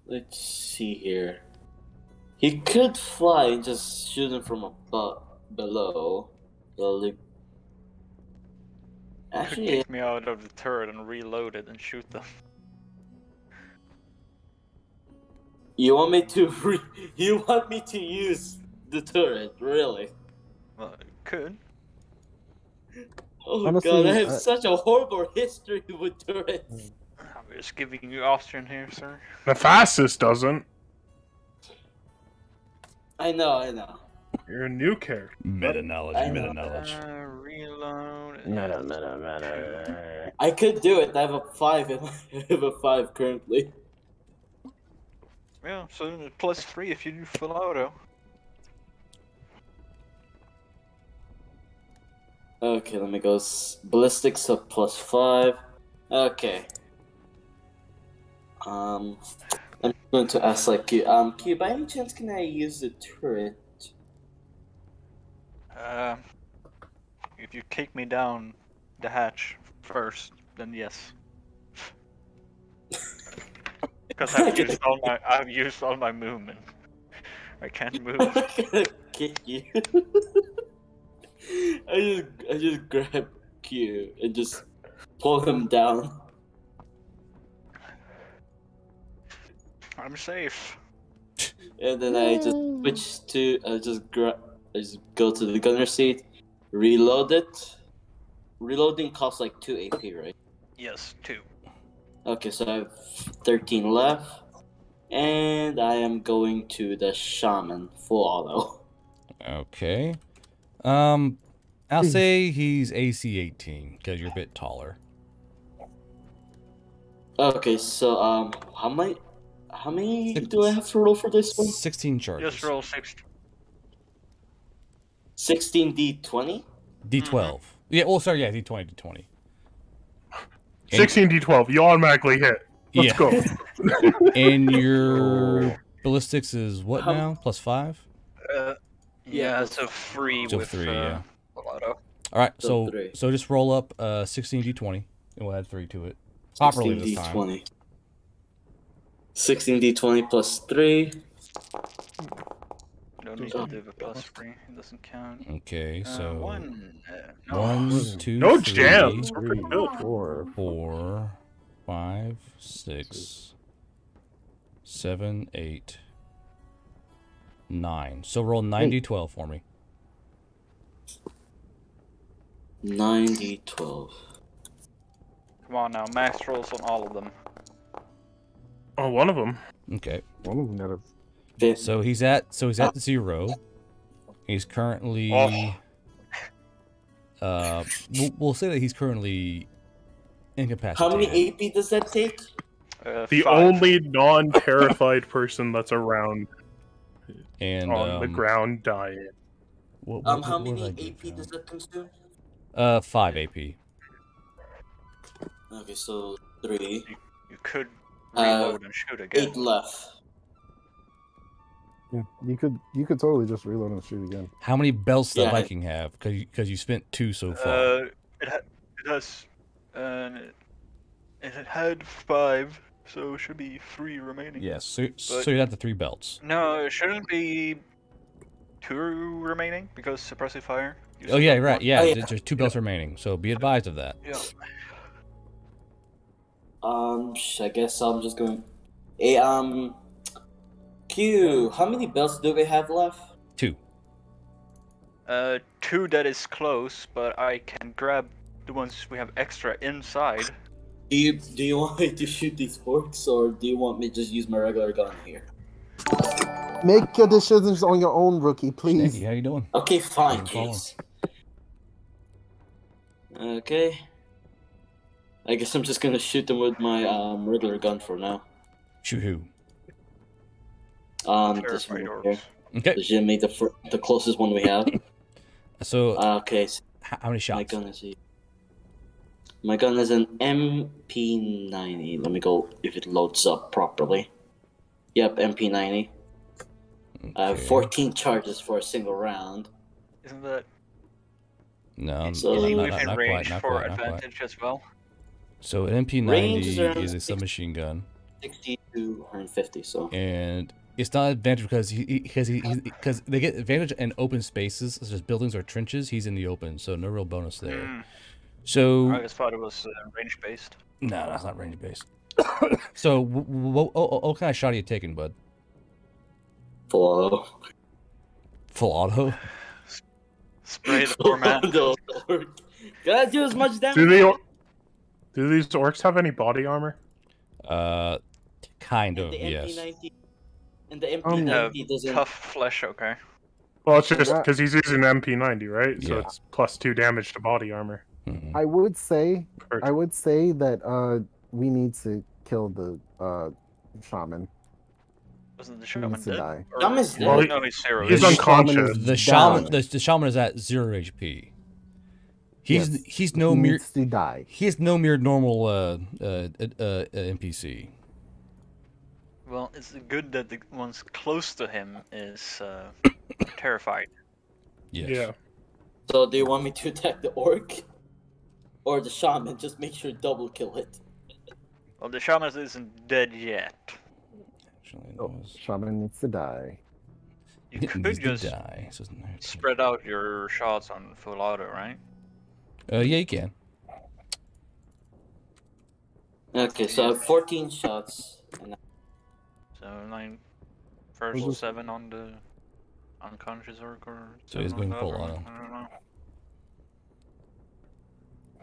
Let's see here. He could fly and just shoot him from above, below. Well, like, Could actually, take me out of the turret and reload it and shoot them. you want me to you want me to use the turret, really? Well, it could. Oh Honestly, god, I have such a horrible history with turrets. I'm just giving you Austrian here, sir. Nephasis doesn't. I know. You're a new character. Meta knowledge. I know. Meta knowledge. Reload. I could do it. I have a 5 I have a 5 currently. Yeah, so +3 if you do full auto. Okay, let me go. Ballistics up +5. Okay. I'm going to ask like Q. Q, by any chance can I use the turret? If you kick me down the hatch first, then yes. Because I've used all my movement. I can't move. I'm gonna kick you. I just grab Q and just pull him down. I'm safe. And then I just switch to I just go to the gunner seat, reload it. Reloading costs like 2 AP, right? Yes, 2. Okay, so I have 13 left. And I am going to the shaman full auto. Okay. I'll say he's AC 18 because you're a bit taller. Okay, so how many do I have to roll for this one? 16 charges. Just roll 6. 16d20? D12. Yeah. Well, sorry. Yeah. D20. D20. 16d12. You automatically hit. Let's go. And your ballistics is what now? +5. Yeah, so 3 So with 3. Yeah. full auto. All right. So So 3. so just roll up 16 D20 and we'll add 3 to it. Properly this time. 16d20. 16d20 plus 3. Don't need to do a +3. It doesn't count. Okay. So 1. 1, 2, No 3, jams. We're 3, pretty good. 4, 4, 5, 6, 7, 8, 9. So roll 90-12 for me. 90-12. Come on now, max rolls on all of them. Oh, one of them. Okay. One of them got a So he's at 0. He's currently we'll say that he's currently incapacitated. How many AP does that take? The 5. only non-terrified person that's around And on the ground dying. How what did I many give AP him? does that consume? 5 AP. Okay, so 3. You could reload and shoot again. 8 left. Yeah, you could totally just reload and shoot again. How many belts does Yeah. Viking have? Because you spent 2 so far. It has. It had 5, so it should be 3 remaining. Yes. So you have the 3 belts. No, it shouldn't be 2 remaining because suppressive fire. You Oh yeah, still right. want- Yeah, Oh, yeah. there's 2 belts remaining. So be advised of that. Yeah. I guess I'm just going. Hey, Q, how many belts do we have left? 2. 2 that is close, but I can grab the ones we have extra inside. Do you want me to shoot these orcs, or do you want me to just use my regular gun here? Make your decisions on your own, rookie, please. Snaggy, how you doing? Okay, fine, I'm following. Case. Okay. I guess I'm just gonna shoot them with my regular gun for now. Shoot who? This one Terrified here. orcs. Okay. The Jimmy, the closest one we have. So Okay, so how many my shots? gun is my gun is an MP90. Let me go if it loads up properly. Yep, MP90. I have Okay. 14 charges for a single round. Isn't that No, So- is he not within quite, range not for quite, not quite. advantage as well? So an Range is MP90 around is a 60. submachine gun, 60 to 150. So and it's not advantage because because they get advantage in open spaces such as buildings or trenches. He's in the open, so no real bonus there. Hmm. So I just thought it was range based. no, that's not range based. So what kind of shot are you taking, bud? full auto. Full auto? Spray the poor man. Gotta do as much damage. Do these orcs have any body armor? Kind And of, the yes. MP90 and the MP90 doesn't. Tough flesh, okay. Well, it's just because he's using MP90, right? So Yeah. it's +2 damage to body armor. Mhm. I would say Or- that we need to kill the shaman. Wasn't the He shaman needs to dead? die. Or- Shaman's no, dead. no, he's zero. He's The unconscious. The shaman, Down. the shaman is at 0 HP. He's Yes, he's no he mere needs to die. he is no mere normal NPC. Well, it's good that the ones close to him is terrified. Yes. Yeah. So do you want me to attack the orc or the shaman? Just make sure double kill it. Well, the shaman isn't dead yet. Actually, Oh, shaman needs to die. You it could needs to just die. So it's spread out your shots on full auto, right? yeah, you can. Okay, so I have 14 shots. And So 9 first, Mhm. 7 on the unconscious orc, or So he's 7 on going the full other auto. one, I don't know.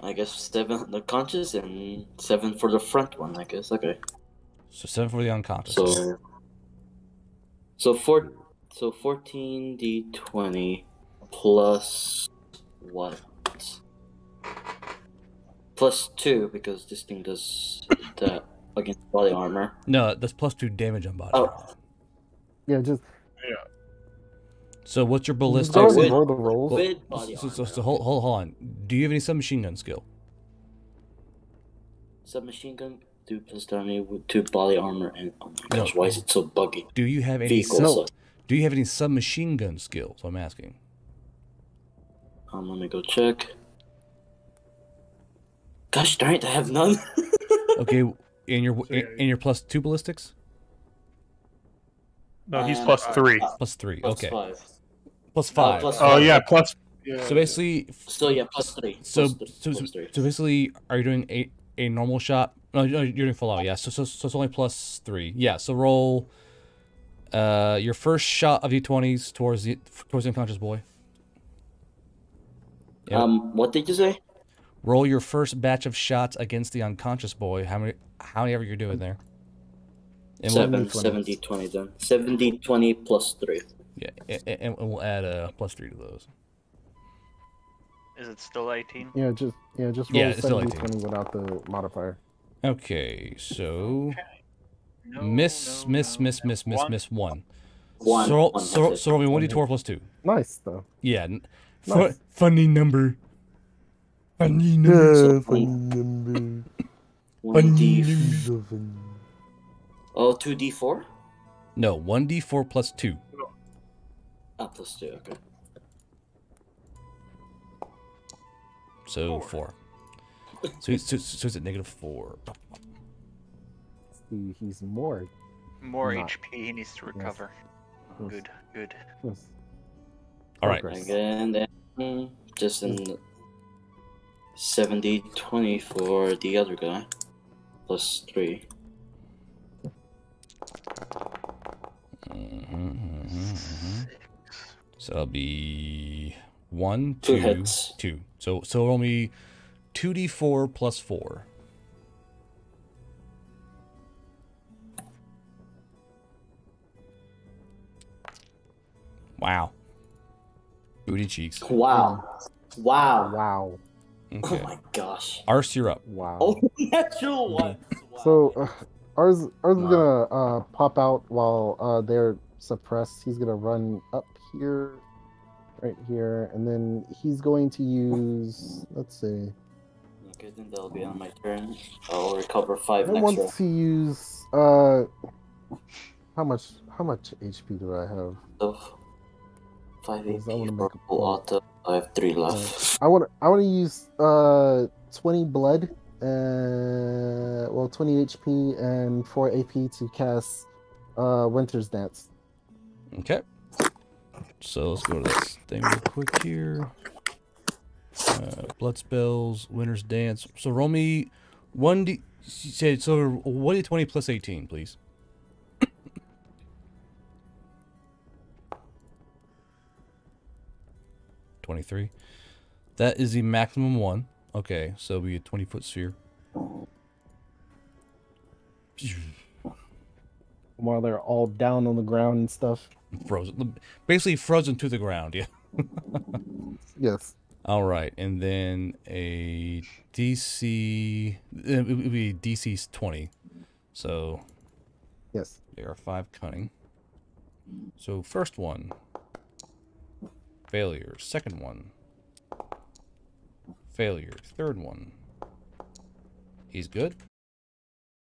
I guess 7 on the conscious and 7 for the front one. I guess. Okay. So 7 for the unconscious. So 14d20 plus what? Plus 2 because this thing does that against body armor. No, that's +2 damage on body. Oh. armor. Yeah, just So what's your just ballistics? go ahead with- and roll the rolls. With body So armor. hold on. Do you have any submachine gun skill? Submachine gun, 2 plus damage with 2 body armor, and oh my gosh, No. why is it so buggy? Do you have any? Vehicle. No. Do you have any submachine gun skills? I'm asking. Let me go check. Gosh darn it, I have none. Okay, in your +2 ballistics? No, he's And, +3. +3. Plus Okay. 5. +5. plus Oh five. yeah, plus. Yeah. So basically, So yeah, plus 3. so Plus 3. basically, are you doing a normal shot? No, you're doing full out. Yeah. So it's only +3. Yeah. So roll your first shot of d20s towards the unconscious boy. Yep. What did you say? Roll your first batch of shots against the unconscious boy. How many ever you're doing there. And 70, 20 then. 70, 20 plus 3. Yeah, and we'll add a +3 to those. Is it still 18? Yeah, just roll it's still 70 18. 20 without the modifier. Okay, so No, miss, no, no, no. One. miss 1. One. So One, so that's it. so roll me 1d4 plus 2. Nice though. Yeah. Nice. Funny number. Funny number. funny number. 1d. Oh, 2d4? No, 1d4 plus 2. Plus 2, okay. So 4. So it's at -4. He's more. More Not- HP he needs to recover. Yes. Good, good. Yes. All right. Progress. Again, then just in 70, 20 for the other guy. Plus 3. So that'll be 1, Two 2, hits. 2. So roll me 2d4 plus 4. Wow. Booty cheeks. Wow. Wow. Wow. Okay. Oh my gosh. Arse, you're up. Wow. Oh, natural one. Wow. So ours is gonna pop out while they're suppressed. He's gonna run up here, right here, and then he's going to use. Let's see. Okay, then that'll be on my turn. I'll recover 5 I next want round. to use how much HP do I have? So, 5 Because I AP wanna for make a full point. auto. I have 3 left. I want to use 20 blood, 20 HP and 4 AP to cast Winter's Dance. Okay. So let's go to this thing real quick here. Blood spells, Winter's Dance. So roll me 1d. So 1d20 plus 18, please. $23. That is the maximum one. Okay, so it'll be a 20-foot sphere. While they're all down on the ground and stuff. Frozen. Basically frozen to the ground, yeah. Yes. All right, and then a DC. It would be DC's 20. So Yes. they are 5 cunning. So first one, failure. Second one, failure. Third one, he's good.